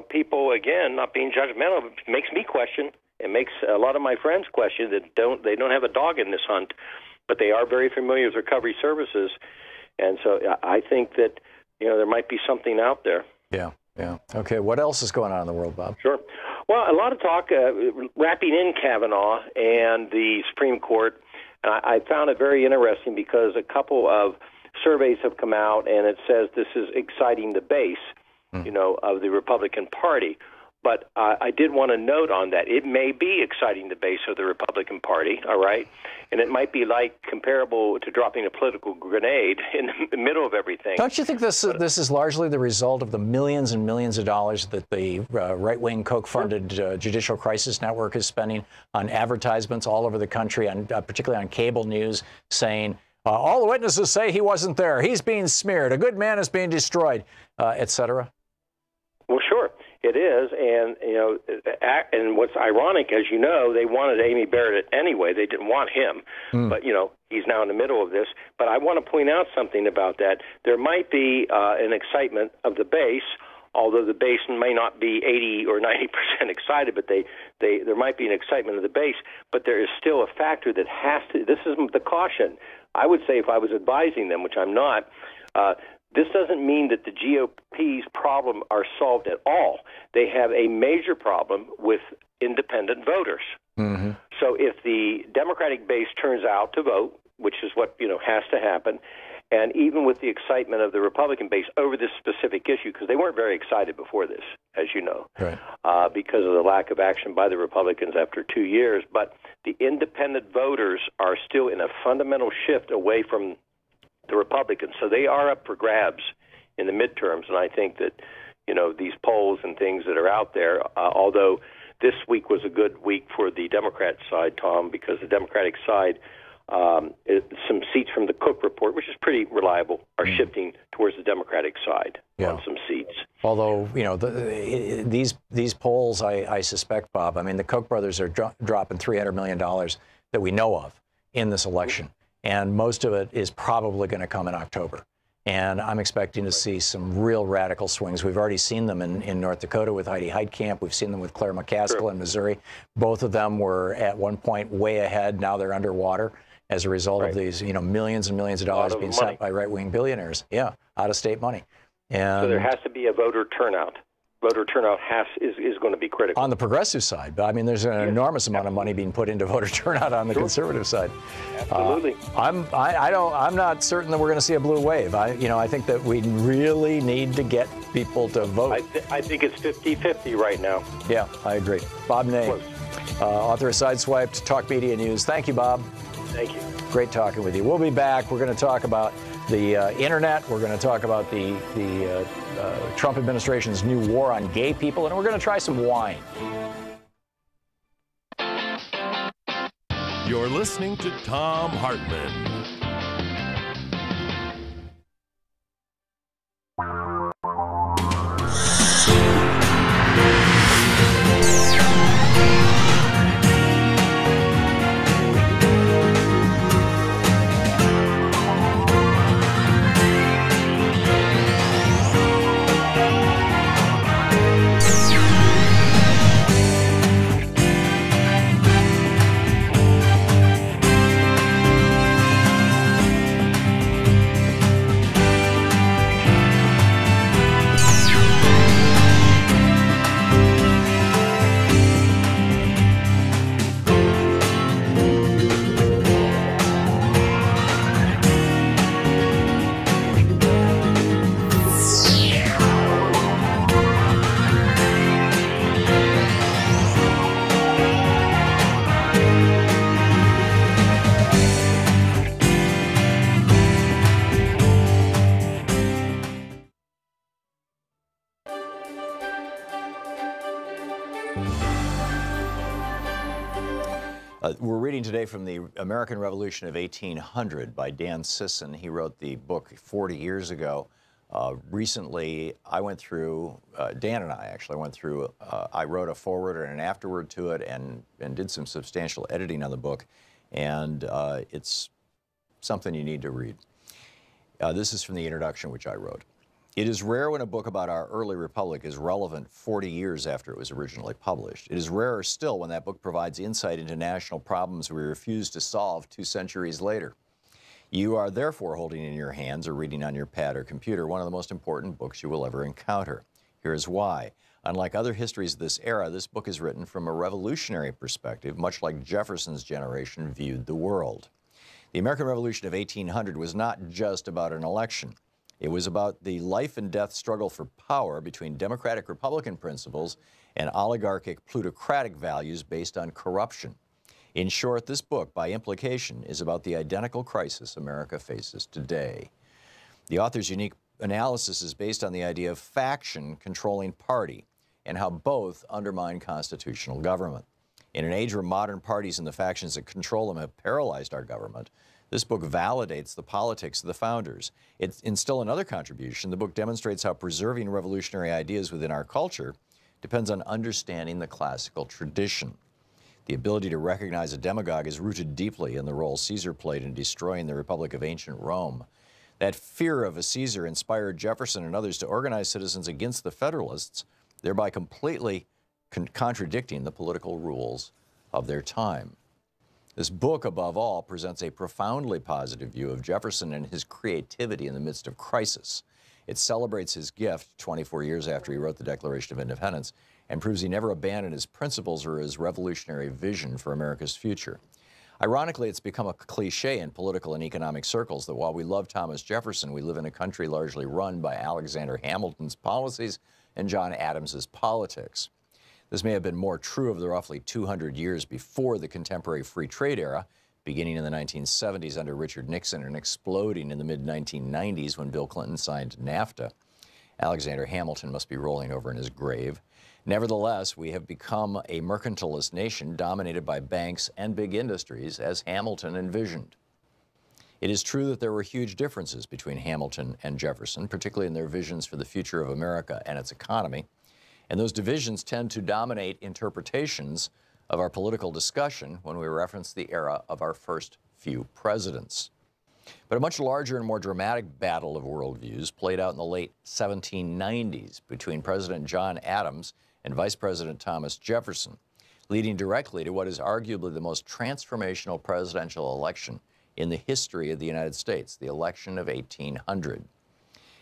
people, again, not being judgmental, makes me question. It makes a lot of my friends question that they don't have a dog in this hunt, but they are very familiar with recovery services. And so I think that, there might be something out there. Yeah. Okay, what else is going on in the world, Bob? Sure. Well, a lot of talk wrapping in Kavanaugh and the Supreme Court. I found it very interesting because a couple of surveys have come out, and it says this is exciting the base, of the Republican Party. But I did want to note on that it may be exciting the base of the Republican Party, all right? And it might be like comparable to dropping a political grenade in the middle of everything. Don't you think this is largely the result of the millions and millions of dollars that the right-wing Koch-funded Judicial Crisis Network is spending on advertisements all over the country, particularly on cable news, saying, all the witnesses say he wasn't there. He's being smeared. A good man is being destroyed, et cetera? Well, sure. It is, and and what's ironic, as you know, they wanted Amy Barrett anyway. They didn't want him, but he's now in the middle of this. But I want to point out something about that. There might be an excitement of the base, although the base may not be 80 or 90% excited, but there might be an excitement of the base. But there is still a factor that has to. This is the caution. I would say if I was advising them, which I'm not. This doesn't mean that the GOP's problem are solved at all. They have a major problem with independent voters. Mm-hmm. So if the Democratic base turns out to vote, which is what has to happen, and even with the excitement of the Republican base over this specific issue, because they weren't very excited before this, as you know, right. Because of the lack of action by the Republicans after 2 years. But the independent voters are still in a fundamental shift away from the Republicans. So they are up for grabs in the midterms, and I think that, these polls and things that are out there, although this week was a good week for the Democrat side, Tom, because the Democratic side, some seats from the Cook report, which is pretty reliable, are shifting towards the Democratic side on some seats. Although, these polls, I suspect, Bob, I mean, the Koch brothers are dropping $300 million that we know of in this election. And most of it is probably going to come in October. And I'm expecting to see some real radical swings. We've already seen them in North Dakota with Heidi Heitkamp. We've seen them with Claire McCaskill in Missouri. Both of them were at one point way ahead. Now they're underwater as a result of these, millions and millions of dollars being sent by right-wing billionaires. Yeah, out-of-state money. And so there has to be a voter turnout. Voter turnout is going to be critical. On the progressive side, but I mean, there's an enormous amount of money being put into voter turnout on the conservative side. Absolutely. I'm not certain that we're going to see a blue wave. I think that we really need to get people to vote. I think it's 50-50 right now. Yeah, I agree. Bob Ney, author of Sideswiped, Talk Media News. Thank you, Bob. Thank you. Great talking with you. We'll be back. We're going to talk about the internet. We're going to talk about the Trump administration's new war on gay people, and we're going to try some wine. You're listening to Thom Hartmann. We're reading today from the American Revolution of 1800 by Dan Sisson. He wrote the book 40 years ago. Recently, I went through, Dan and I actually went through, I wrote a foreword and an afterword to it and did some substantial editing on the book. And it's something you need to read. This is from the introduction, which I wrote. It is rare when a book about our early republic is relevant 40 years after it was originally published. It is rarer still when that book provides insight into national problems we refuse to solve 2 centuries later. You are therefore holding in your hands or reading on your pad or computer one of the most important books you will ever encounter. Here is why. Unlike other histories of this era, this book is written from a revolutionary perspective, much like Jefferson's generation viewed the world. The American Revolution of 1800 was not just about an election. It was about the life and death struggle for power between democratic-republican principles and oligarchic plutocratic values based on corruption. In short, this book, by implication, is about the identical crisis America faces today. The author's unique analysis is based on the idea of faction controlling party and how both undermine constitutional government. In an age where modern parties and the factions that control them have paralyzed our government, this book validates the politics of the founders. In still another contribution, the book demonstrates how preserving revolutionary ideas within our culture depends on understanding the classical tradition. The ability to recognize a demagogue is rooted deeply in the role Caesar played in destroying the Republic of ancient Rome. That fear of a Caesar inspired Jefferson and others to organize citizens against the Federalists, thereby completely contradicting the political rules of their time. This book, above all, presents a profoundly positive view of Jefferson and his creativity in the midst of crisis. It celebrates his gift 24 years after he wrote the Declaration of Independence and proves he never abandoned his principles or his revolutionary vision for America's future. Ironically, it's become a cliche in political and economic circles that while we love Thomas Jefferson, we live in a country largely run by Alexander Hamilton's policies and John Adams's politics. This may have been more true of the roughly 200 years before the contemporary free trade era, beginning in the 1970s under Richard Nixon and exploding in the mid-1990s when Bill Clinton signed NAFTA. Alexander Hamilton must be rolling over in his grave. Nevertheless, we have become a mercantilist nation dominated by banks and big industries as Hamilton envisioned. It is true that there were huge differences between Hamilton and Jefferson, particularly in their visions for the future of America and its economy. And those divisions tend to dominate interpretations of our political discussion when we reference the era of our first few presidents. But a much larger and more dramatic battle of worldviews played out in the late 1790s between President John Adams and Vice President Thomas Jefferson, leading directly to what is arguably the most transformational presidential election in the history of the United States, the election of 1800.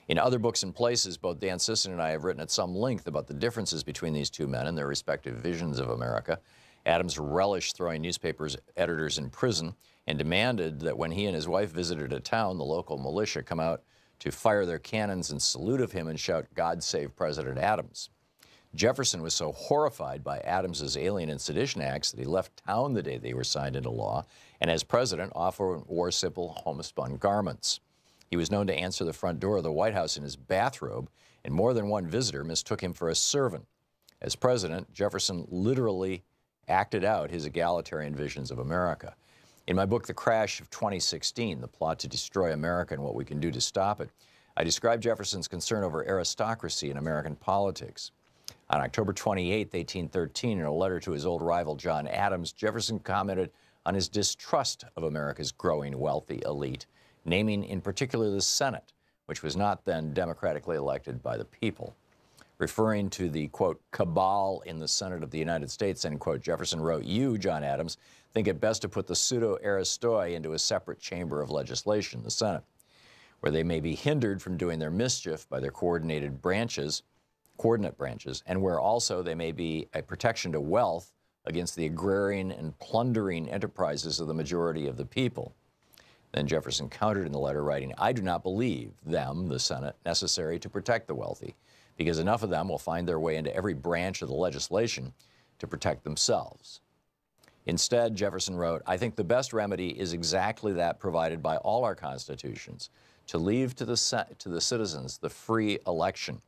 In other books and places, both Dan Sisson and I have written at some length about the differences between these two men and their respective visions of America. Adams relished throwing newspapers editors in prison and demanded that when he and his wife visited a town, the local militia come out to fire their cannons in salute of him and shout, "God save President Adams." Jefferson was so horrified by Adams's Alien and Sedition Acts that he left town the day they were signed into law, and as president often wore simple homespun garments. He was known to answer the front door of the White House in his bathrobe, and more than one visitor mistook him for a servant. As president, Jefferson literally acted out his egalitarian visions of America. In my book, The Crash of 2016, The Plot to Destroy America and What We Can Do to Stop It, I describe Jefferson's concern over aristocracy in American politics. On October 28, 1813, in a letter to his old rival John Adams, Jefferson commented on his distrust of America's growing wealthy elite, naming in particular the Senate, which was not then democratically elected by the people. Referring to the, quote, cabal in the Senate of the United States, end quote, Jefferson wrote, "You, John Adams, think it best to put the pseudo-aristoi into a separate chamber of legislation, the Senate, where they may be hindered from doing their mischief by their coordinate branches, and where also they may be a protection to wealth against the agrarian and plundering enterprises of the majority of the people." Then Jefferson countered in the letter, writing, "I do not believe them, the Senate, necessary to protect the wealthy, because enough of them will find their way into every branch of the legislation to protect themselves." Instead, Jefferson wrote, "I think the best remedy is exactly that provided by all our constitutions, to leave to the citizens the free election.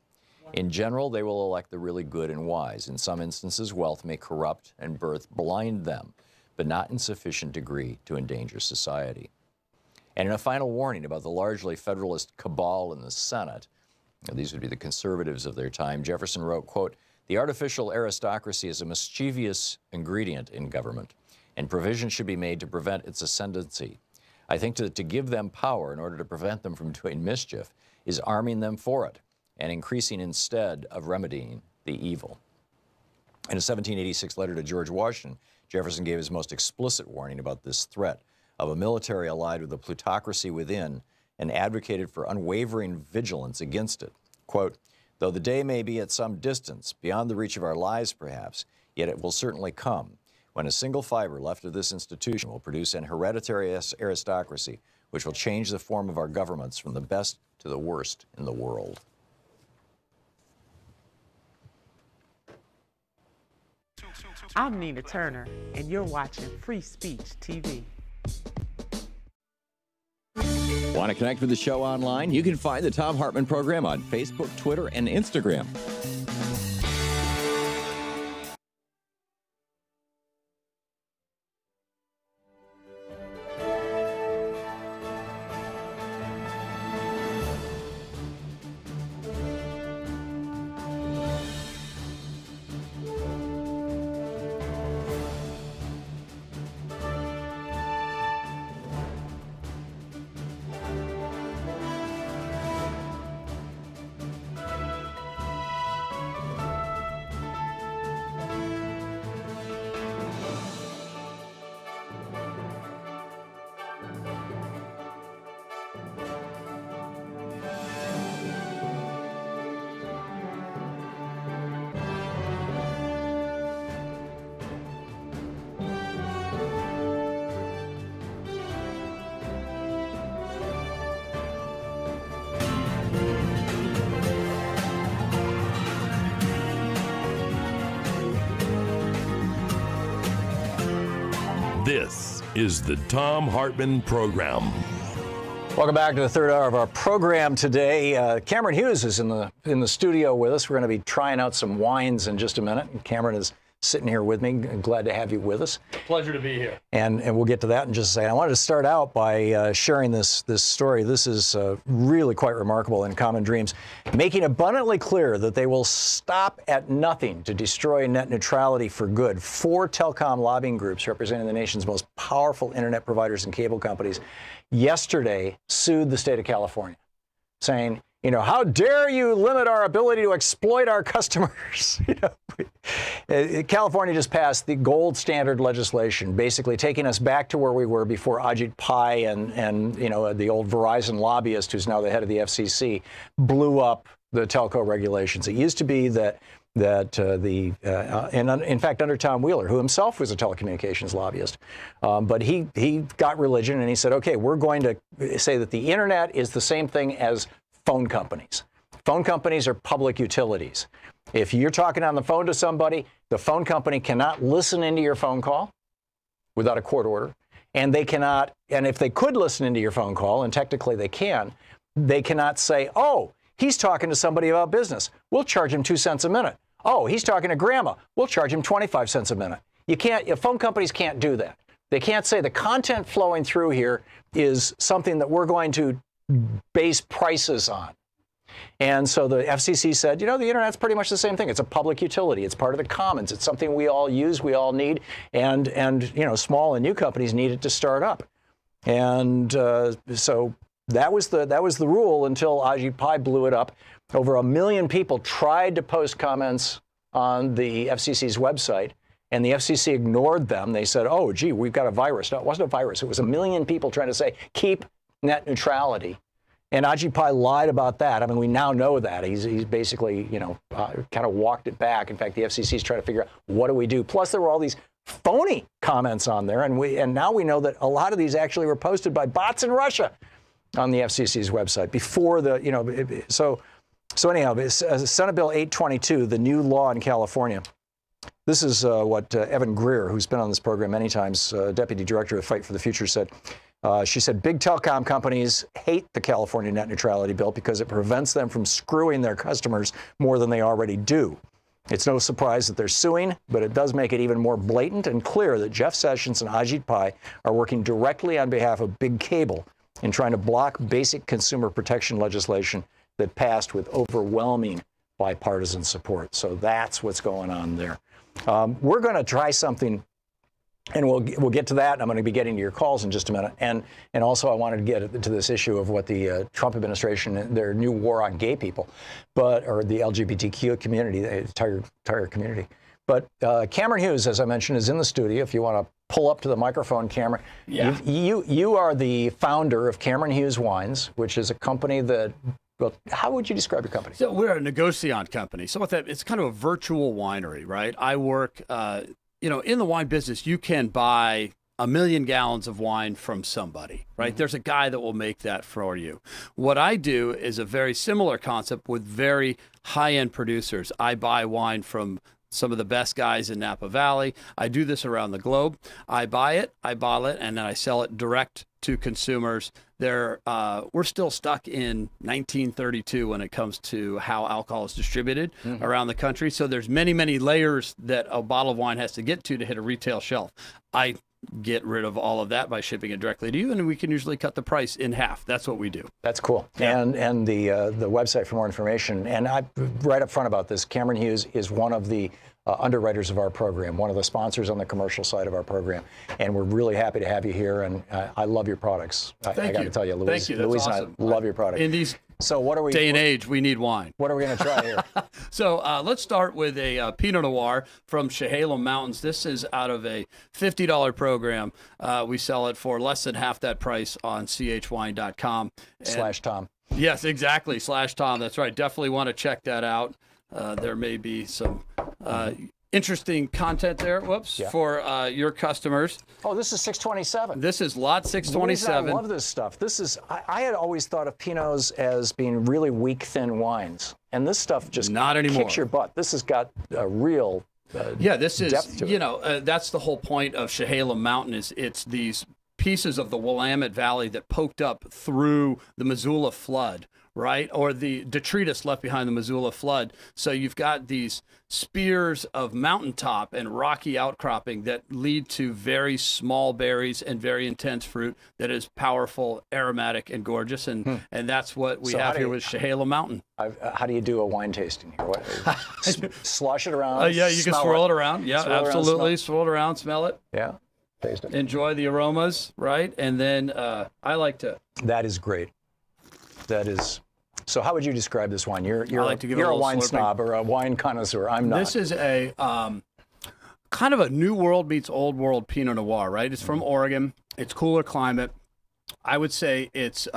In general, they will elect the really good and wise. In some instances, wealth may corrupt and birth blind them, but not in sufficient degree to endanger society." And in a final warning about the largely Federalist cabal in the Senate, these would be the conservatives of their time, Jefferson wrote, quote, "The artificial aristocracy is a mischievous ingredient in government, and provision should be made to prevent its ascendancy. I think that to give them power in order to prevent them from doing mischief is arming them for it, and increasing instead of remedying the evil." In a 1786 letter to George Washington, Jefferson gave his most explicit warning about this threat of a military allied with the plutocracy within, and advocated for unwavering vigilance against it. Quote, "Though the day may be at some distance, beyond the reach of our lives perhaps, yet it will certainly come, when a single fiber left of this institution will produce an hereditary aristocracy which will change the form of our governments from the best to the worst in the world." I'm Nina Turner, and you're watching Free Speech TV. Want to connect with the show online? You can find the Thom Hartmann Program on Facebook, Twitter, and Instagram. This is the Thom Hartmann Program. Welcome back to the third hour of our program today. Cameron Hughes is in the studio with us. We're going to be trying out some wines in just a minute. Cameron is sitting here with me. Glad to have you with us. Pleasure to be here. And we'll get to that in just a second. I wanted to start out by sharing this story. This is really quite remarkable in Common Dreams, making abundantly clear that they will stop at nothing to destroy net neutrality for good. 4 telecom lobbying groups representing the nation's most powerful internet providers and cable companies yesterday sued the state of California, saying, how dare you limit our ability to exploit our customers? California just passed the gold standard legislation, basically taking us back to where we were before Ajit Pai and the old Verizon lobbyist, who's now the head of the FCC, blew up the telco regulations. It used to be that and in fact, under Tom Wheeler, who himself was a telecommunications lobbyist, but he got religion and he said, okay, we're going to say that the internet is the same thing as phone companies. Phone companies are public utilities. If you're talking on the phone to somebody, the phone company cannot listen into your phone call without a court order, and they cannot, and if they could listen into your phone call, and technically they cannot say, oh, he's talking to somebody about business. We'll charge him 2 cents a minute. Oh, he's talking to grandma. We'll charge him 25 cents a minute. Phone companies can't do that. They can't say the content flowing through here is something that we're going to base prices on. And so the FCC said, the internet's pretty much the same thing. It's a public utility. It's part of the commons. It's something we all use, we all need, and small and new companies need it to start up. And so that was the rule until Ajit Pai blew it up. Over 1 million people tried to post comments on the FCC's website, and the FCC ignored them. They said, oh, gee, we've got a virus. No, it wasn't a virus. It was 1 million people trying to say, keep net neutrality. And Ajit Pai lied about that. I mean, we now know that. He's basically, kind of walked it back. In fact, the FCC is trying to figure out, what do we do? Plus, there were all these phony comments on there. And now we know that a lot of these actually were posted by bots in Russia on the FCC's website before So anyhow, Senate Bill 822, the new law in California. This is what Evan Greer, who's been on this program many times, Deputy Director of Fight for the Future, said. She said, big telecom companies hate the California net neutrality bill because it prevents them from screwing their customers more than they already do. It's no surprise that they're suing, but it does make it even more blatant and clear that Jeff Sessions and Ajit Pai are working directly on behalf of big cable in trying to block basic consumer protection legislation that passed with overwhelming bipartisan support. So that's what's going on there. We're going to try something, and we'll get to that. And I'm going to be getting to your calls in just a minute. And also I wanted to get to this issue of what the Trump administration, their new war on gay people, or the LGBTQ community, the entire community. But Cameron Hughes, as I mentioned, is in the studio. If you want to pull up to the microphone, Cameron. Yeah. You are the founder of Cameron Hughes Wines, which is a company that, well, how would you describe your company? So we're a Negociant company. So what that, it's kind of a virtual winery, right? I work, in the wine business, you can buy 1 million gallons of wine from somebody, right? Mm-hmm. There's a guy that will make that for you. What I do is a very similar concept with very high-end producers. I buy wine from some of the best guys in Napa Valley. I do this around the globe. I buy it, I bottle it, and then I sell it direct to consumers. We're still stuck in 1932 when it comes to how alcohol is distributed around the country. So there's many, many layers that a bottle of wine has to get to hit a retail shelf. I get rid of all of that by shipping it directly to you, and we can usually cut the price in half. That's what we do. That's cool. Yeah. And the website for more information. And I right up front about this, Cameron Hughes is one of the underwriters of our program, one of the sponsors on the commercial side of our program. And we're really happy to have you here. And I love your products. I got to tell you, Louise, Thank you. That's awesome. And I love your products. In these So what are we? Day and age, we need wine. What are we going to try here? So let's start with a Pinot Noir from Chehalem Mountains. This is out of a $50 program. We sell it for less than half that price on chwine.com. /Tom. Yes, exactly. /Tom. That's right. Definitely want to check that out. There may be some interesting content there. For your customers. Oh, this is 627. This is lot 627. I love this stuff. This is. I had always thought of Pinots as being really weak, thin wines, and this stuff just not anymore. Kicks your butt. This has got a real this is, depth to it. That's the whole point of Chehalem Mountain is it's these pieces of the Willamette Valley that poked up through the Missoula flood, right? Or the detritus left behind the Missoula flood. So you've got these spears of mountaintop and rocky outcropping that lead to very small berries and very intense fruit that is powerful, aromatic, and gorgeous. And that's what we have here with Chehalem Mountain. How do you do a wine tasting here? Slosh it around? Yeah, you can swirl it around. Yeah, Swirl absolutely. around, swirl it around, smell it. Yeah. Taste it. Enjoy the aromas, right? And then I like to... That is great. That is... So how would you describe this wine? You're a wine slurping. snob or a wine connoisseur. I'm not. This is a kind of a new world meets old world Pinot Noir, right? It's from Oregon. It's cooler climate. I would say it's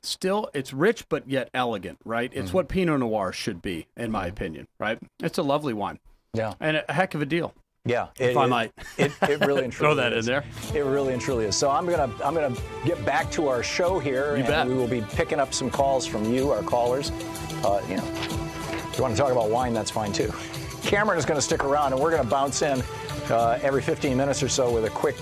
it's rich but yet elegant, right? It's what Pinot Noir should be, in my opinion, right? It's a lovely wine. Yeah. And a heck of a deal. Yeah, if I might. It really and truly throw that in there. It really and truly is. So I'm gonna get back to our show here, and we will be picking up some calls from you, our callers. If you want to talk about wine, that's fine too. Cameron is going to stick around, and we're going to bounce in every 15 minutes or so with a quick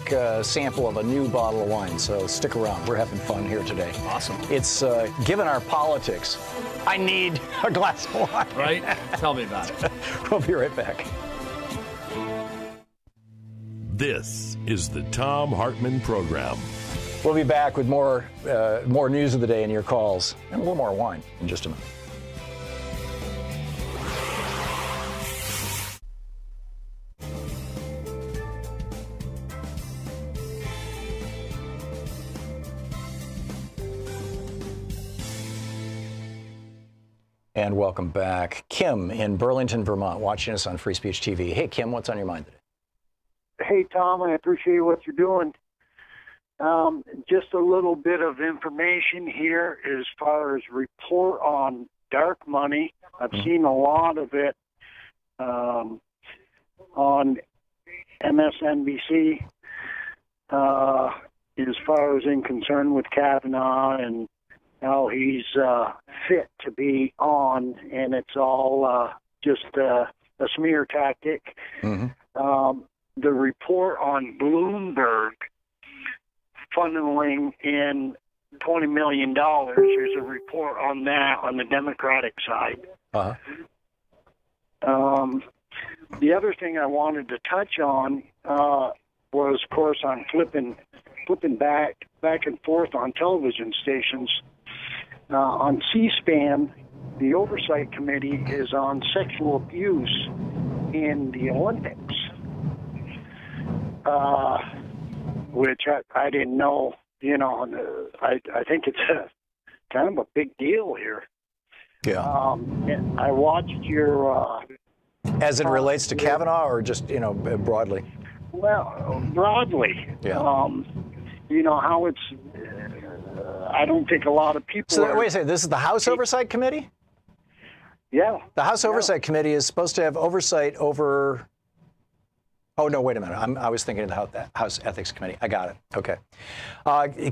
sample of a new bottle of wine. So stick around. We're having fun here today. Awesome. It's given our politics, I need a glass of wine. Right? Tell me about it. We'll be right back. This is the Thom Hartmann Program. We'll be back with more news of the day and your calls, and a little more wine in just a minute. And welcome back. Kim in Burlington, Vermont, watching us on Free Speech TV. Hey, Kim, what's on your mind today? Hey, Tom, I appreciate what you're doing. Just a little bit of information here as far as report on dark money. I've seen a lot of it on MSNBC as far as in concern with Kavanaugh and how he's fit to be on, and it's all just a smear tactic. The report on Bloomberg funneling in $20 million, there's a report on that on the Democratic side. The other thing I wanted to touch on was, of course, on flipping back and forth on television stations. On C-SPAN, the Oversight Committee is on sexual abuse in the Olympics. Which I didn't know, I think it's kind of a big deal here. Yeah. And I watched your... As it relates to Kavanaugh or just, broadly? Well, broadly. Yeah. How it's... I don't think a lot of people So wait a second, this is the House Oversight Committee? Yeah. The House Oversight Committee is supposed to have oversight over... Oh, no, wait a minute. I was thinking of the House Ethics Committee. I got it. Okay.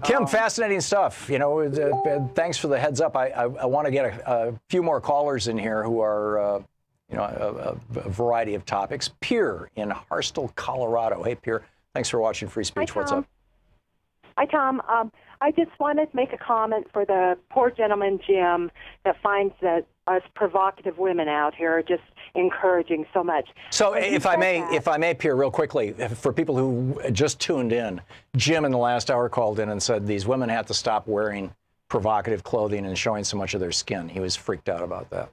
Kim, fascinating stuff. Thanks for the heads up. I want to get a few more callers in here who are, a variety of topics. Pierre in Harstel, Colorado. Hey, Pierre. Thanks for watching Free Speech. What's up? Hi, Tom. I just wanted to make a comment for the poor gentleman, Jim, that finds that us provocative women out here are just encouraging so much. So if I may, Pierre, real quickly, for people who just tuned in, Jim in the last hour called in and said these women have to stop wearing provocative clothing and showing so much of their skin. He was freaked out about that.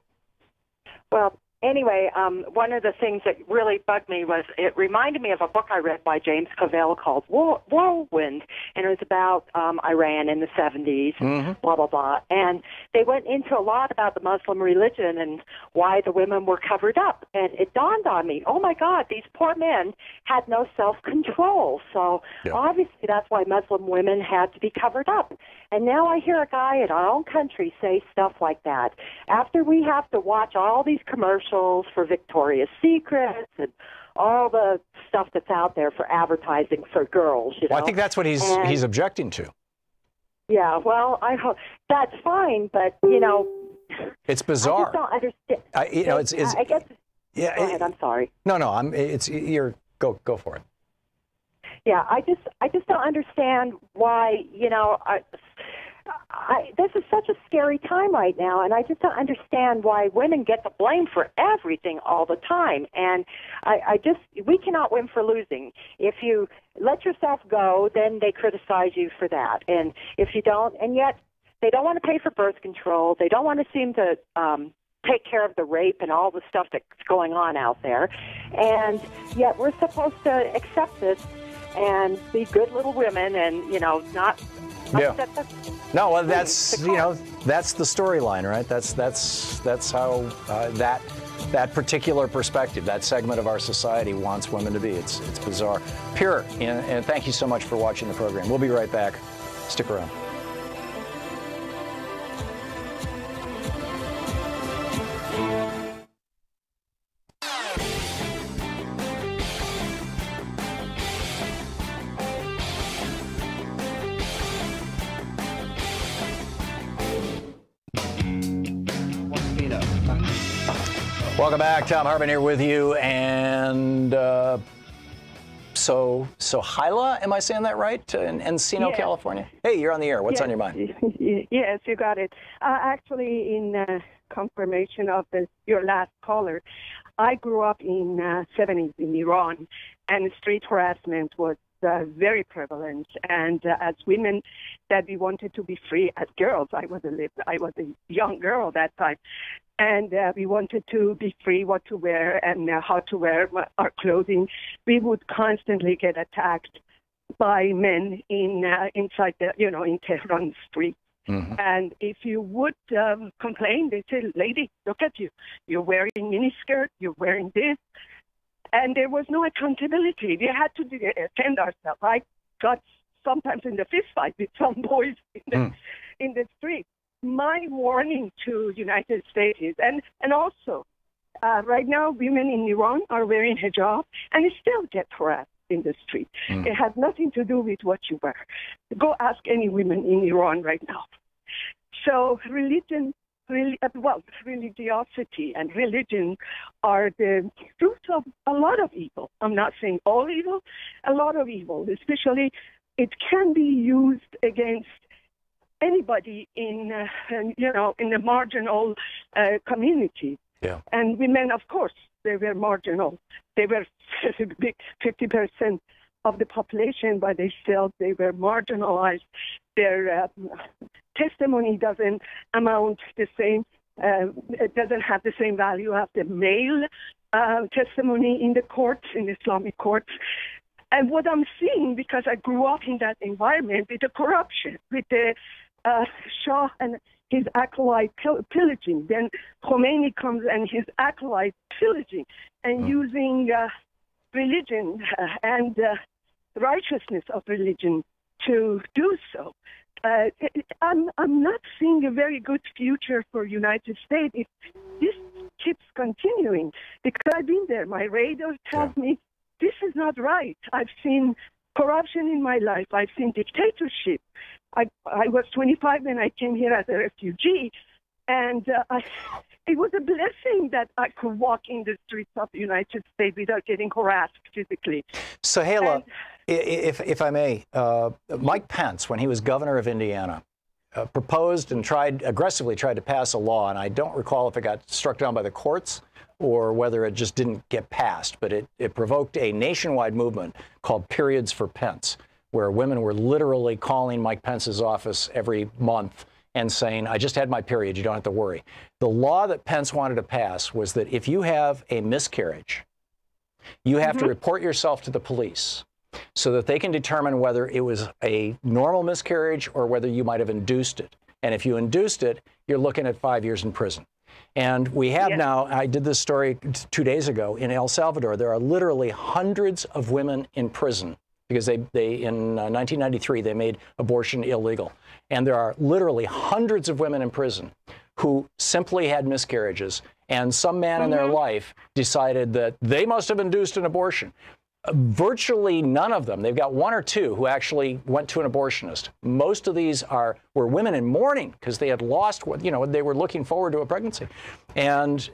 Well, anyway, one of the things that really bugged me was it reminded me of a book I read by James Cavell called Whirlwind, and it was about Iran in the 70s, blah, blah, blah. And they went into a lot about the Muslim religion and why the women were covered up. And it dawned on me, oh, my God, these poor men had no self-control. So obviously that's why Muslim women had to be covered up. And now I hear a guy in our own country say stuff like that. After we have to watch all these commercials for Victoria's Secrets and all the stuff that's out there for advertising for girls, Well, I think that's what he's objecting to. Yeah, well, I hope that's fine, but it's bizarre. I just don't understand. I guess Yeah. Go ahead. I'm sorry. No. Go for it. Yeah, I just don't understand why, this is such a scary time right now, and I just don't understand why women get the blame for everything all the time. And we cannot win for losing. If you let yourself go, then they criticize you for that. And if you don't, and yet they don't want to pay for birth control, they don't want to seem to take care of the rape and all the stuff that's going on out there. And yet we're supposed to accept this and be good little women and, not upset the... No, well, that's that's the storyline, right? That's how that particular perspective, that segment of our society wants women to be. It's bizarre. Pure, and thank you so much for watching the program. We'll be right back. Stick around. Welcome back. Thom Hartmann here with you. And so Hyla, am I saying that right? In Encino, California? Hey, you're on the air. What's on your mind? Yes, you got it. Actually, in confirmation of your last caller, I grew up in 70s in Iran, and street harassment was very prevalent. And as women, that we wanted to be free as girls. I was a young girl at that time. And we wanted to be free what to wear and how to wear our clothing. We would constantly get attacked by men inside in Tehran streets. Mm-hmm. And if you would complain, they say, "Lady, look at you. You're wearing miniskirt. You're wearing this." And there was no accountability. We had to defend ourselves. I got sometimes in the fist fight with some boys in the street. My warning to United States is, and also, right now, women in Iran are wearing hijab and still get harassed in the street. It has nothing to do with what you wear. Go ask any women in Iran right now. So religiosity and religion are the roots of a lot of evil. I'm not saying all evil, a lot of evil, especially it can be used against anybody in the marginal community. Yeah. And women, of course, they were marginal. They were 50% of the population, but they were marginalized. Their testimony doesn't amount the same. It doesn't have the same value as the male testimony in the courts, in Islamic courts. And what I'm seeing, because I grew up in that environment, with the corruption, with the Shah and his acolyte pillaging. Then Khomeini comes and his acolyte pillaging and using religion and righteousness of religion to do so. I'm not seeing a very good future for United States if this keeps continuing, because I've been there. My radar tells me this is not right. I've seen corruption in my life. I've seen dictatorship. I was 25 when I came here as a refugee, and it was a blessing that I could walk in the streets of the United States without getting harassed physically. So, Hala, if I may, Mike Pence, when he was governor of Indiana, proposed and aggressively tried to pass a law, and I don't recall if it got struck down by the courts or whether it just didn't get passed, but it provoked a nationwide movement called Periods for Pence, where women were literally calling Mike Pence's office every month and saying, "I just had my period, you don't have to worry." The law that Pence wanted to pass was that if you have a miscarriage, you have to report yourself to the police so that they can determine whether it was a normal miscarriage or whether you might have induced it. And if you induced it, you're looking at 5 years in prison. And we have now, I did this story 2 days ago, in El Salvador, there are literally hundreds of women in prison because they in 1993, they made abortion illegal. And there are literally hundreds of women in prison who simply had miscarriages. And some man in their life decided that they must have induced an abortion. Virtually none of them. They've got one or two who actually went to an abortionist. Most of these were women in mourning because they had lost what, they were looking forward to a pregnancy. And,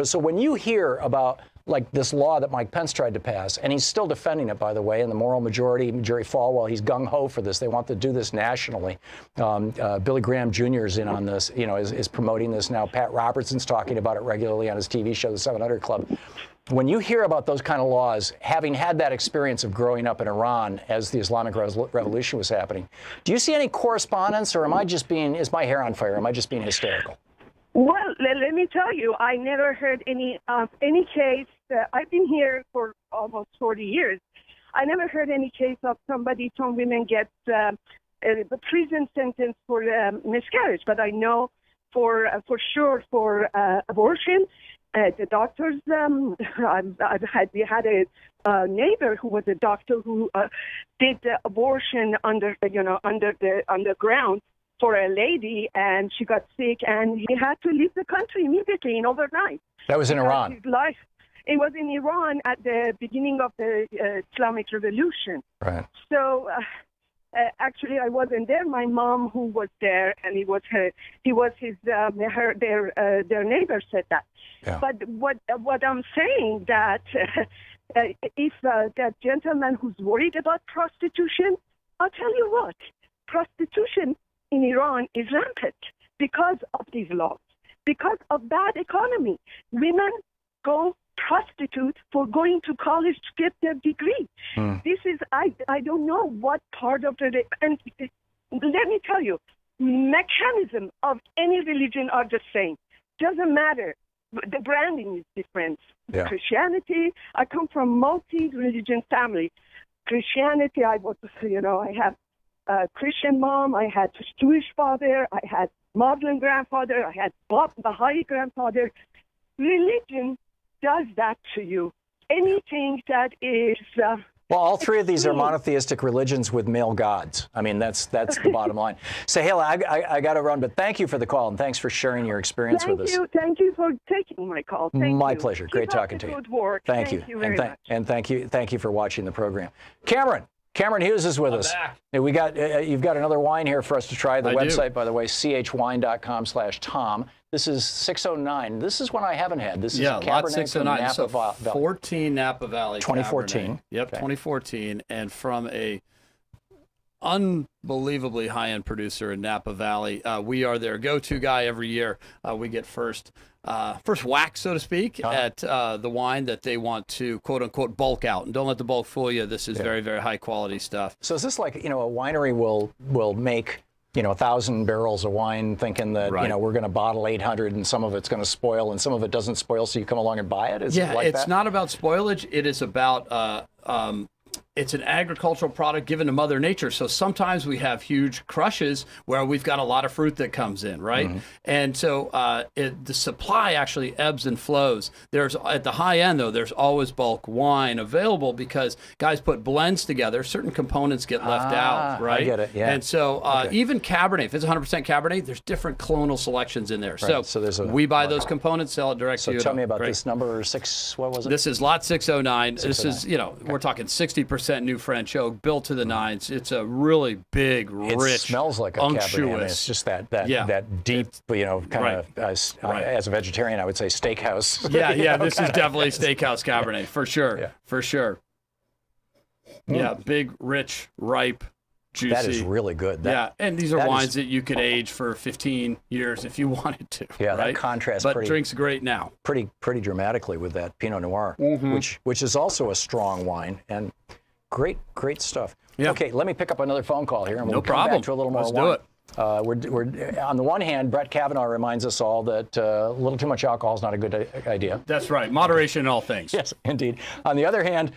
so when you hear about like this law that Mike Pence tried to pass, and he's still defending it, by the way, and the moral majority, Jerry Falwell, he's gung-ho for this. They want to do this nationally. Billy Graham Jr. is in on this, is promoting this now. Pat Robertson's talking about it regularly on his TV show, The 700 Club. When you hear about those kind of laws, having had that experience of growing up in Iran as the Islamic Revolution was happening, do you see any correspondence, or is my hair on fire? Am I just being hysterical? Well, let me tell you, I never heard any case. I've been here for almost 40 years. I never heard any case of some women get a prison sentence for miscarriage. But I know for sure for abortion, the doctors. We had a neighbor who was a doctor who did the abortion underground for a lady, and she got sick, and he had to leave the country immediately and overnight. That was in Iran. His life, it was in Iran at the beginning of the Islamic Revolution. Right. So actually, I wasn't there. My mom, who was there, and their neighbor said that. Yeah. But what I'm saying that if that gentleman who's worried about prostitution, I'll tell you what, prostitution in Iran is rampant because of these laws, because of bad economy. Women go prostitute for going to college to get their degree. This is, I don't know what part of the, and let me tell you, mechanism of any religion are the same. Doesn't matter. The branding is different. Yeah. Christianity, I come from multi-religion family. Christianity, I have a Christian mom, I had a Jewish father, I had Muslim grandfather, I had Baha'i grandfather. Religion does that to you. Anything that is... well, all three of these are monotheistic religions with male gods. I mean, that's the bottom line. Sahela, I got to run, but thank you for the call, and thanks for sharing your experience with us. Thank you for taking my call. My pleasure. Great talking to you. Good work. Thank you very much. And thank you for watching the program. Cameron Hughes is with us. Back. You've got another wine here for us to try. The website, do. by the way, chwine.com/Tom. This is 609. This is one I haven't had. This is a lot Cabernet 609. Napa So Valley. 14 Napa Valley. 2014. Cabernet. Yep, Okay. 2014, and from a unbelievably high-end producer in Napa Valley. We are their go-to guy every year. We get first whack, so to speak, at the wine that they want to quote-unquote bulk out. And don't let the bulk fool you. This is very, very high-quality stuff. So is this like, a winery will make 1,000 barrels of wine thinking that, we're going to bottle 800 and some of it's going to spoil and some of it doesn't spoil, so you come along and buy it? Is it like it's that? not about spoilage. It is about it's an agricultural product given to Mother Nature. So sometimes we have huge crushes where we've got a lot of fruit that comes in, right? Mm-hmm. And so the supply actually ebbs and flows. There's at the high end, though, there's always bulk wine available because guys put blends together. Certain components get left out, right? I get it, yeah. And so even Cabernet, if it's 100% Cabernet, there's different clonal selections in there. Right. So we buy those components, sell it direct to you. So tell me about this number 6, what was it? This is lot 609. 609. This is, we're talking 60% new French oak, built to the nines. It's a really big, rich, it smells like a unctuous. Cabernet. I mean, it's just that deep, kind of, as a vegetarian, I would say steakhouse. This is definitely steakhouse Cabernet, for sure, for sure. Yeah, big, rich, ripe, juicy. That is really good. And these are wines that you could age for 15 years if you wanted to. Yeah, right? that contrasts but drinks great now. Pretty dramatically with that Pinot Noir, which is also a strong wine and great stuff. Yeah. Okay, let me pick up another phone call here, and we'll come back to a little more wine. Let's do it. We're on the one hand, Brett Kavanaugh reminds us all that a little too much alcohol is not a good idea. That's right. Moderation in all things. Yes, indeed. On the other hand,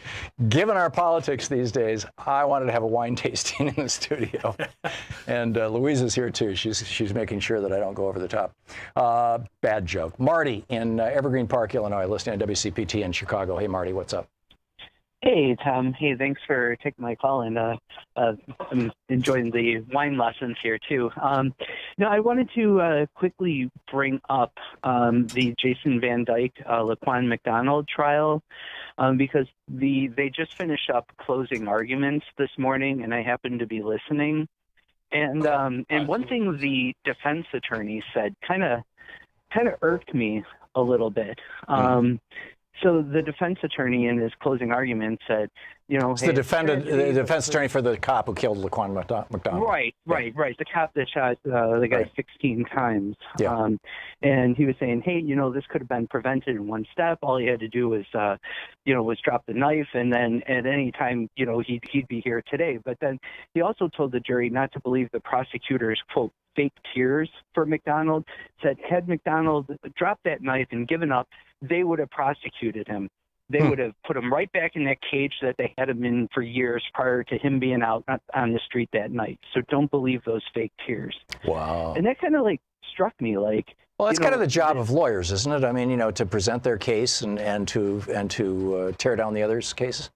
given our politics these days, I wanted to have a wine tasting in the studio, and Louise is here too. She's making sure that I don't go over the top. Bad joke. Marty in Evergreen Park, Illinois, listening to WCPT in Chicago. Hey, Marty, what's up? Hey, Tom. Hey, thanks for taking my call, and I'm enjoying the wine lessons here, too. No, I wanted to quickly bring up the Jason Van Dyke, Laquan McDonald trial, because they just finished up closing arguments this morning, and I happened to be listening. And one thing the defense attorney said kind of irked me a little bit. So the defense attorney in his closing argument said, it's the defense attorney for the cop who killed Laquan McDonald. Right. The cop that shot the guy 16 times. Yeah. And he was saying, hey, this could have been prevented in one step. All he had to do was, was drop the knife, and then at any time, he'd be here today. But then he also told the jury not to believe the prosecutor's, quote, fake tears for McDonald. Said had McDonald dropped that knife and given up, they would have prosecuted him. They would have put him right back in that cage that they had him in for years prior to him being out on the street that night. So don't believe those fake tears. Wow. And that kind of struck me like. Well, that's kind of the job of lawyers, isn't it? I mean, to present their case and to tear down the others' cases.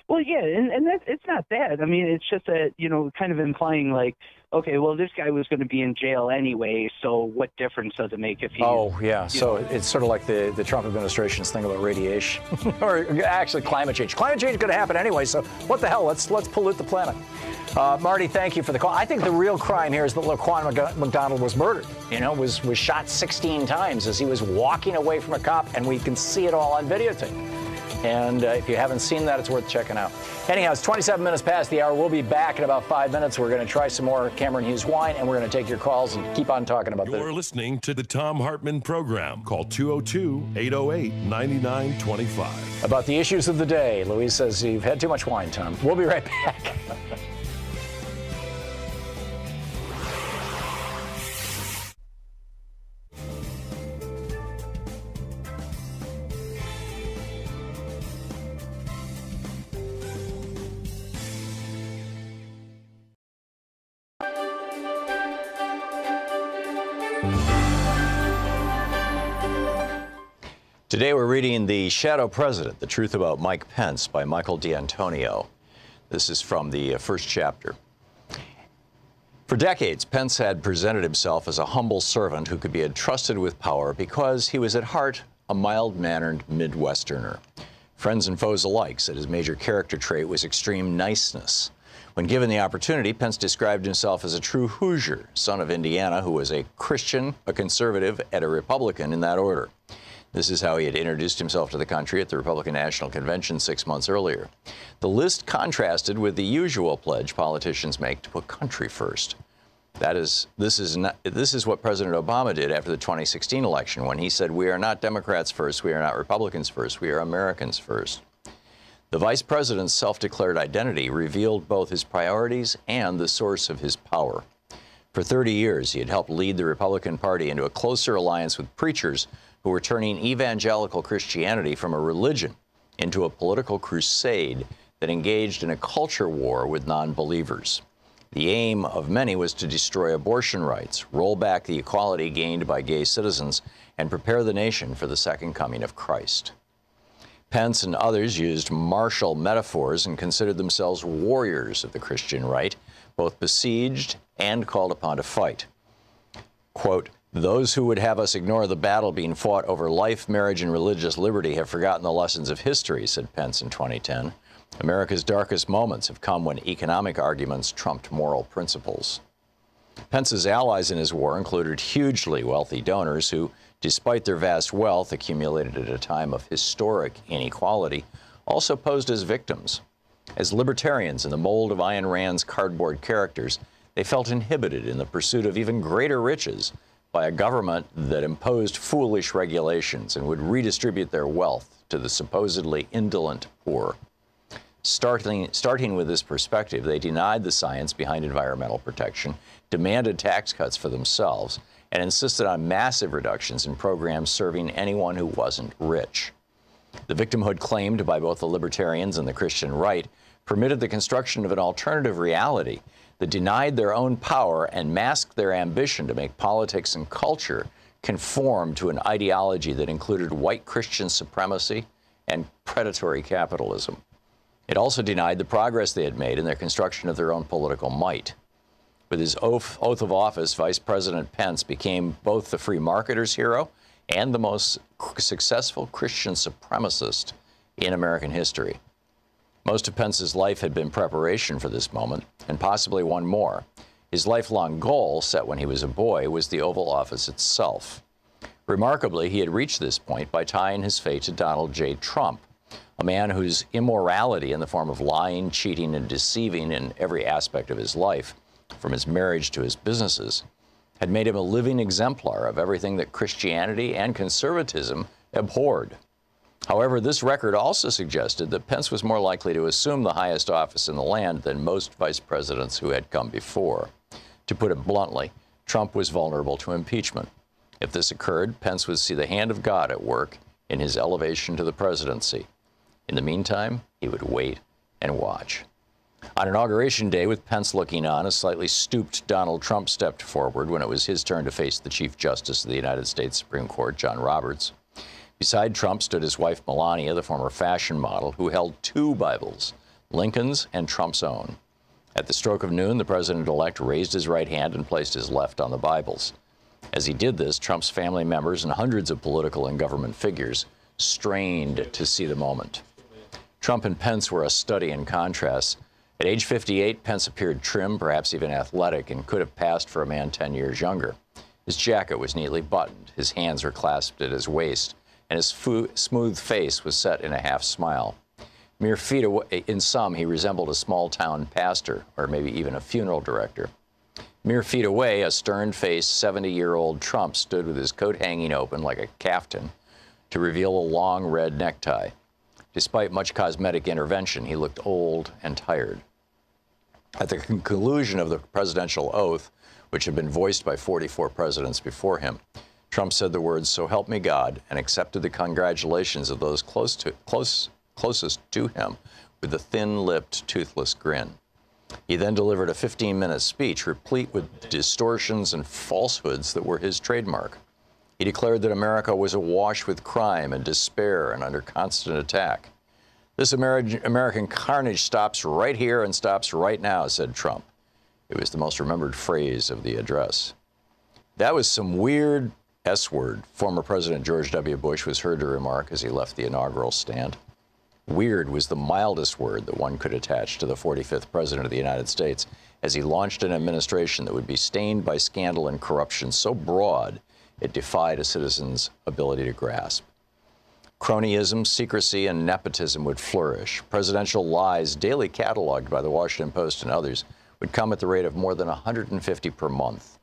Well, yeah, and that it's not that. I mean, it's just that, kind of implying like, okay, well, this guy was going to be in jail anyway, so what difference does it make if he... Oh, yeah, so it's sort of like the Trump administration's thing about radiation, or actually climate change. Climate change is going to happen anyway, so what the hell, let's pollute the planet. Marty, thank you for the call. I think the real crime here is that Laquan McDonald was murdered, was shot 16 times as he was walking away from a cop, and we can see it all on videotape. And if you haven't seen that, it's worth checking out. Anyhow, it's 27 minutes past the hour. We'll be back in about 5 minutes. We're going to try some more Cameron Hughes wine, and we're going to take your calls and keep on talking about this. You're listening to the Thom Hartmann Program. Call 202-808-9925. About the issues of the day. Louise says you've had too much wine, Tom. We'll be right back. Today we're reading The Shadow President, The Truth About Mike Pence by Michael D'Antonio. This is from the first chapter. For decades, Pence had presented himself as a humble servant who could be entrusted with power because he was at heart a mild-mannered Midwesterner. Friends and foes alike said his major character trait was extreme niceness. When given the opportunity, Pence described himself as a true Hoosier, son of Indiana, who was a Christian, a conservative, and a Republican in that order. This is how he had introduced himself to the country at the Republican National Convention 6 months earlier. The list contrasted with the usual pledge politicians make to put country first. This is what President Obama did after the 2016 election when he said, "We are not Democrats first, we are not Republicans first, we are Americans first." The vice president's self-declared identity revealed both his priorities and the source of his power. For 30 years, he had helped lead the Republican Party into a closer alliance with preachers who were turning evangelical Christianity from a religion into a political crusade that engaged in a culture war with non-believers. The aim of many was to destroy abortion rights, roll back the equality gained by gay citizens, and prepare the nation for the second coming of Christ. Pence and others used martial metaphors and considered themselves warriors of the Christian right, both besieged and called upon to fight. Quote, "Those who would have us ignore the battle being fought over life, marriage, and religious liberty have forgotten the lessons of history," said Pence in 2010. "America's darkest moments have come when economic arguments trumped moral principles." Pence's allies in his war included hugely wealthy donors who, despite their vast wealth accumulated at a time of historic inequality, also posed as victims. As libertarians in the mold of Ayn Rand's cardboard characters, they felt inhibited in the pursuit of even greater riches by a government that imposed foolish regulations and would redistribute their wealth to the supposedly indolent poor. Starting with this perspective, they denied the science behind environmental protection, demanded tax cuts for themselves, and insisted on massive reductions in programs serving anyone who wasn't rich. The victimhood claimed by both the libertarians and the Christian right permitted the construction of an alternative reality that denied their own power and masked their ambition to make politics and culture conform to an ideology that included white Christian supremacy and predatory capitalism. It also denied the progress they had made in their construction of their own political might. With his oath of office, Vice President Pence became both the free marketer's hero and the most successful Christian supremacist in American history. Most of Pence's life had been preparation for this moment, and possibly one more. His lifelong goal, set when he was a boy, was the Oval Office itself. Remarkably, he had reached this point by tying his fate to Donald J. Trump, a man whose immorality in the form of lying, cheating, and deceiving in every aspect of his life, from his marriage to his businesses, had made him a living exemplar of everything that Christianity and conservatism abhorred. However, this record also suggested that Pence was more likely to assume the highest office in the land than most vice presidents who had come before. To put it bluntly, Trump was vulnerable to impeachment. If this occurred, Pence would see the hand of God at work in his elevation to the presidency. In the meantime, he would wait and watch. On Inauguration Day, with Pence looking on, a slightly stooped Donald Trump stepped forward when it was his turn to face the Chief Justice of the United States Supreme Court, John Roberts. Beside Trump stood his wife, Melania, the former fashion model, who held two Bibles, Lincoln's and Trump's own. At the stroke of noon, the president-elect raised his right hand and placed his left on the Bibles. As he did this, Trump's family members and hundreds of political and government figures strained to see the moment. Trump and Pence were a study in contrast. At age 58, Pence appeared trim, perhaps even athletic, and could have passed for a man 10 years younger. His jacket was neatly buttoned, his hands were clasped at his waist, and his smooth face was set in a half smile. Mere feet away, in some, he resembled a small-town pastor, or maybe even a funeral director. Mere feet away, a stern-faced 70-year-old Trump stood with his coat hanging open like a caftan to reveal a long red necktie. Despite much cosmetic intervention, he looked old and tired. At the conclusion of the presidential oath, which had been voiced by 44 presidents before him, Trump said the words, "So help me God," and accepted the congratulations of those closest to him with a thin-lipped, toothless grin. He then delivered a 15-minute speech replete with distortions and falsehoods that were his trademark. He declared that America was awash with crime and despair and under constant attack. "This American carnage stops right here and stops right now," said Trump. It was the most remembered phrase of the address. That was some weird S-word, former President George W. Bush was heard to remark as he left the inaugural stand. Weird was the mildest word that one could attach to the 45th President of the United States as he launched an administration that would be stained by scandal and corruption so broad it defied a citizen's ability to grasp. Cronyism, secrecy, and nepotism would flourish. Presidential lies, daily cataloged by the Washington Post and others, would come at the rate of more than 150 per month.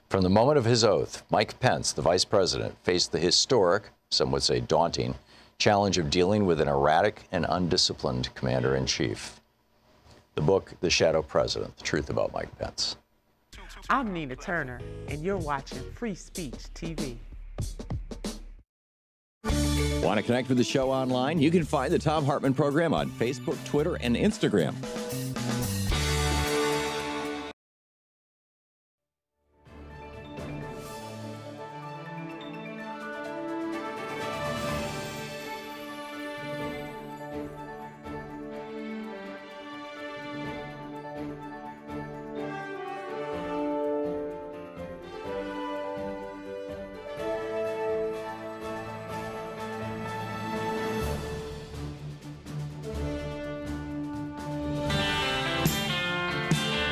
From the moment of his oath, Mike Pence, the vice president, faced the historic, some would say daunting, challenge of dealing with an erratic and undisciplined commander-in-chief. The book, The Shadow President, The Truth About Mike Pence. I'm Nina Turner, and you're watching Free Speech TV. Want to connect with the show online? You can find the Thom Hartmann Program on Facebook, Twitter, and Instagram.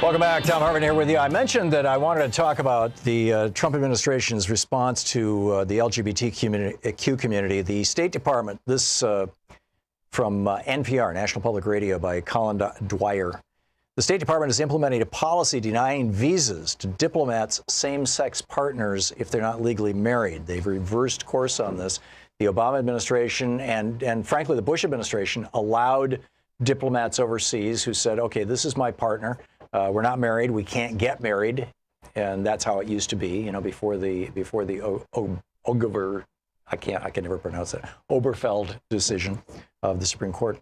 Welcome back. Thom Hartmann here with you. I mentioned that I wanted to talk about the Trump administration's response to the LGBTQ community. The State Department, this from NPR, National Public Radio, by Colin Dwyer. The State Department is implementing a policy denying visas to diplomats' same-sex partners if they're not legally married. They've reversed course on this. The Obama administration and frankly, the Bush administration allowed diplomats overseas who said, okay, this is my partner. We're not married. We can't get married, and that's how it used to be. You know, before the Oberfeld, I can never pronounce it, Oberfeld decision of the Supreme Court.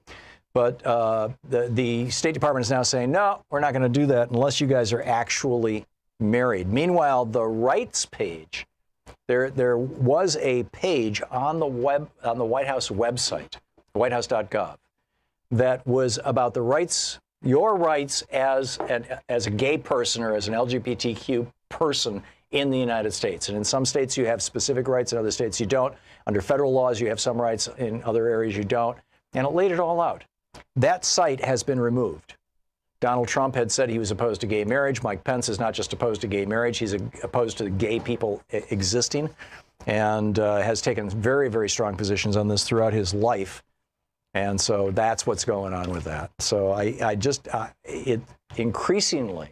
But the State Department is now saying, no, we're not going to do that unless you guys are actually married. Meanwhile, the rights page, there was a page on the White House website whitehouse.gov, that was about the rights, your rights as a gay person or as an LGBTQ person in the United States. And in some states you have specific rights, in other states you don't. Under federal laws you have some rights, in other areas you don't. And it laid it all out. That site has been removed. Donald Trump had said he was opposed to gay marriage. Mike Pence is not just opposed to gay marriage, he's opposed to gay people existing, and has taken very, very strong positions on this throughout his life. And so that's what's going on with that. So it increasingly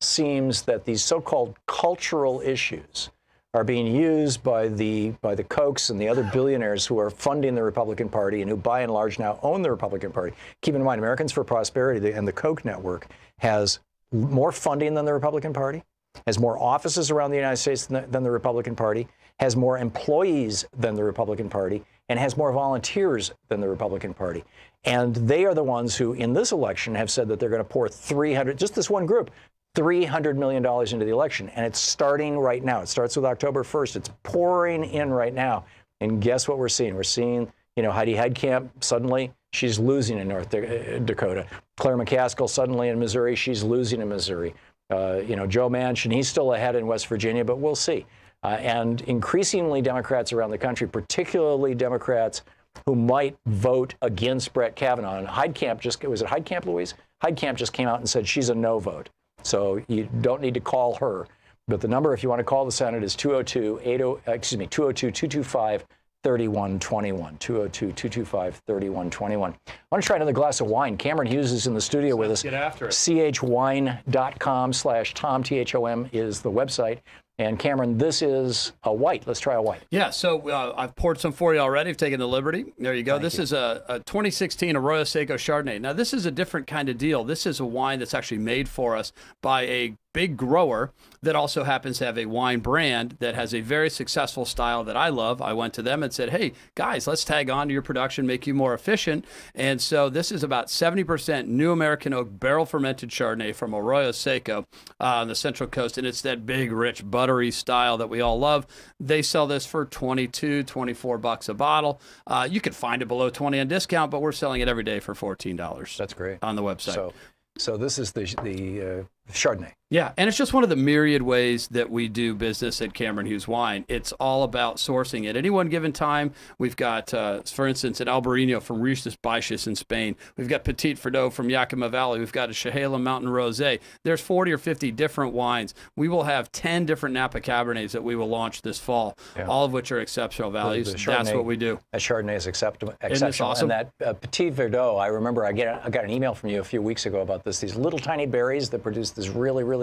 seems that these so-called cultural issues are being used by the Kochs and the other billionaires who are funding the Republican Party and who by and large now own the Republican Party. Keep in mind, Americans for Prosperity and the Koch network has more funding than the Republican Party, has more offices around the United States than the Republican Party, has more employees than the Republican Party, and has more volunteers than the Republican Party. And they are the ones who, in this election, have said that they're going to pour just this one group, $300 million into the election. And it's starting right now. It starts with October 1st. It's pouring in right now. And guess what we're seeing? We're seeing, Heidi Heitkamp, suddenly she's losing in North Dakota. Claire McCaskill, suddenly in Missouri, she's losing in Missouri. Joe Manchin, he's still ahead in West Virginia, but we'll see. And increasingly Democrats around the country, particularly Democrats who might vote against Brett Kavanaugh. And Heitkamp was it Heitkamp, Louise? Heitkamp just came out and said she's a no vote. So you don't need to call her. But the number, if you want to call the Senate, is 202-225-3121. 202-225-3121. I want to try another glass of wine. Cameron Hughes is in the studio with us. Get after it. chwine.com/Tom, THOM is the website. And Cameron, this is a white. Let's try a white. Yeah, so I've poured some for you already. I've taken the liberty. There you go. This is a 2016 Arroyo Seco Chardonnay. Now, this is a different kind of deal. This is a wine that's actually made for us by a big grower that also happens to have a wine brand that has a very successful style that I love. I went to them and said, hey, guys, let's tag on to your production, make you more efficient. And so this is about 70% new American oak barrel fermented Chardonnay from Arroyo Seco on the Central Coast. And it's that big, rich, buttery style that we all love. They sell this for $22, $24 a bottle. You can find it below $20 on discount, but we're selling it every day for $14. That's great. On the website. So this is the Chardonnay. Yeah, and it's just one of the myriad ways that we do business at Cameron Hughes Wine. It's all about sourcing at any one given time. We've got, for instance, an Albarino from Riches Baixas in Spain. We've got Petit Verdot from Yakima Valley. We've got a Chehalem Mountain Rosé. There's 40 or 50 different wines. We will have 10 different Napa Cabernets that we will launch this fall, all of which are exceptional values. That's what we do. That Chardonnay is exceptional. Awesome? And that Petit Verdot, I remember I got an email from you a few weeks ago about this. These little tiny berries that produce this really, really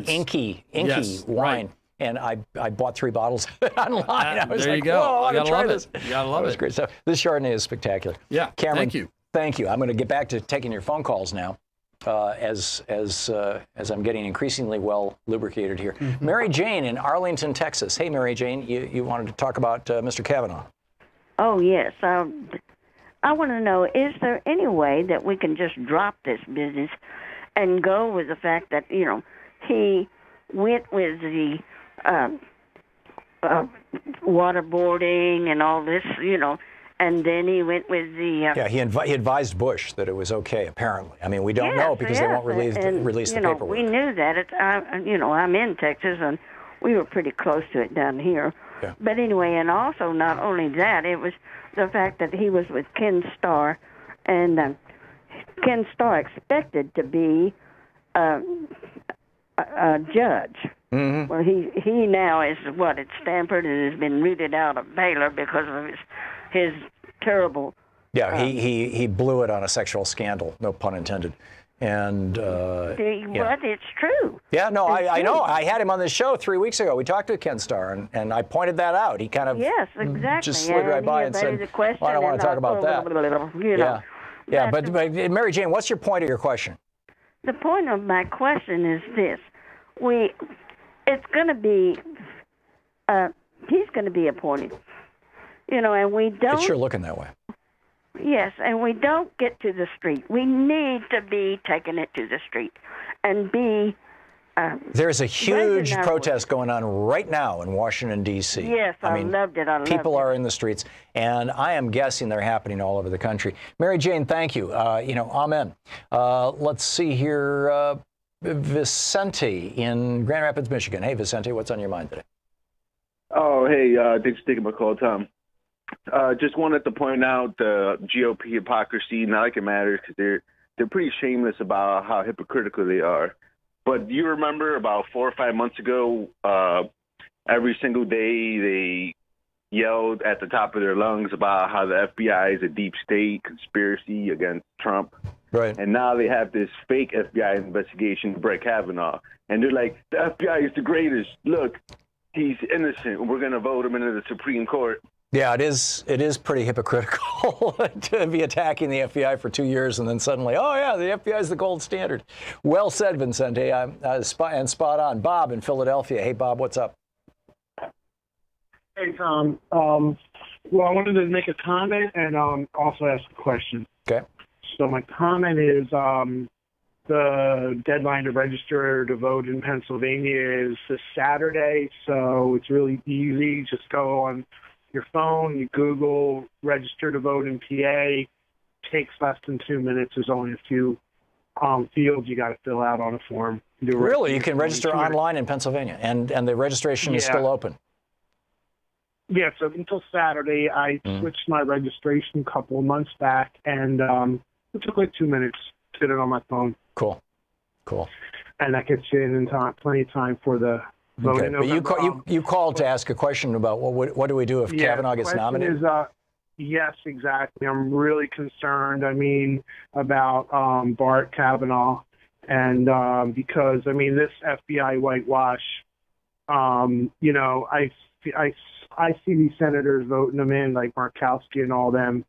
inky wine. Right. And I bought 3 bottles online. I was there like, you go. whoa, I gotta try love this. You gotta love it. It's great stuff. This Chardonnay is spectacular. Yeah, Cameron, thank you. I'm going to get back to taking your phone calls now, as I'm getting increasingly well lubricated here. Mary Jane in Arlington, Texas. Hey, Mary Jane, you wanted to talk about Mr. Kavanaugh. Oh, yes. I want to know, is there any way that we can just drop this business and go with the fact that, he went with the waterboarding and all this, and then he went with the... he advised Bush that it was okay, apparently. I mean, we don't know because they won't release the paperwork. We knew that. I'm in Texas, and we were pretty close to it down here. Yeah. But anyway, and also not only that, it was the fact that he was with Ken Starr, and Ken Starr expected to be a judge. Mm-hmm. Well, he now is at Stanford and has been rooted out of Baylor because of his terrible. Yeah, he blew it on a sexual scandal, no pun intended. And But it's true. Yeah, no, I know. I had him on this show 3 weeks ago. We talked to Ken Starr, and I pointed that out. He kind of just slid right by and said, I don't want to talk about that. Yeah, but Mary Jane, what's your point of your question? The point of my question is this. It's going to be, he's going to be appointed, and we don't. It's sure looking that way. Yes, and we don't get to the street. We need to be taking it to the street and be There's a huge protest going on right now in Washington, D.C. Yes, I loved it. People are in the streets, and I am guessing they're happening all over the country. Mary Jane, thank you. Amen. Let's see here. Vicente in Grand Rapids, Michigan. Hey, Vicente, what's on your mind today? Oh, hey, thanks for taking my call, Tom. Just wanted to point out the GOP hypocrisy. Not like it matters because they're pretty shameless about how hypocritical they are. But do you remember about 4 or 5 months ago, every single day they yelled at the top of their lungs about how the FBI is a deep state conspiracy against Trump. Right. And now they have this fake FBI investigation to Brett Kavanaugh. And they're like, the FBI is the greatest. Look, he's innocent. We're going to vote him into the Supreme Court. Yeah, it is pretty hypocritical to be attacking the FBI for 2 years and then suddenly, oh, yeah, the FBI is the gold standard. Well said, Vicente, and spot on. Bob in Philadelphia. Hey, Bob, what's up? Hey, Tom. Well, I wanted to make a comment and also ask a question. Okay. So my comment is the deadline to register to vote in Pennsylvania is this Saturday, so it's really easy. Just go on your phone, you Google register to vote in PA. Takes less than 2 minutes. There's only a few fields you got to fill out on a form. Really? You can register online in Pennsylvania, and the registration is still open? Yeah, so until Saturday, I switched my registration a couple of months back, and it took like 2 minutes to get it on my phone. Cool. And that gets you in time, plenty of time for the voting. Okay. But you called to ask a question about what do we do if Kavanaugh gets nominated? Yes, exactly. I'm really concerned. About Bart Kavanaugh, and because this FBI whitewash. I see these senators voting him in, like Markowski and all them,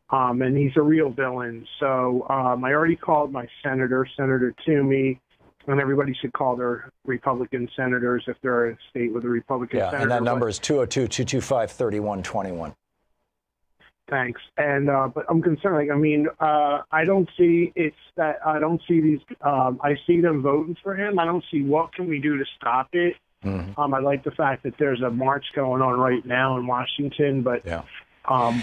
and he's a real villain. So I already called my Senator Toomey, and everybody should call their Republican senators if they're a state with a Republican senator. And that number is 202-225-3121. Thanks. And but I'm concerned. I don't see these. I see them voting for him. I don't see what can we do to stop it. I like the fact that there's a march going on right now in Washington, but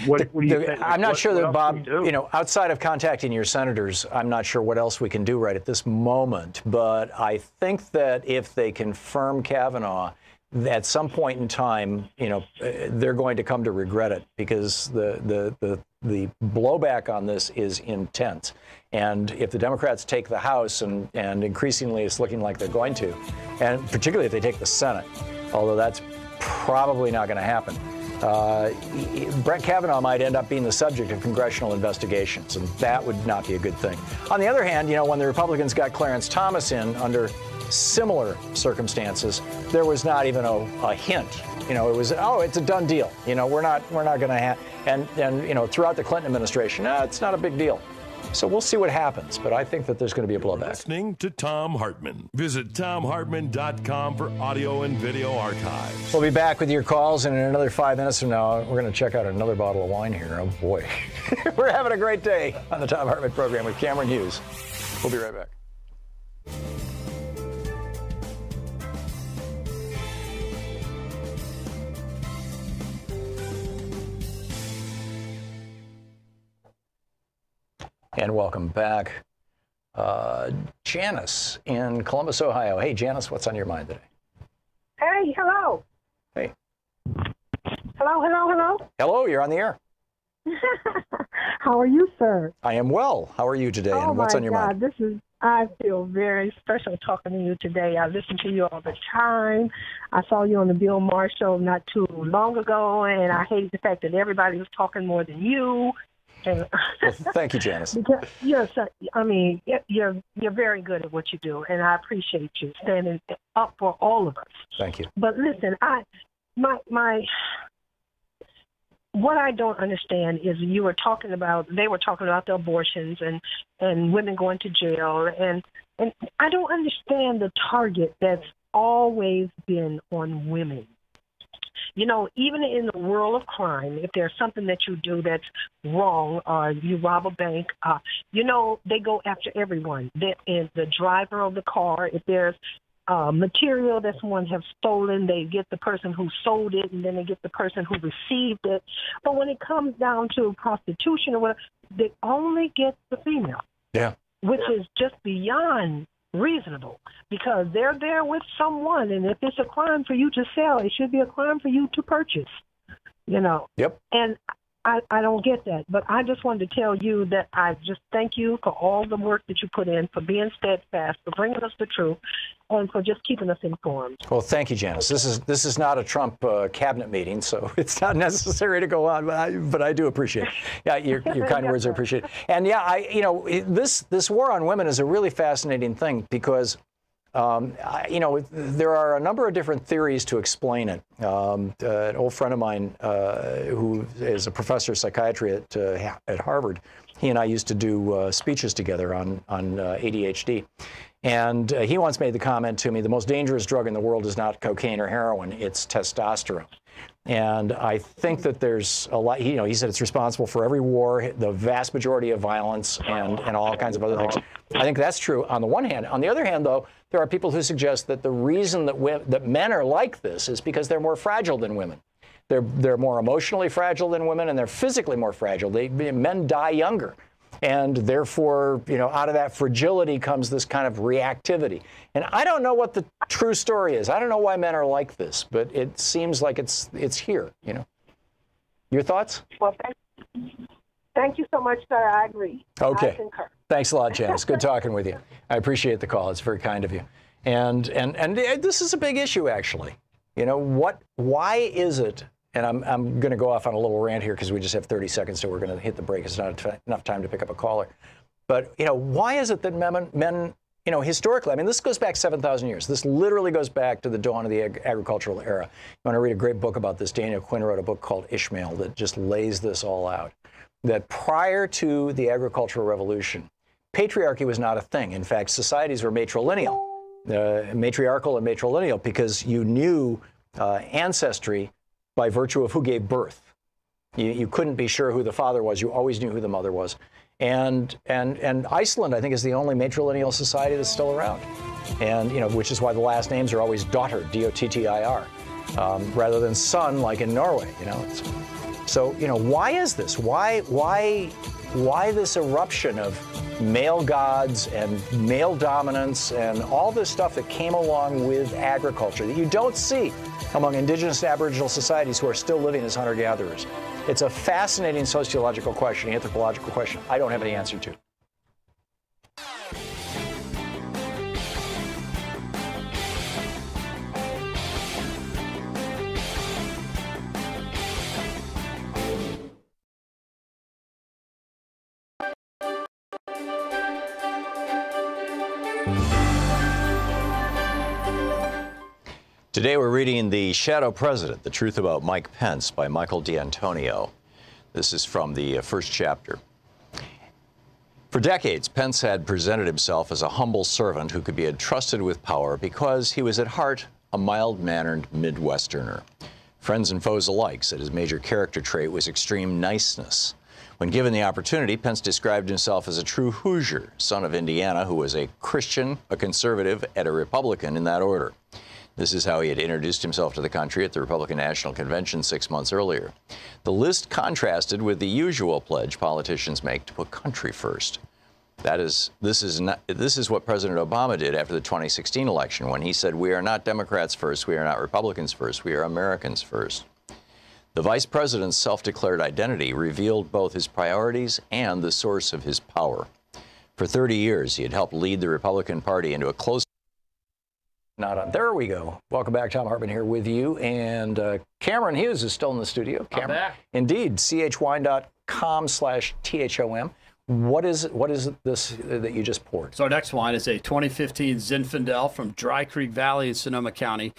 what do you think? I'm not sure that, Bob, outside of contacting your senators, I'm not sure what else we can do right at this moment. But I think that if they confirm Kavanaugh, at some point in time, they're going to come to regret it, because the blowback on this is intense. And if the Democrats take the House, and increasingly it's looking like they're going to, and particularly if they take the Senate, although that's probably not going to happen, Brett Kavanaugh might end up being the subject of congressional investigations, and that would not be a good thing. On the other hand, when the Republicans got Clarence Thomas in under similar circumstances, there was not even a hint. It was, it's a done deal. We're not going to have, and throughout the Clinton administration, it's not a big deal. So we'll see what happens, but I think that there's going to be a blowback. Listening to Thom Hartmann. Visit ThomHartmann.com for audio and video archives. We'll be back with your calls, and in another 5 minutes from now, we're going to check out another bottle of wine here. Oh, boy. We're having a great day on the Thom Hartmann Program with Cameron Hughes. We'll be right back. And welcome back. Janice in Columbus, Ohio. Hey, Janice, what's on your mind today? Hey, hello. Hey. Hello. Hello, you're on the air. How are you, sir? I am well. How are you today, and what's on your mind? I feel very special talking to you today. I listen to you all the time. I saw you on the Bill Maher show not too long ago, and I hate the fact that everybody was talking more than you. Well, thank you, Janice. Because you're very good at what you do, and I appreciate you standing up for all of us. Thank you. But listen, what I don't understand is they were talking about the abortions and women going to jail, and I don't understand the target that's always been on women. Even in the world of crime, if there's something that you do that's wrong, or you rob a bank, they go after everyone. The driver of the car, if there's material that someone has stolen. They get the person who sold it, and then they get the person who received it. But when it comes down to prostitution or whatever, they only get the female. Yeah. Which is just beyond reasonable, because they're there with someone, and if it's a crime for you to sell, it should be a crime for you to purchase. Yep. And I don't get that, but I just wanted to tell you that I just thank you for all the work that you put in, for being steadfast, for bringing us the truth, and for just keeping us informed. Well, thank you, Janice. This is not a Trump cabinet meeting, so it's not necessary to go on. But I do appreciate it. Yeah, your kind words are appreciated. And yeah, this war on women is a really fascinating thing because. There are a number of different theories to explain it. An old friend of mine who is a professor of psychiatry at Harvard, he and I used to do speeches together on ADHD. And he once made the comment to me, the most dangerous drug in the world is not cocaine or heroin, it's testosterone. And I think that there's a lot, he said it's responsible for every war, the vast majority of violence, and all kinds of other things. I think that's true on the one hand. On the other hand, though, there are people who suggest that the reason that men are like this is because they're more fragile than women. They're more emotionally fragile than women, and they're physically more fragile. Men die younger. And therefore, out of that fragility comes this kind of reactivity. And I don't know what the true story is. I don't know why men are like this, but it seems like it's here, Your thoughts? Well, thank you so much, sir. I agree. Okay. I concur. Thanks a lot, Janice. Good talking with you. I appreciate the call. It's very kind of you. And this is a big issue, actually. Why is it? And I'm going to go off on a little rant here because we just have 30 seconds, so we're going to hit the break. It's not enough time to pick up a caller. But, why is it that men, historically, this goes back 7,000 years. This literally goes back to the dawn of the agricultural era. You want to read a great book about this? Daniel Quinn wrote a book called Ishmael that just lays this all out. That prior to the agricultural revolution, patriarchy was not a thing. In fact, societies were matrilineal, matriarchal and matrilineal, because you knew ancestry by virtue of who gave birth. You couldn't be sure who the father was. You always knew who the mother was. And Iceland, I think, is the only matrilineal society that's still around. And, which is why the last names are always Dottir, D-O-T-T-I-R, rather than son like in Norway, So, why is this? Why this eruption of male gods and male dominance and all this stuff that came along with agriculture that you don't see among indigenous and aboriginal societies who are still living as hunter-gatherers? It's a fascinating sociological question, anthropological question. I don't have any answer to. Today we're reading The Shadow President, The Truth About Mike Pence by Michael D'Antonio. This is from the first chapter. For decades, Pence had presented himself as a humble servant who could be entrusted with power because he was at heart a mild-mannered Midwesterner. Friends and foes alike said his major character trait was extreme niceness. When given the opportunity, Pence described himself as a true Hoosier, son of Indiana, who was a Christian, a conservative, and a Republican in that order. This is how he had introduced himself to the country at the Republican National Convention 6 months earlier. The list contrasted with the usual pledge politicians make to put country first. This is what President Obama did after the 2016 election when he said, "We are not Democrats first, we are not Republicans first, we are Americans first." The vice president's self-declared identity revealed both his priorities and the source of his power. For 30 years, he had helped lead the Republican Party into a close. Not on. There we go. Welcome back. Thom Hartmann here with you. And Cameron Hughes is still in the studio. Cameron. I'm back. Indeed. chwine.com/THOM. What is this that you just poured? So our next wine is a 2015 Zinfandel from Dry Creek Valley in Sonoma County.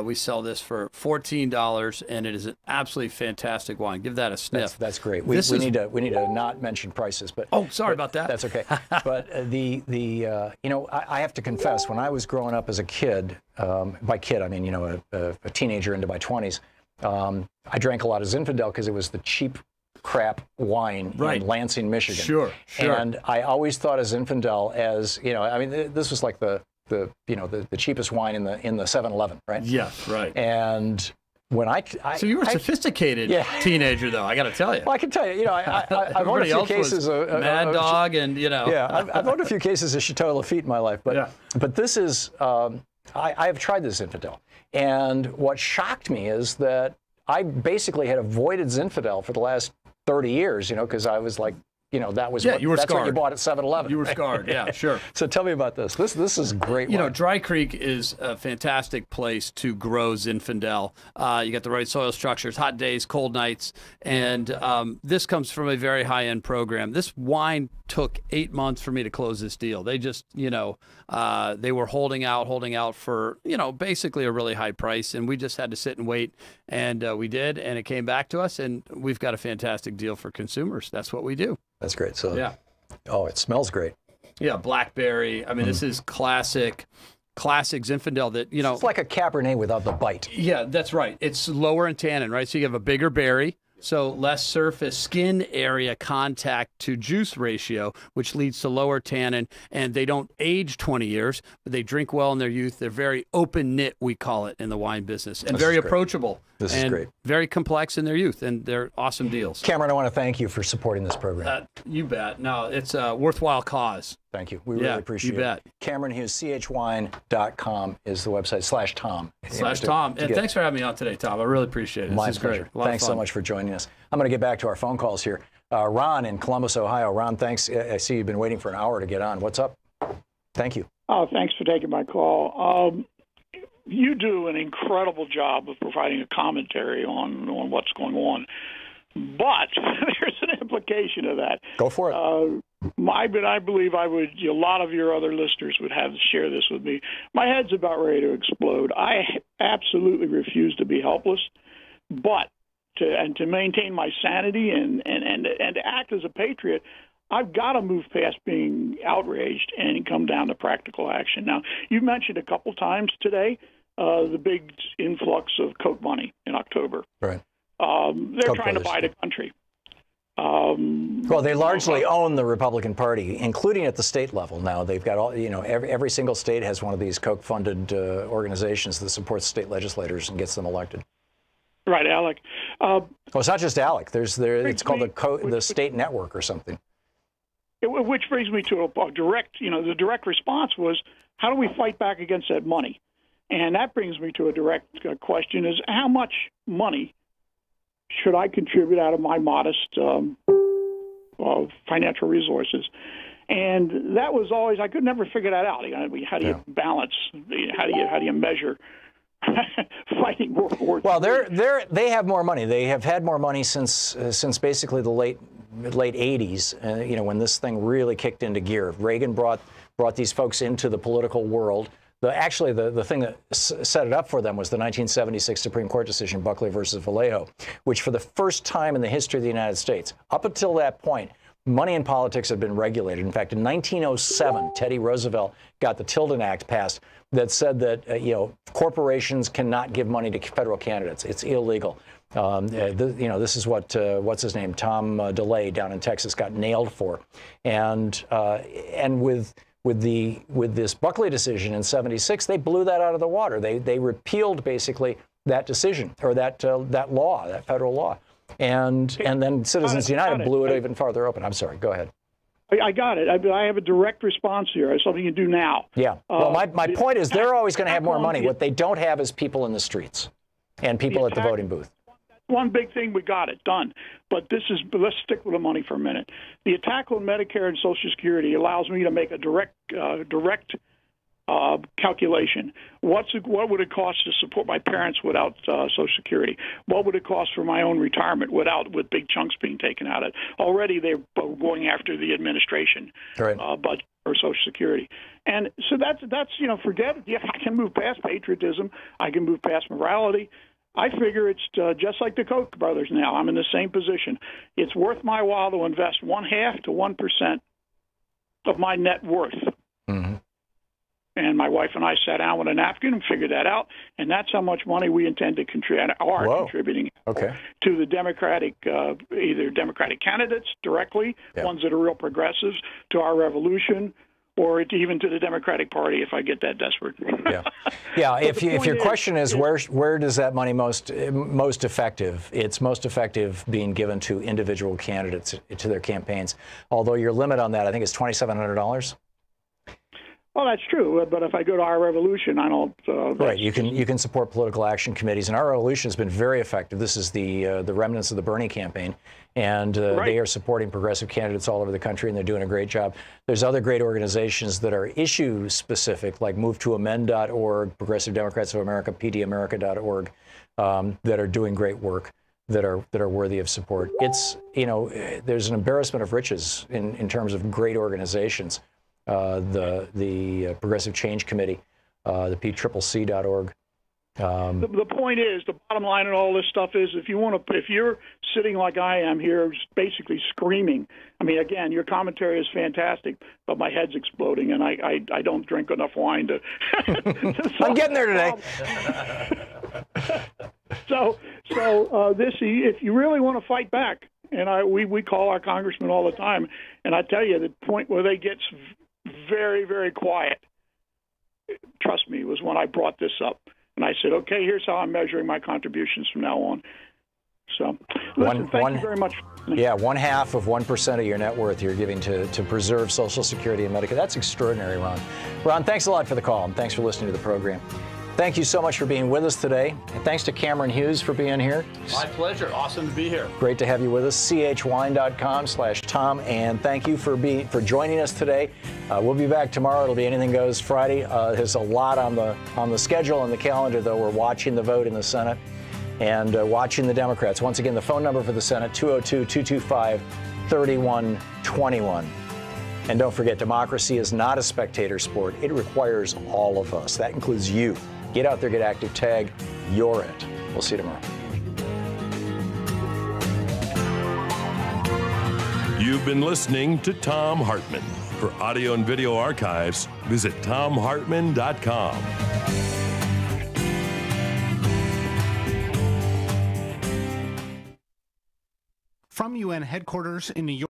We sell this for $14, and it is an absolutely fantastic wine. Give that a sniff. That's great. We need to not mention prices, but sorry about that. That's okay. But I have to confess, when I was growing up as a kid, by kid I mean a teenager into my 20s, I drank a lot of Zinfandel because it was the cheap crap wine in Lansing, Michigan. Sure. And I always thought of Zinfandel as, this was like the the cheapest wine in the 7-Eleven, right? Yeah, right. And when so you were a sophisticated teenager, though. I got to tell you. Well, I can tell you. I've owned a few cases of Mad Dog, and I've owned a few cases of Chateau Lafite in my life, but this is. I have tried this Zinfandel, and what shocked me is that I basically had avoided Zinfandel for the last 30 years, because I was like, that's what you bought at 7-Eleven. You were scarred, yeah, sure. So tell me about this. This is great. Dry Creek is a fantastic place to grow Zinfandel. You got the right soil structures, hot days, cold nights, and this comes from a very high-end program. This wine took 8 months for me to close this deal. They just, they were holding out for, basically a really high price, and we just had to sit and wait, and we did, and it came back to us, and we've got a fantastic deal for consumers. That's what we do. That's great. So oh, it smells great. Yeah, blackberry. I mean, this is classic Zinfandel that, It's like a Cabernet without the bite. Yeah, that's right. It's lower in tannin, right? So you have a bigger berry, so less surface skin area contact to juice ratio, which leads to lower tannin, and they don't age 20 years, but they drink well in their youth. They're very open-knit, we call it, in the wine business, and very approachable. This is great. Very complex in their youth, and they're awesome deals. Cameron, I want to thank you for supporting this program. You bet. No, it's a worthwhile cause. Thank you. We really appreciate it. You bet. Cameron Hughes, chwine.com is the website, /Tom. /Tom. And thanks for having me on today, Tom. I really appreciate it. My this is pleasure. Great. Thanks so much for joining us. I'm going to get back to our phone calls here. Ron in Columbus, Ohio. Ron, thanks. I see you've been waiting for an hour to get on. What's up? Thank you. Oh, thanks for taking my call. You do an incredible job of providing a commentary on what's going on, but there's an implication of that. Go for it. I believe a lot of your other listeners would have to share this with me. My head's about ready to explode. I absolutely refuse to be helpless, but to maintain my sanity and to act as a patriot, I've got to move past being outraged and come down to practical action. Now, you've mentioned a couple times today the big influx of Koch money in October. Right. They're trying to buy the country. Well, they largely own the Republican Party, including at the state level. Now they've got all, every single state has one of these Koch-funded organizations that supports state legislators and gets them elected. Right, ALEC. Well, it's not just ALEC. It's called the State Network or something. Which brings me to a direct, the direct response was, how do we fight back against that money? And that brings me to a direct question: is how much money should I contribute out of my modest financial resources? And that was always, I could never figure that out. How do you balance? How do you measure fighting World War II? Well, they have more money. They have had more money since basically the late 80s. When this thing really kicked into gear. Reagan brought these folks into the political world. The thing that set it up for them was the 1976 Supreme Court decision, Buckley versus Vallejo, which for the first time in the history of the United States, up until that point, money in politics had been regulated. In fact, in 1907, Teddy Roosevelt got the Tilden Act passed that said that corporations cannot give money to federal candidates. It's illegal. This is what what's his name, Tom DeLay down in Texas got nailed for, and with this Buckley decision in '76, they blew that out of the water. They repealed basically that decision or that law, that federal law, and then Citizens United blew it even farther open. I'm sorry. Go ahead. I got it. I have a direct response here. It's something you do now. Yeah. Well, my point is they're always going to have more money. What they don't have is people in the streets and people at the voting booth. One big thing, we got it done. But let's stick with the money for a minute. The attack on Medicare and Social Security allows me to make a direct calculation. What would it cost to support my parents without Social Security? What would it cost for my own retirement with big chunks being taken out of it? Already they're going after the administration budget for Social Security. And so that's forget it. Yeah, I can move past patriotism. I can move past morality. I figure it's just like the Koch brothers now. I'm in the same position. It's worth my while to invest 0.5% to 1% of my net worth. Mm-hmm. And my wife and I sat down with a napkin and figured that out, and that's how much money we intend to contributing to the Democratic, either Democratic candidates directly, ones that are real progressives, to our revolution, or even to the Democratic Party if I get that desperate. Yeah. If your question is where does that money most effective? It's most effective being given to individual candidates to their campaigns. Although your limit on that, I think, is $2,700. Well, that's true, but if I go to Our Revolution, I don't. Right, you can support political action committees, and Our Revolution has been very effective. This is the remnants of the Bernie campaign, and they are supporting progressive candidates all over the country, and they're doing a great job. There's other great organizations that are issue specific, like MoveToAmend.org, Progressive Democrats of America, PDAmerica.org, that are doing great work. That are worthy of support. It's there's an embarrassment of riches in terms of great organizations. The Progressive Change Committee, the PCCC.org. The point is, the bottom line in all this stuff is, if you're sitting like I am here, just basically screaming. I mean, again, your commentary is fantastic, but my head's exploding, and I don't drink enough wine to. I'm getting there today. So if you really want to fight back, and we call our congressman all the time, and I tell you, the point where they get very, very quiet, trust me, was when I brought this up. And I said, okay, here's how I'm measuring my contributions from now on. So, listen, thank you very much. Yeah, 1/2 of 1% of your net worth you're giving to preserve Social Security and Medicare. That's extraordinary, Ron. Ron, thanks a lot for the call, and thanks for listening to the program. Thank you so much for being with us today. And thanks to Cameron Hughes for being here. My pleasure. Awesome to be here. Great to have you with us. chwine.com/Tom. And thank you for joining us today. We'll be back tomorrow. It'll be Anything Goes Friday. There's a lot on the schedule and the calendar, though. We're watching the vote in the Senate and watching the Democrats. Once again, the phone number for the Senate, 202-225-3121. And don't forget, democracy is not a spectator sport. It requires all of us. That includes you. Get out there, get active, tag, you're it. We'll see you tomorrow. You've been listening to Thom Hartmann. For audio and video archives, visit thomhartmann.com. From UN headquarters in New York.